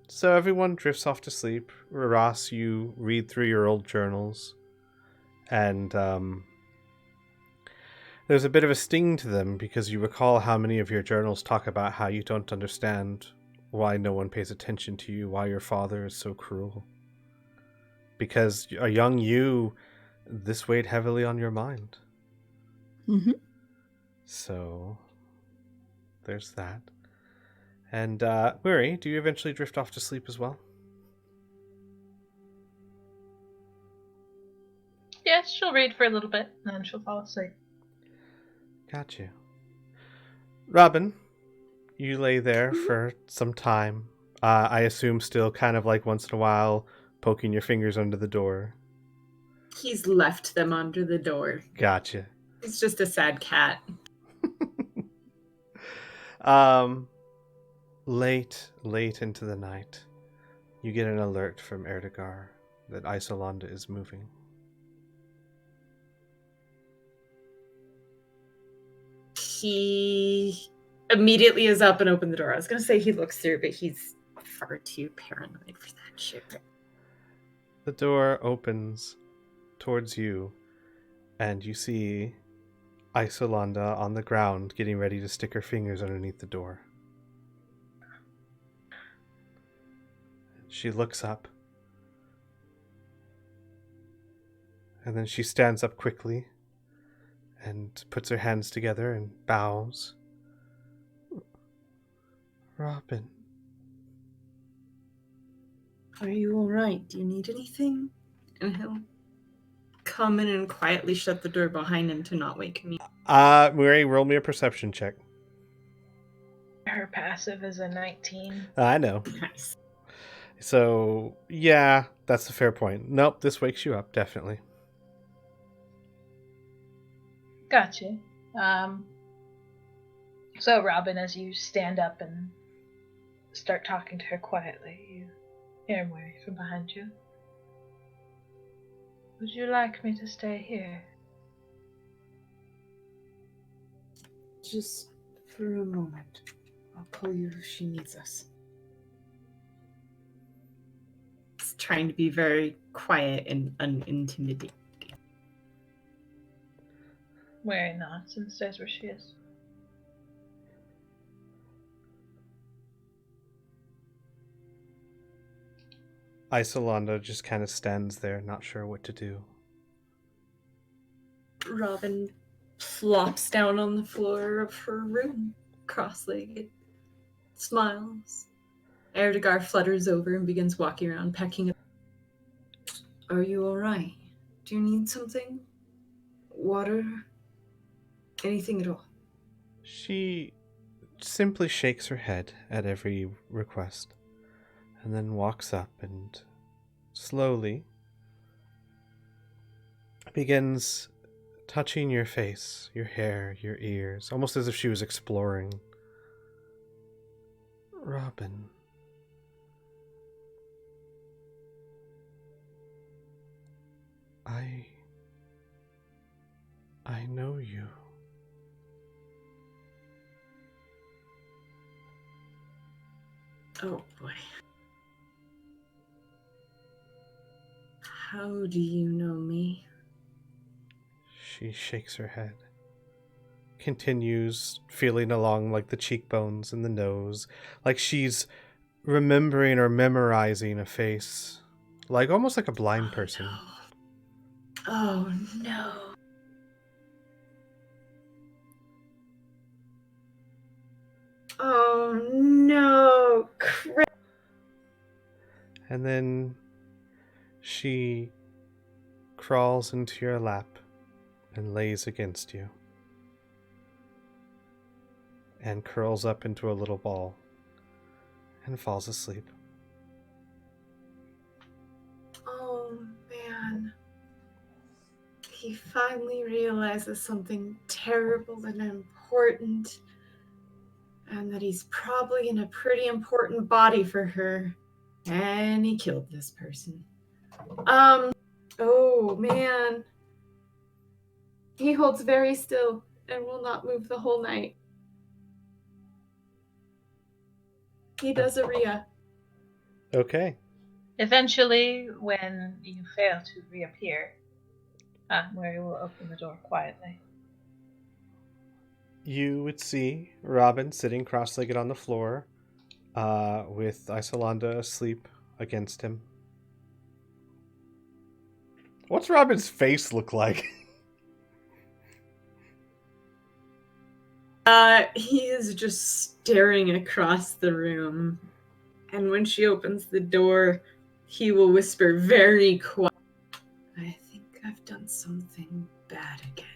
So everyone drifts off to sleep. Ross, you read through your old journals, and there's a bit of a sting to them because you recall how many of your journals talk about how you don't understand why no one pays attention to you, why your father is so cruel. Because a young you, this weighed heavily on your mind. Mm-hmm. So there's that. And Wiri, do you eventually drift off to sleep as well? Yes, she'll read for a little bit, and then she'll fall asleep. Got you. Robin, you lay there for some time. I assume still kind of like once in a while poking your fingers under the door. He's left them under the door. Gotcha. He's just a sad cat. Late into the night, you get an alert from Erdegar that Isolanda is moving. He immediately is up and open the door. I was going to say he looks through, but he's far too paranoid for that shit. The door opens towards you, and you see Isolanda on the ground getting ready to stick her fingers underneath the door. She looks up, and then she stands up quickly and puts her hands together and bows. Robin. Are you alright? Do you need anything? And he'll come in and quietly shut the door behind him to not wake me. Murray, roll me a perception check. Her passive is a 19. I know. Nice. So, yeah, that's a fair point. Nope, this wakes you up, definitely. Gotcha. So, Robin, as you stand up and start talking to her quietly, you hear Mary from behind you. Would you like me to stay here? Just for a moment. I'll call you if she needs us. It's trying to be very quiet and unintimidating. Mary nods and stays where she is. Isolanda just kind of stands there, not sure what to do. Robin flops down on the floor of her room, cross-legged, smiles. Erdegar flutters over and begins walking around, pecking. Are you all right? Do you need something? Water? Anything at all? She simply shakes her head at every request, and then walks up and slowly begins touching your face, your hair, your ears, almost as if she was exploring. Robin. I know you. Oh boy. How do you know me? She shakes her head. Continues feeling along like the cheekbones and the nose, like she's remembering or memorizing a face, like almost like a blind person. No. Oh no. Oh no. And then she crawls into your lap and lays against you and curls up into a little ball and falls asleep. Oh man. He finally realizes something terrible and important, and that he's probably in a pretty important body for her. And he killed this person. Oh man. He holds very still and will not move the whole night. He does a Rhea. Okay. Eventually, when you fail to reappear, Mary will open the door quietly. You would see Robin sitting cross-legged on the floor, with Isolanda asleep against him. What's Robin's face look like? He is just staring across the room. And when she opens the door, he will whisper very quiet, I think I've done something bad again.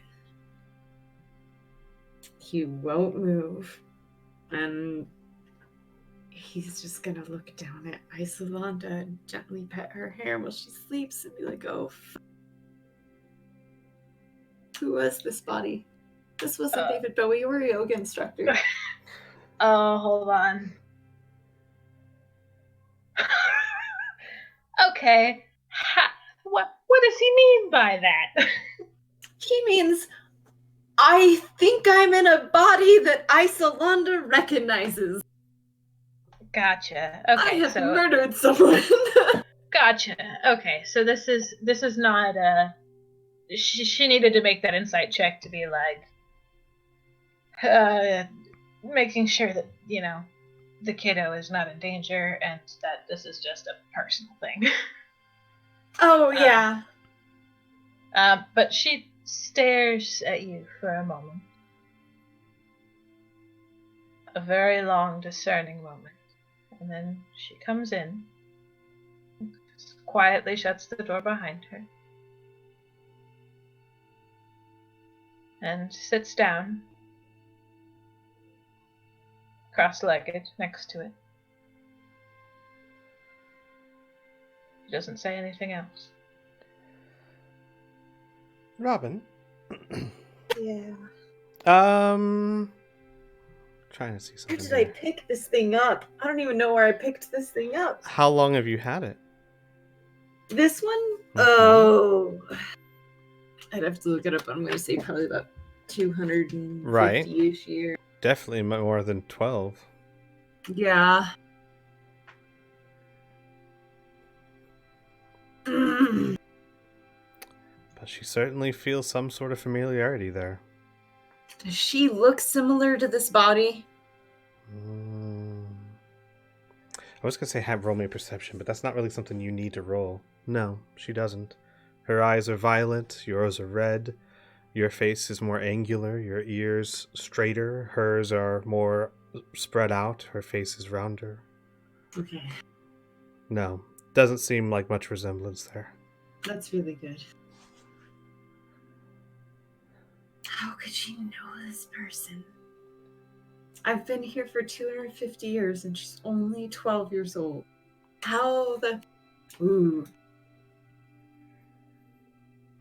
He won't move. And he's just gonna look down at Isolanda and gently pet her hair while she sleeps and be like, oh, who was this body? This wasn't David Bowie. You were a yoga instructor. Oh, hold on. Okay. What does he mean by that? He means, I think I'm in a body that Isolanda recognizes. Gotcha. Okay, I have murdered someone. Gotcha. Okay, so this is not she needed to make that insight check to be like making sure that, the kiddo is not in danger and that this is just a personal thing. Oh, yeah. But she stares at you for a moment. A very long, discerning moment. And then she comes in, quietly shuts the door behind her, and sits down, cross-legged, next to it. She doesn't say anything else. Robin. Yeah. Trying to see Where something did I here. pick this thing up? I don't even know where I picked this thing up. How long have you had it? This one? Mhm. Oh. I'd have to look it up. I'm going to say probably about 250-ish Right. years. Definitely more than 12. Yeah. But she certainly feels some sort of familiarity there. Does she look similar to this body? I was going to say have roll me perception, but that's not really something you need to roll. No, she doesn't. Her eyes are violet, yours are red. Your face is more angular, your ears straighter. Hers are more spread out, her face is rounder. Okay. No, doesn't seem like much resemblance there. That's really good. How could she know this person? I've been here for 250 years and she's only 12 years old. How the... Ooh.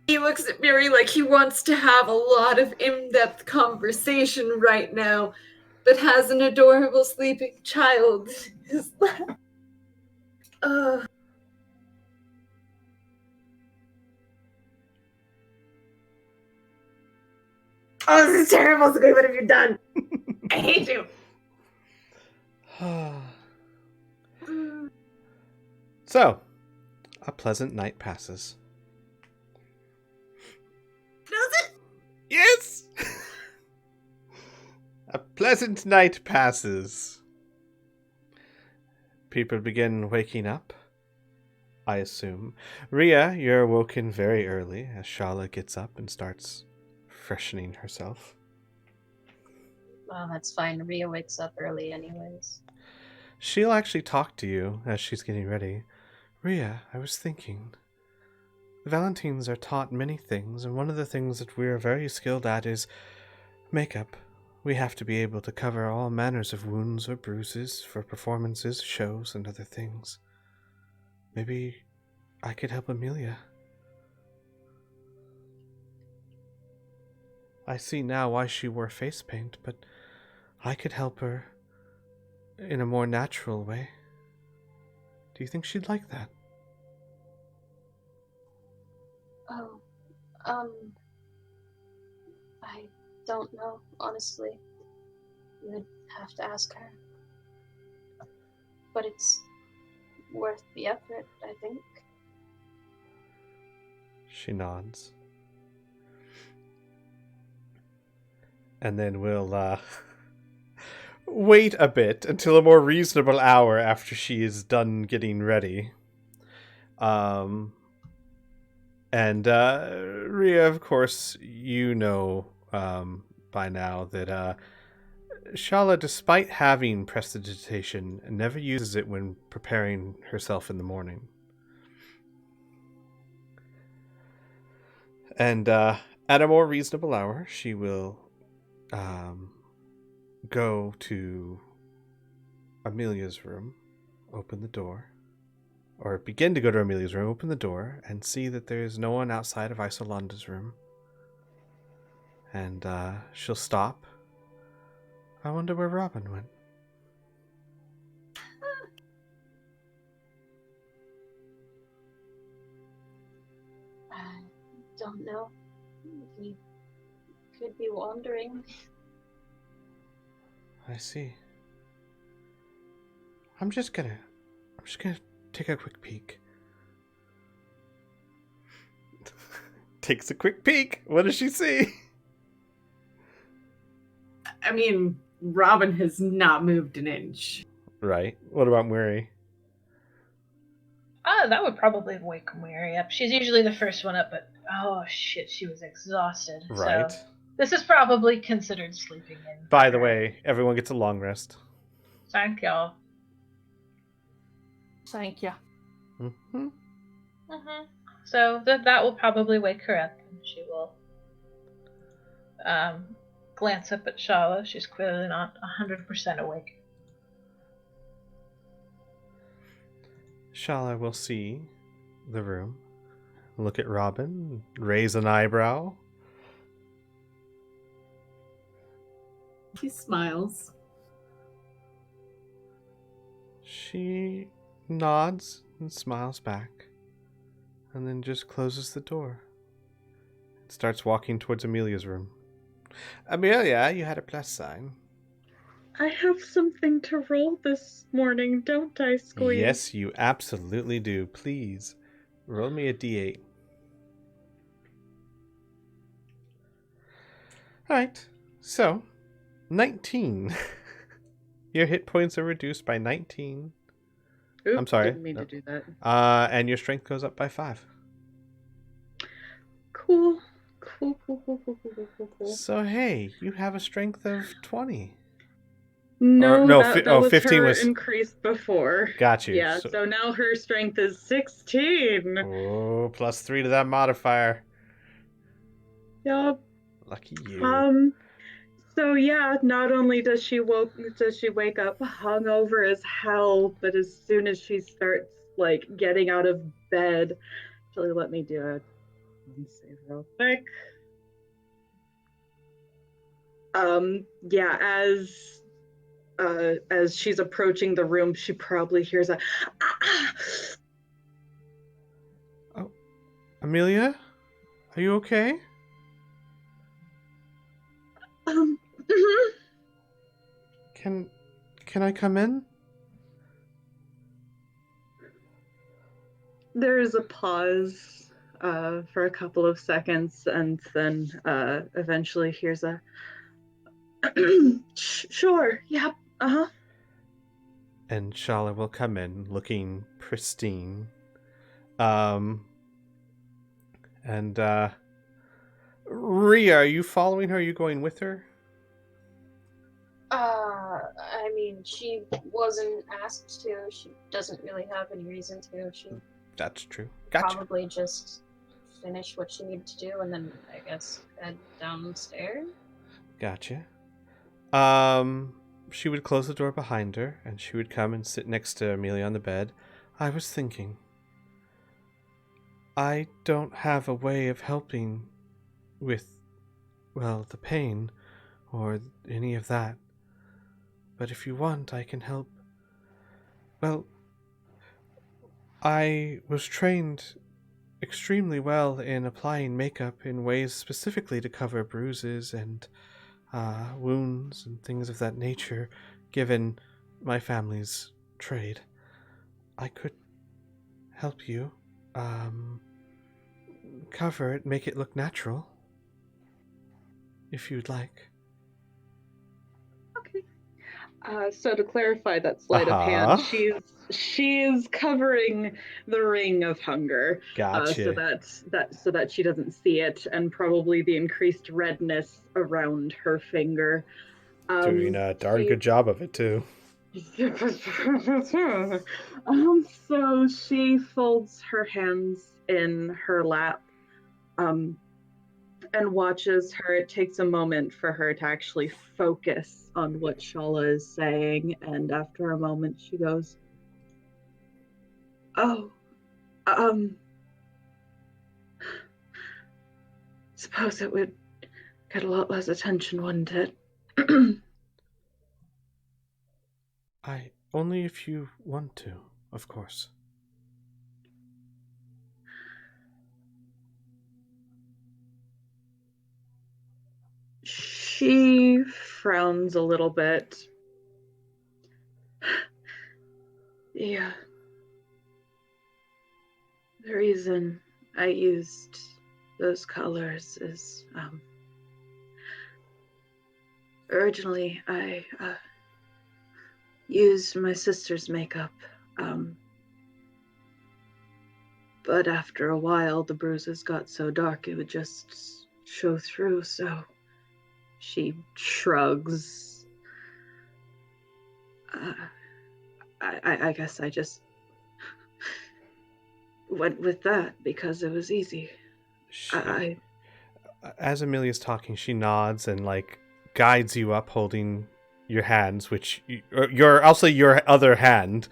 He looks at Miri like he wants to have a lot of in-depth conversation right now, but has an adorable sleeping child in his lap. Oh, this is terrible. Squid. What have you done? I hate you. So, a pleasant night passes. Does it? Yes! A pleasant night passes. People begin waking up, I assume. Rhea, you're awoken very early as Shala gets up and starts freshening herself. Well, that's fine. Rhea wakes up early anyways. She'll actually talk to you as she's getting ready. Rhea, I was thinking. The Valentines are taught many things, and one of the things that we're very skilled at is makeup. We have to be able to cover all manners of wounds or bruises for performances, shows, and other things. Maybe I could help Amelia. I see now why she wore face paint, but I could help her in a more natural way. Do you think she'd like that? Oh, I don't know, honestly. You would have to ask her. But it's worth the effort, I think. She nods. And then we'll wait a bit until a more reasonable hour after she is done getting ready. And Rhea, of course, you know by now that Shala, despite having prestidigitation, never uses it when preparing herself in the morning. And at a more reasonable hour, she will go to Amelia's room, open the door, or begin to go to Amelia's room, open the door, and see that there is no one outside of Isolanda's room. And she'll stop. I wonder where Robin went. I don't know. He could be wandering. I see. I'm just gonna take a quick peek. Takes a quick peek. What does she see? I mean, Robin has not moved an inch. Right. What about Mary? That would probably wake Mary up. She's usually the first one up, but oh shit, she was exhausted. Right. So this is probably considered sleeping in. By the way, everyone gets a long rest. Thank y'all. Thank you. Mm-hmm. So that will probably wake her up, and she will glance up at Shala. She's clearly not 100% awake. Shala will see the room, look at Robin, raise an eyebrow. She smiles. She nods and smiles back, and then just closes the door. Starts walking towards Amelia's room. Amelia, you had a plus sign. I have something to roll this morning, don't I, Squeeze? Yes, you absolutely do. Please, roll me a d8. Alright, so, 19. Your hit points are reduced by 19. Oops, I'm sorry. Didn't mean No. to do that. And your strength goes up by 5. Cool. Cool. So, hey, you have a strength of 20. No, Or, no, that oh, was 15 her was... increased before. Got you. Yeah, so now her strength is 16. Oh, plus 3 to that modifier. Yup. Lucky you. So yeah, not only does she wake up hungover as hell, but as soon as she starts like getting out of bed, actually let me do a save real quick. Yeah, as she's approaching the room, she probably hears a Oh, Amelia? Are you okay? mhm. Can I come in? There is a pause for a couple of seconds, and then eventually hears a sure, yep, uh-huh. And Shala will come in looking pristine. And Rhea, are you following her? Are you going with her? I mean, she wasn't asked to. She doesn't really have any reason to. She That's true. Gotcha. probably just finished what she needed to do and then, I guess, head downstairs. Gotcha. She would close the door behind her, and she would come and sit next to Amelia on the bed. I was thinking, I don't have a way of helping with, well, the pain, or any of that. But if you want, I can help. Well, I was trained extremely well in applying makeup in ways specifically to cover bruises and wounds and things of that nature, given my family's trade. I could help you cover it, make it look natural, if you'd like. Okay. So to clarify that sleight of hand, Uh-huh. she's covering the ring of hunger, Gotcha. so that she doesn't see it, and probably the increased redness around her finger. Doing a darn She good job of it, too. So she folds her hands in her lap, and watches her. It takes a moment for her to actually focus on what Shala is saying, and after a moment, she goes, "Oh, suppose it would get a lot less attention, wouldn't it?" Only if you want to, of course. She frowns a little bit. Yeah. The reason I used those colors is, originally I used my sister's makeup, but after a while the bruises got so dark it would just show through, so she shrugs. I guess I just went with that because it was easy. As Amelia's talking, she nods and guides you up, holding your hands, which I'll say your other hand,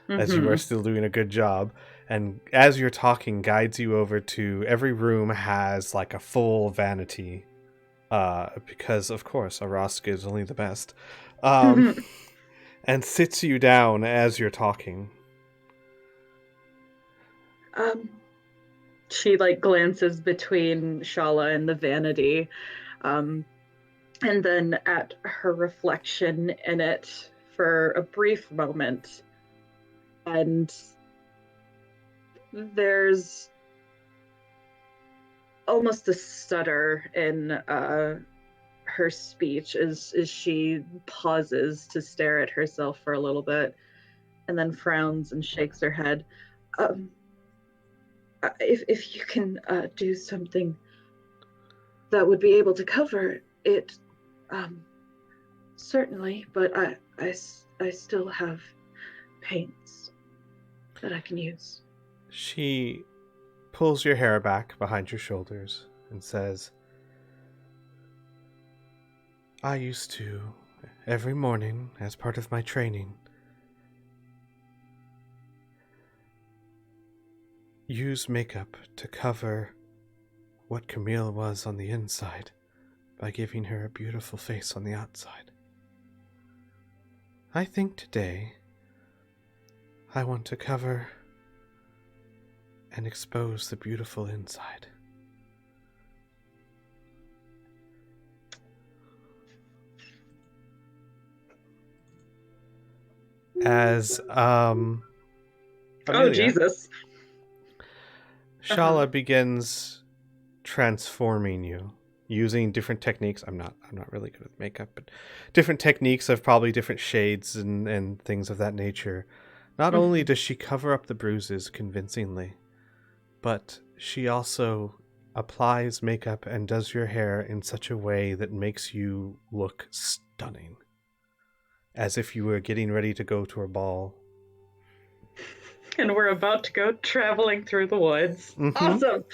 as you are still doing a good job, and as you're talking, guides you over to every room has like a full vanity, because of course Araska is only the best, and sits you down as you're talking. She like glances between Shala and the vanity, and then at her reflection in it for a brief moment. And there's almost a stutter in her speech as she pauses to stare at herself for a little bit, and then frowns and shakes her head. If you can do something that would be able to cover it, certainly. But I still have paints that I can use. She pulls your hair back behind your shoulders and says, I used to, every morning as part of my training, use makeup to cover what Camille was on the inside by giving her a beautiful face on the outside. I think today I want to cover and expose the beautiful inside. As Oh Amelia, Jesus! Shala begins transforming you using different techniques. I'm not really good with makeup, but different techniques of probably different shades and things of that nature. Not only does she cover up the bruises convincingly, but she also applies makeup and does your hair in such a way that makes you look stunning. As if you were getting ready to go to a ball. And we're about to go traveling through the woods. Mm-hmm. Awesome!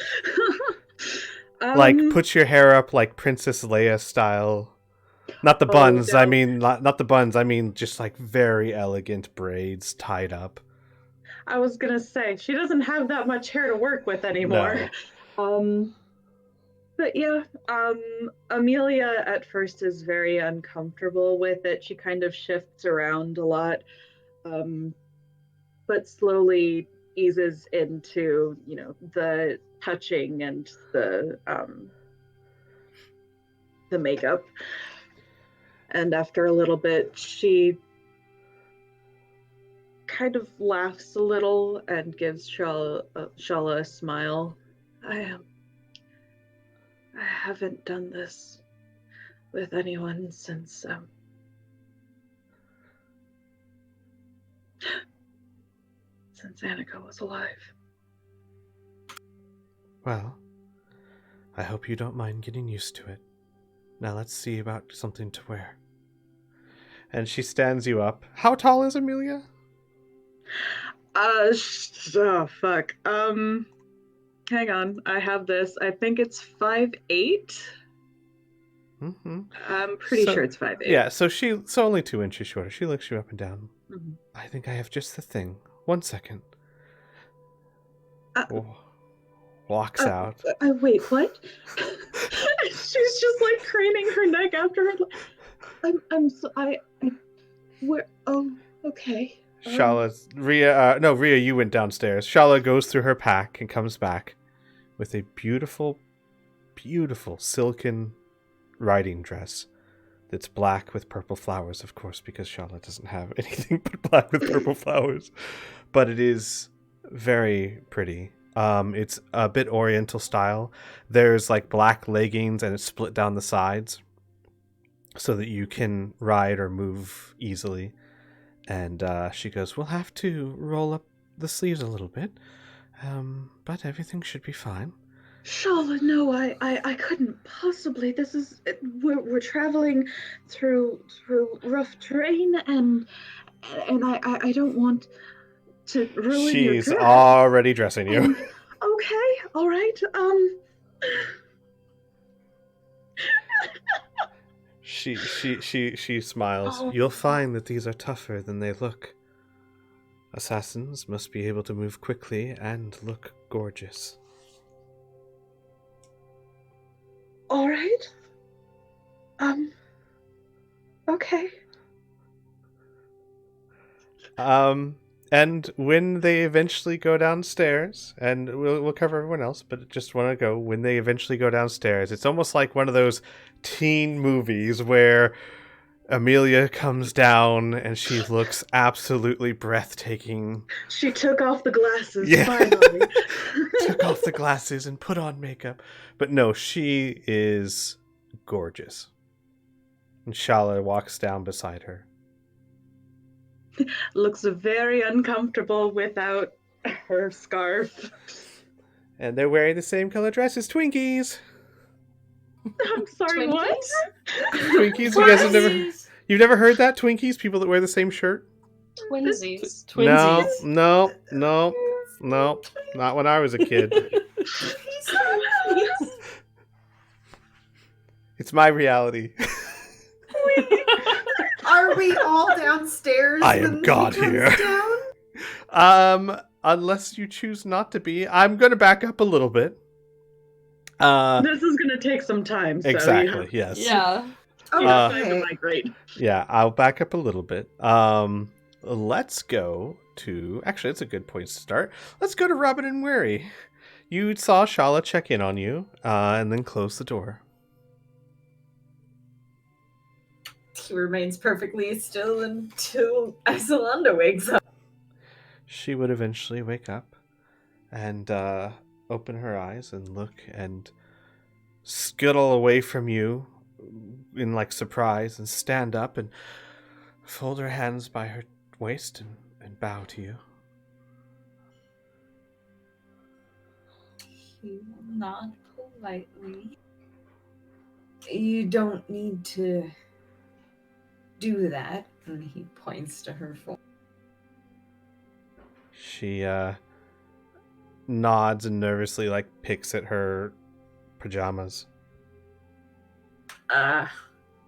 Like, put your hair up like Princess Leia style. Not the buns, no. I mean, not the buns, I mean just like very elegant braids tied up. I was gonna say, she doesn't have that much hair to work with anymore. No. But yeah, Amelia at first is very uncomfortable with it. She kind of shifts around a lot, but slowly eases into, the touching and the makeup. And after a little bit, she kind of laughs a little and gives Shala a smile. I haven't done this with anyone since Annika was alive. Well, I hope you don't mind getting used to it. Now let's see about something to wear. And she stands you up. How tall is Amelia? Oh fuck. Hang on. I have this. I think it's 5'8". Mm-hmm. I'm pretty sure it's 5'8". Yeah, so only 2 inches shorter. She looks you up and down. Mm-hmm. I think I have just the thing. 1 second. Walks out. Wait, what? She's just like craning her neck after her. Where? Oh, okay. Rhea, you went downstairs. Shala goes through her pack and comes back with a beautiful, beautiful silken riding dress that's black with purple flowers, of course, because Shala doesn't have anything but black with purple flowers. But it is very pretty. It's a bit oriental style. There's like black leggings and it's split down the sides so that you can ride or move easily. And she goes, we'll have to roll up the sleeves a little bit, but everything should be fine. Shala, no, I couldn't possibly. This is we're traveling through rough terrain, and I don't want to ruin your dress. She's already dressing you. Okay, all right. She smiles. Oh. You'll find that these are tougher than they look. Assassins must be able to move quickly and look gorgeous. All right. Okay. And when they eventually go downstairs, and we'll cover everyone else, but just want to go, when they eventually go downstairs, it's almost like one of those teen movies where Amelia comes down and she looks absolutely breathtaking. She took off the glasses, Yeah. finally. Took off the glasses and put on makeup. But no, she is gorgeous. And Shala walks down beside her. Looks very uncomfortable without her scarf. And they're wearing the same color dresses, Twinkies. I'm sorry, what? Twinkies, you guys have you've never heard that? Twinkies, people that wear the same shirt? Twinsies. Twinsies. No, not when I was a kid. It's my reality. Are we all downstairs? I am when God he comes here. Down? Unless you choose not to be, I'm going to back up a little bit. This is gonna take some time. So Exactly. Yes. Yeah. You have time Okay. to migrate. Yeah, I'll back up a little bit. Let's go to... Actually, it's a good point to start. Let's go to Robin and Weary. You saw Shala check in on you, and then close the door. He remains perfectly still until Isolanda wakes up. She would eventually wake up and open her eyes and look and scuttle away from you in like surprise and stand up and fold her hands by her waist and bow to you. He will nod politely. You don't need to do that. And he points to her phone. She nods and nervously like picks at her pajamas.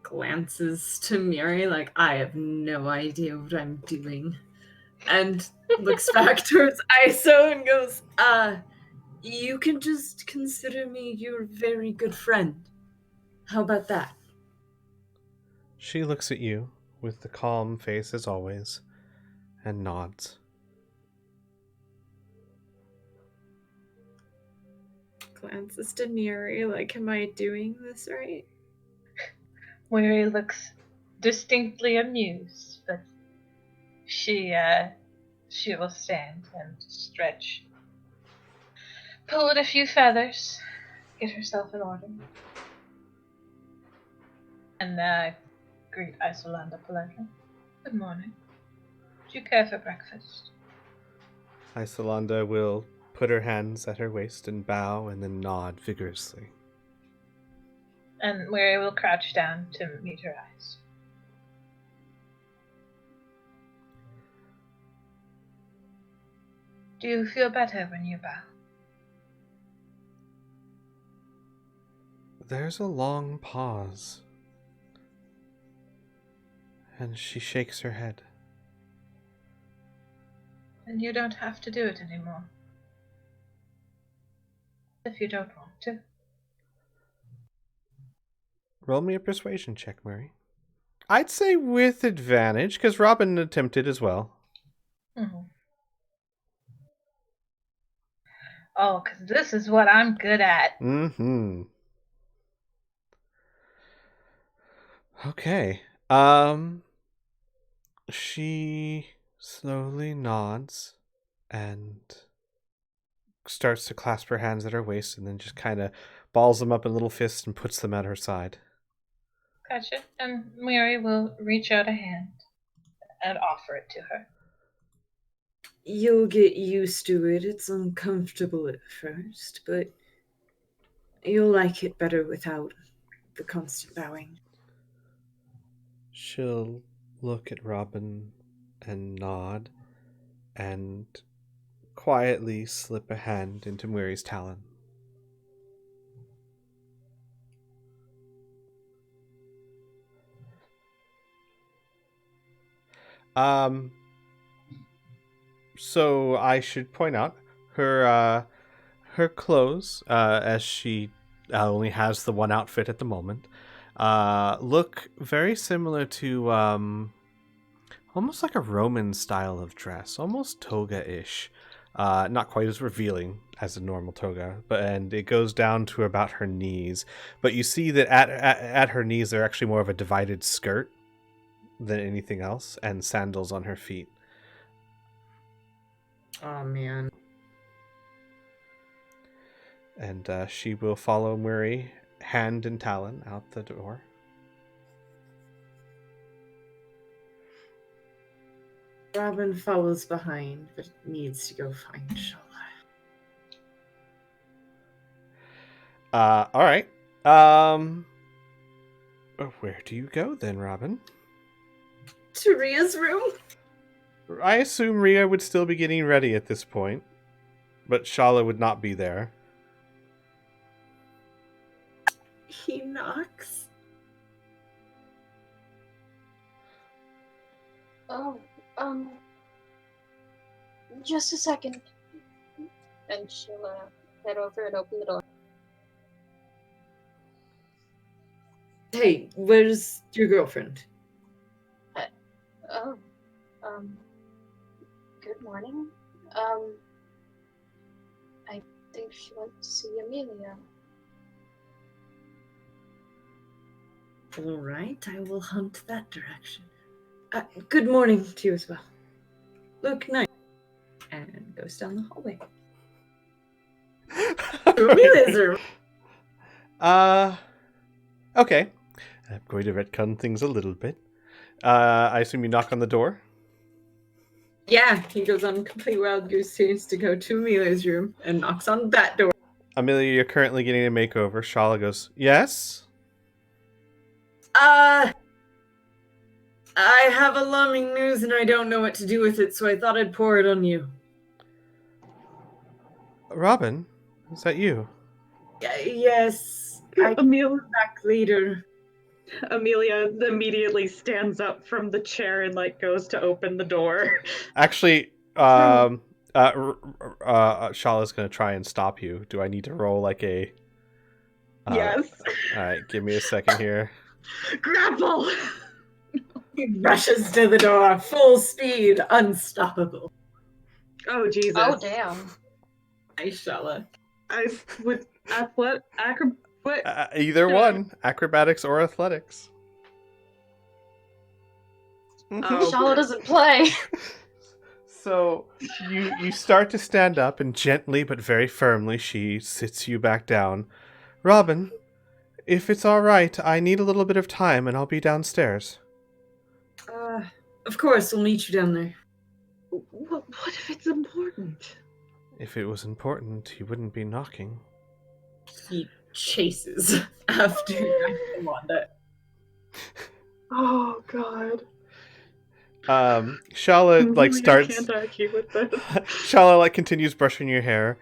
Glances to Miri like, I have no idea what I'm doing. And looks back towards Iso and goes, you can just consider me your very good friend. How about that? She looks at you with the calm face as always and nods. Glances to Miri like, am I doing this right? Weary looks distinctly amused, but she will stand and stretch, pull at a few feathers, get herself in order, and greet Isolanda politely. Good morning. Do you care for breakfast? Isolanda will put her hands at her waist and bow and then nod vigorously. And Weary will crouch down to meet her eyes. Do you feel better when you bow? There's a long pause. And she shakes her head. And you don't have to do it anymore. If you don't want to. Roll me a persuasion check, Murray. I'd say with advantage, because Robin attempted as well. Mm-hmm. Oh, because this is what I'm good at. Mm-hmm. Okay. She slowly nods and starts to clasp her hands at her waist and then just kind of balls them up in little fists and puts them at her side. Gotcha. And Mary will reach out a hand and offer it to her. You'll get used to it. It's uncomfortable at first, but you'll like it better without the constant bowing. She'll look at Robin and nod and quietly slip a hand into Muri's talon. So I should point out her clothes, as she only has the one outfit at the moment, look very similar to almost like a Roman style of dress, almost toga-ish. Not quite as revealing as a normal toga, and it goes down to about her knees. But you see that at her knees, they're actually more of a divided skirt than anything else, and sandals on her feet. Oh man. And she will follow Murray hand and talon out the door. Robin follows behind, but needs to go find Shala. All right. Where do you go then, Robin? To Ria's room? I assume Rhea would still be getting ready at this point, but Shala would not be there. He knocks. Oh, just a second. And she'll head over and open the door. Hey, where's your girlfriend? Oh, good morning. I think she went to see Amelia. All right, I will hunt that direction. Good morning to you as well. Look nice. And goes down the hallway. To Amelia's room. Okay. I'm going to retcon things a little bit. I assume you knock on the door? Yeah, he goes on complete wild goose chase to go to Amelia's room and knocks on that door. Amelia, you're currently getting a makeover. Shala goes, yes? I have alarming news and I don't know what to do with it, so I thought I'd pour it on you. Robin, is that you? Yes. I can Amelia, come back later. Amelia immediately stands up from the chair and goes to open the door. Actually, Shala's going to try and stop you. Do I need to roll a... Yes. Alright, give me a second here. Grapple! He rushes to the door, full speed, unstoppable. Oh, Jesus. Oh, damn. Nice, Shala. I would Either one. Acrobatics or athletics. Oh. Shala doesn't play. So you start to stand up, and gently but very firmly she sits you back down. Robin, if it's all right, I need a little bit of time, and I'll be downstairs. Of course, we'll meet you down there. What if it's important? If it was important, he wouldn't be knocking. He chases after Wanda. Oh, God. Shala starts. Can't argue with this. Shala continues brushing your hair.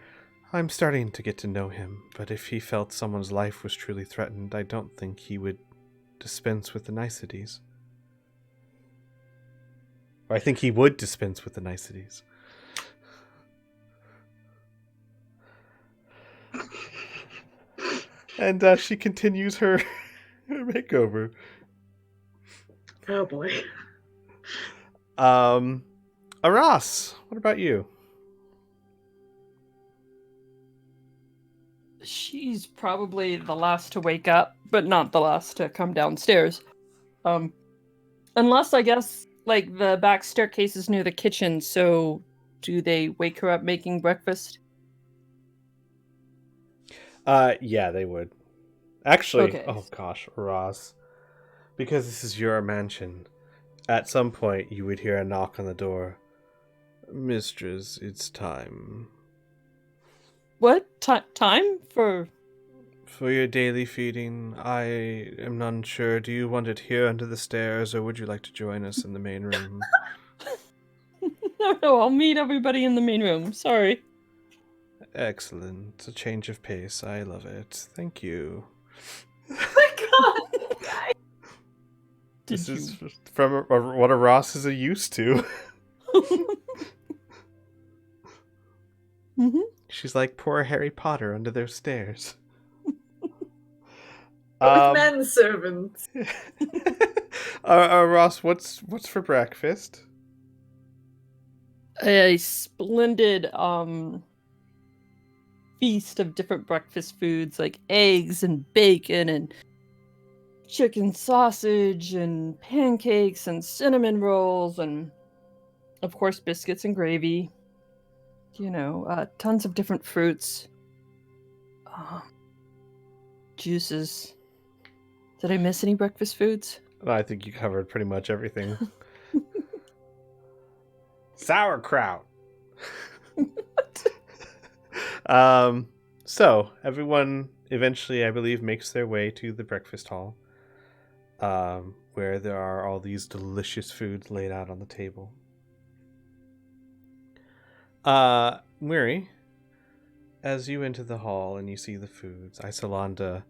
I'm starting to get to know him, but if he felt someone's life was truly threatened, I don't think he would dispense with the niceties. Or I think he would dispense with the niceties. And she continues her makeover. Oh, boy. Aras, what about you? She's probably the last to wake up, but not the last to come downstairs. Unless, I guess, the back staircase is near the kitchen, so do they wake her up making breakfast? Yeah, they would. Actually, Okay. Oh gosh, Ross. Because this is your mansion, at some point you would hear a knock on the door. Mistress, it's time. What? Time? For your daily feeding. I am unsure. Do you want it here under the stairs, or would you like to join us in the main room? No, I'll meet everybody in the main room. Sorry. Excellent. A change of pace. I love it. Thank you. Oh my god! This is from what a Ross is used to. Mm-hmm. She's like poor Harry Potter under their stairs. With manservants. Ross, what's for breakfast? A splendid feast of different breakfast foods like eggs and bacon and chicken sausage and pancakes and cinnamon rolls and of course biscuits and gravy. Tons of different fruits. Juices. Did I miss any breakfast foods? I think you covered pretty much everything. Sauerkraut. So everyone eventually, I believe, makes their way to the breakfast hall, where there are all these delicious foods laid out on the table. Miri, as you enter the hall and you see the foods, Isolanda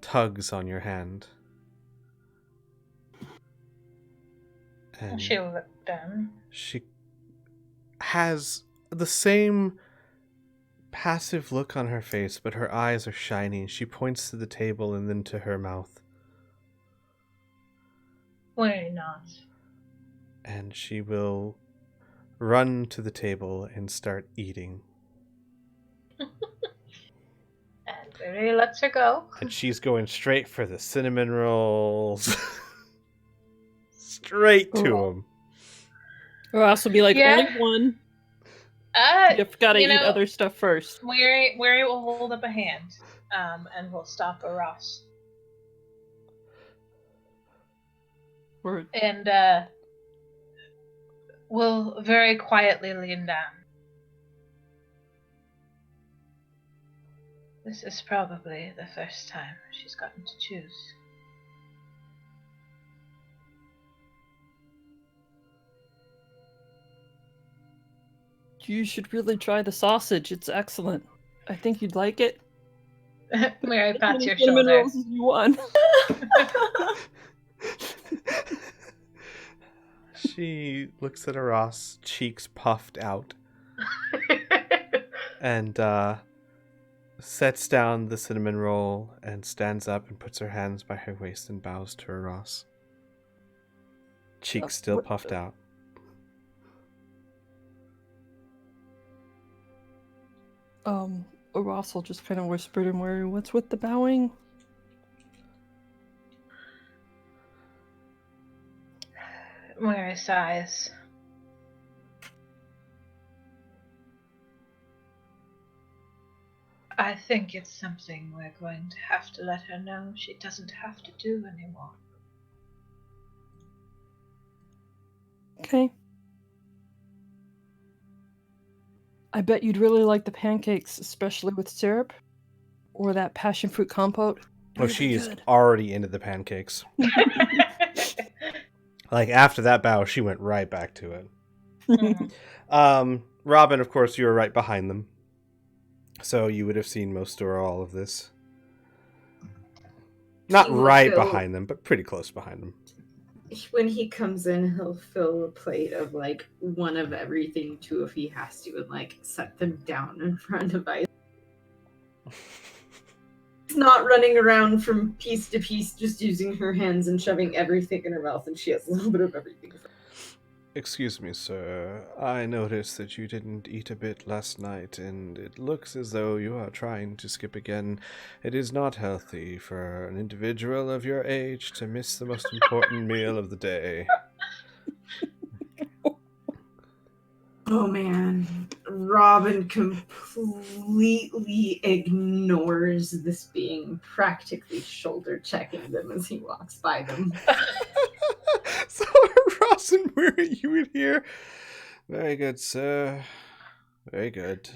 tugs on your hand. And She'll look down. she has the same passive look on her face, but her eyes are shining. She points to the table and then to her mouth. Why not? And she will run to the table and start eating. And Mary lets her go. And she's going straight for the cinnamon rolls. Straight to them. Or else will be like, Yeah. only one. You've got to you eat know, other stuff first. Mary will hold up a hand, and we'll stop a Ross. Word. And we'll very quietly lean down. This is probably the first time she's gotten to choose. You should really try the sausage. It's excellent. I think you'd like it. Mary pats your Cinnamon shoulder. rolls as you want. She looks at Ross, cheeks puffed out, and sets down the cinnamon roll and stands up and puts her hands by her waist and bows to Ross. Cheeks still puffed out. Ross will just kind of whisper to Mary, "What's with the bowing?" Mary sighs. I think it's something we're going to have to let her know she doesn't have to do anymore. Okay. I bet you'd really like the pancakes, especially with syrup. Or that passion fruit compote. Oh, Really she's good. already into the pancakes. Like, after that bow, she went right back to it. Robin, of course, you were right behind them. So you would have seen most or all of this. Not He will right fill- behind them, but pretty close behind them. When he comes in, he'll fill a plate of like one of everything too if he has to, and like set them down in front of Ice. He's not running around from piece to piece, just using her hands and shoving everything in her mouth, and she has a little bit of everything. Excuse me, sir. I noticed that you didn't eat a bit last night, and it looks as though you are trying to skip again. It is not healthy for an individual of your age to miss the most important meal of the day. Oh man, Robin completely ignores this being, practically shoulder checking them as he walks by them. So, Ross and Mary, you would hear, "Very good, sir. Very good."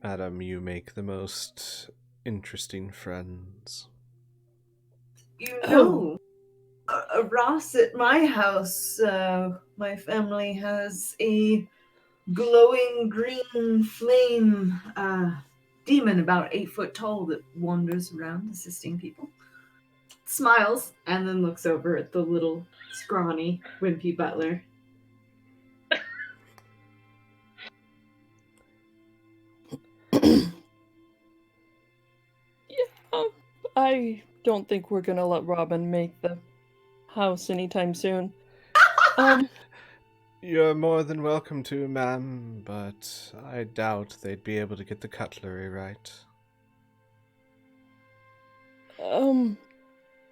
Madam, you make the most interesting friends. You know, Ross, at my house, my family has a glowing green flame demon about 8 foot tall that wanders around assisting people. smiles, and then looks over at the little, scrawny, wimpy butler. I don't think we're gonna let Robin make the house anytime soon. You're more than welcome to, ma'am, but I doubt they'd be able to get the cutlery right.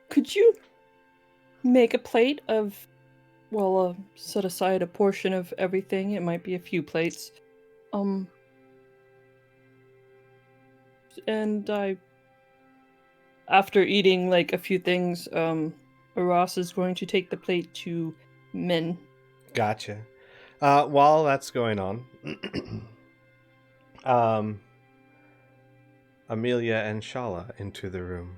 Could you make a plate of, set aside a portion of everything? It might be a few plates. And after eating, like, a few things, Ross is going to take the plate to Min. Gotcha. While that's going on, Amelia and Shala enter the room.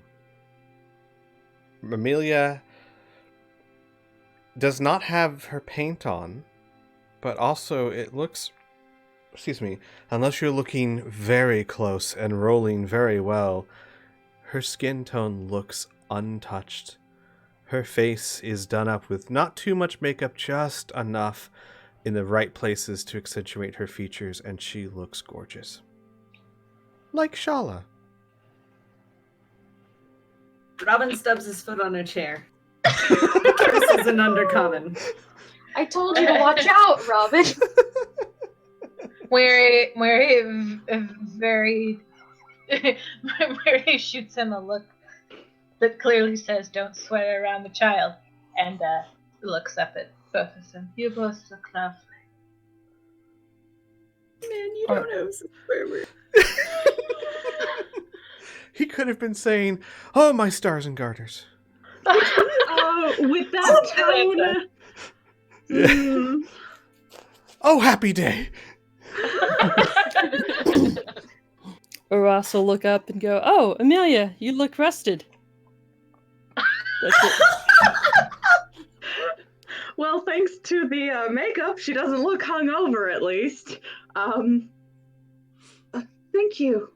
Amelia does not have her paint on, but also it looks, unless you're looking very close and rolling very well, her skin tone looks untouched. Her face is done up with not too much makeup, just enough in the right places to accentuate her features, and she looks gorgeous. Like Shala. Robin stubs his foot on a chair. This is an undercommon. I told you to watch out, Robin. Where he shoots him a look that clearly says, "Don't swear around the child," and looks up at both of them. You both look lovely. Man, you don't know some swear words. He could have been saying, "Oh, my stars and garters." With that tone. Oh, happy day. Ross will look up and go, "Oh, Amelia, you look rested." That's it. Well, thanks to the makeup, she doesn't look hungover, at least. Thank you.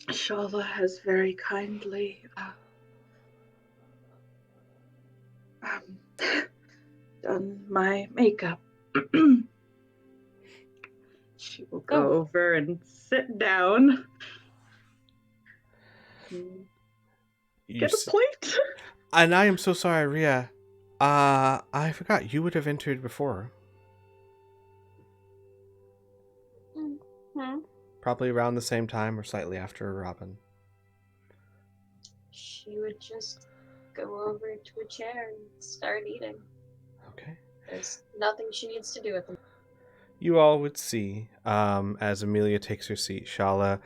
Shala has very kindly done my makeup. She will go over and sit down. Get a plate. And I am so sorry, Rhea. I forgot you would have entered before. Mm-hmm. Probably around the same time or slightly after Robin. She would just go over to a chair and start eating. Okay. There's nothing she needs to do at the moment. You all would see, as Amelia takes her seat, Shala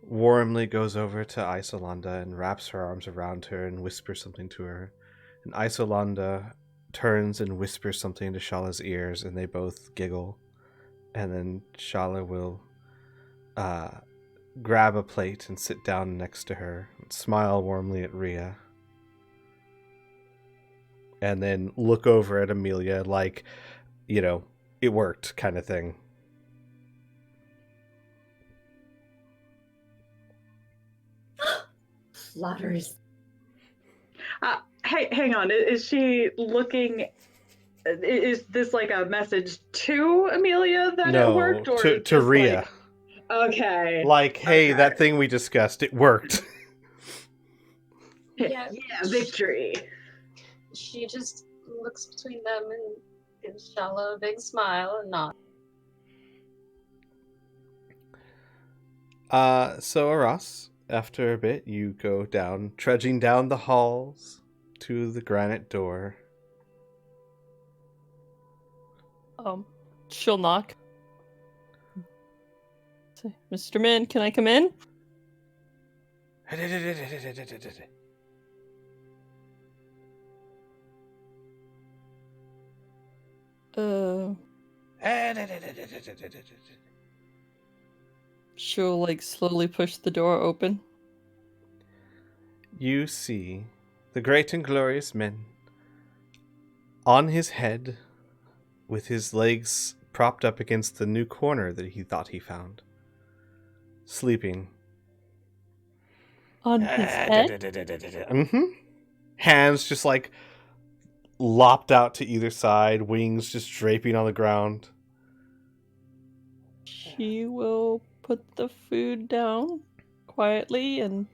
warmly goes over to Isolanda and wraps her arms around her and whispers something to her. And Isolanda turns and whispers something to Shala's ears, and they both giggle. And then Shala will grab a plate and sit down next to her and smile warmly at Rhea. And then look over at Amelia like, it worked kind of thing. Flatters. Hey, hang on. Is she looking? Is this like a message to Amelia that it worked, or to Rhea? Like, okay. Like, hey, Okay. that thing we discussed, it worked. Yeah, victory. She just looks between them and gives Shala a big smile and nods. So Aras, after a bit, you go down, trudging down the halls to the granite door. She'll knock. Say, "Mr. Min, can I come in?" She'll, like, slowly push the door open. You see the great and glorious Min on his head, with his legs propped up against the new corner that he thought he found, sleeping. on his head? Mm-hmm. Hands just like lopped out to either side, wings just draping on the ground. She will put the food down quietly and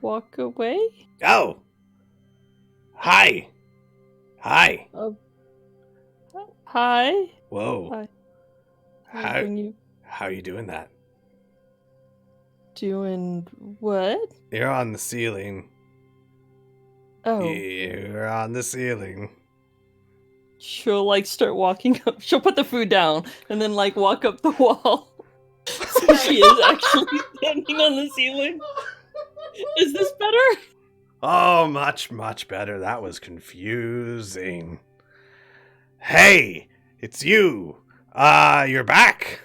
walk away. Oh! Hi! Hi! Hi. Whoa. Hi. I'll How, bring you. how are you doing that? Doing what? You're on the ceiling. Oh, You're on the ceiling. she'll like start walking up. She'll put the food down and then like walk up the wall. So she is actually standing on the ceiling. Is this better? Oh, much, much better. That was confusing. Hey, it's you. You're back.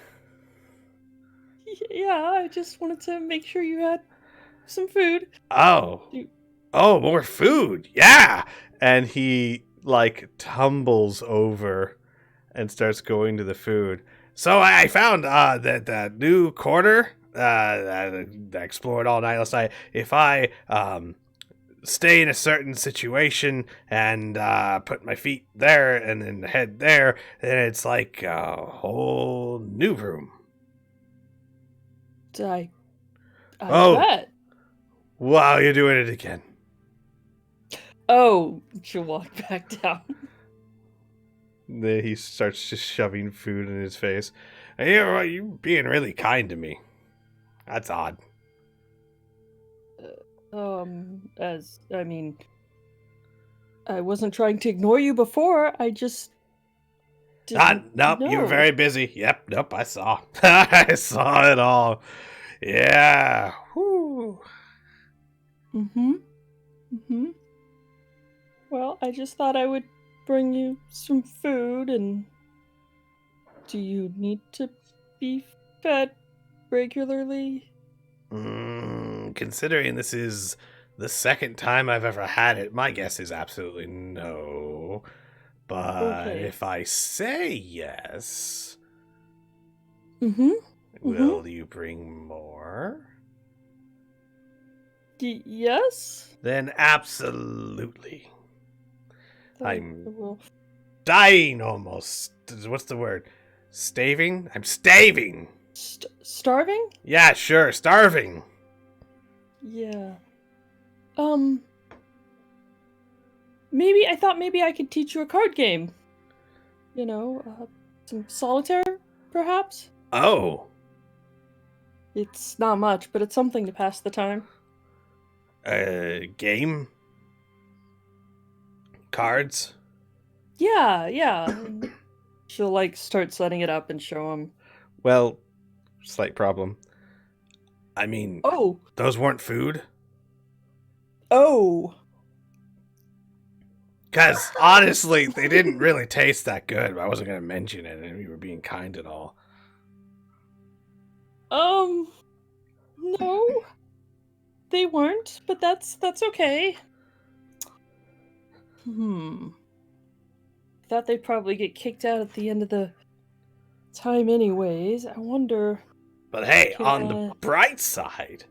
Yeah, I just wanted to make sure you had some food. Oh. Oh, more food. Yeah. And he like tumbles over and starts going to the food. So I found that new corner that I explored all night last night. If I stay in a certain situation and put my feet there and then head there, then it's like a whole new room. I Oh. bet. Wow, you're doing it again. Oh, she'll walk back down. Then he starts just shoving food in his face. You're being really kind to me. That's odd. I mean, I wasn't trying to ignore you before. I just didn't Nope, you were know. very busy. Yep, nope, I saw. I saw it all. Yeah. Whew. Mm-hmm. Well, I just thought I would bring you some food, and do you need to be fed regularly? Considering this is the second time I've ever had it, my guess is absolutely no. But Okay. if I say yes, Mm-hmm. will you bring more? Yes? Then absolutely. I I'm will. dying almost. What's the word? Staving? I'm staving. Starving? Yeah, sure, starving. Yeah. Maybe I could teach you a card game. You know, some solitaire, perhaps? Oh. It's not much, but it's something to pass the time. Game? Cards? Yeah. And she'll like start setting it up and show him. Well, slight problem. I mean, Oh. those weren't food? Oh. Because, honestly, they didn't really taste that good, but I wasn't going to mention it, and you were being kind at all. No. They weren't, but that's okay. Thought they'd probably get kicked out at the end of the time anyways. I wonder... But hey, on the bright side,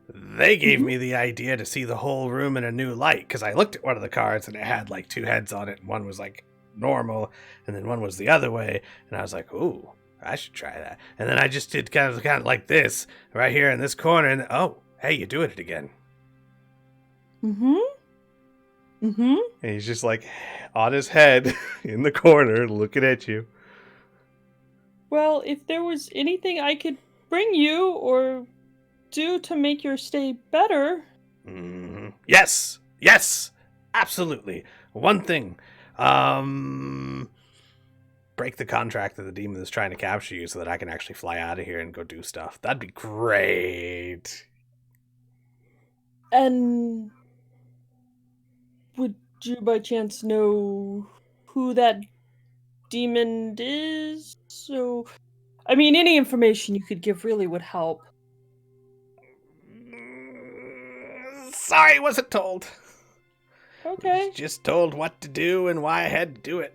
they gave me the idea to see the whole room in a new light, because I looked at one of the cards and it had like two heads on it, and one was like normal, and then one was the other way, and I was like, ooh, I should try that. And then I just did kind of like this, right here in this corner, and oh, hey, you're doing it again. And he's just like on his head in the corner looking at you. Well, if there was anything I could bring you or do to make your stay better... Yes, absolutely. One thing, break the contract that the demon is trying to capture you so that I can actually fly out of here and go do stuff. That'd be great. And would you by chance know who that demon is? So, I mean, any information you could give really would help. Sorry, wasn't told. Okay. Just told what to do and why I had to do it.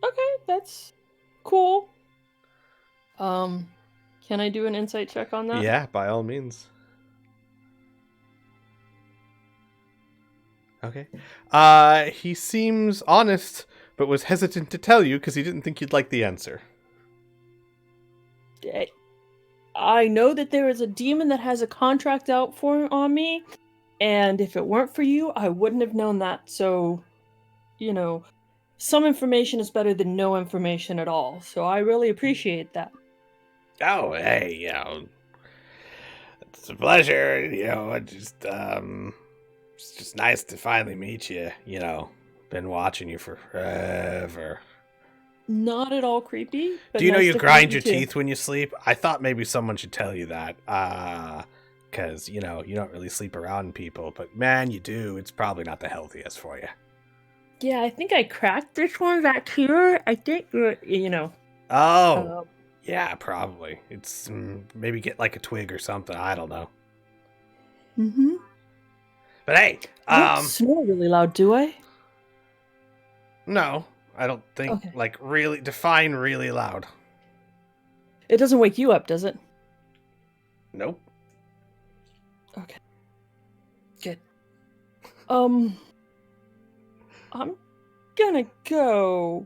Okay, that's cool. Can I do an insight check on that? Yeah, by all means. Okay. He seems honest, but was hesitant to tell you because he didn't think you'd like the answer. I know that there is a demon that has a contract out on me, and if it weren't for you, I wouldn't have known that. So, some information is better than no information at all. So I really appreciate that. Oh, hey, it's a pleasure. It's just nice to finally meet you. Been watching you for forever. Not at all creepy. But Do you know nice you to grind meet your you too. teeth when you sleep? I thought maybe someone should tell you that. Because, you don't really sleep around people. But, man, you do. It's probably not the healthiest for you. Yeah, I think I cracked this one back here. I think, Oh, yeah, probably. It's maybe get like a twig or something. I don't know. Mm-hmm. But hey, I don't snore really loud, do I? no, I don't think Okay. like really define really loud. It doesn't wake you up, does it? Nope. Okay. Good. I'm gonna go.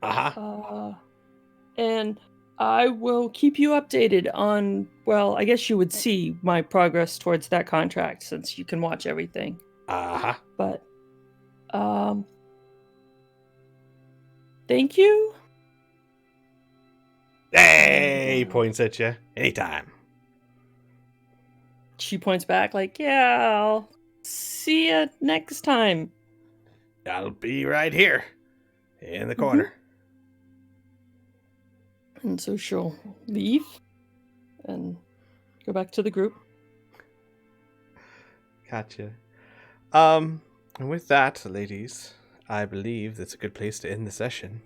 Uh-huh. And I will keep you updated on, well, I guess you would see my progress towards that contract since you can watch everything. Uh-huh. But, thank you. Hey, points at you. Anytime. She points back like, yeah, I'll see you next time. I'll be right here in the corner. And so she'll leave and go back to the group. Gotcha. And with that, ladies, I believe that's a good place to end the session.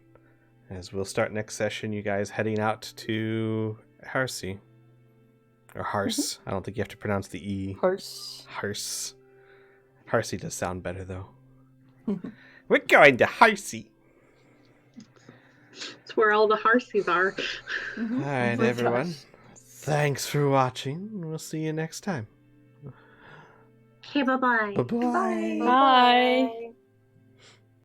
As we'll start next session, you guys heading out to Harsey. Or Harse. I don't think you have to pronounce the E. Horse. Harse. Harsey does sound better, though. We're going to Harsey. It's where all the Harseys are. All right, everyone. Thanks for watching. We'll see you next time. Okay, bye-bye. Bye-bye. Bye.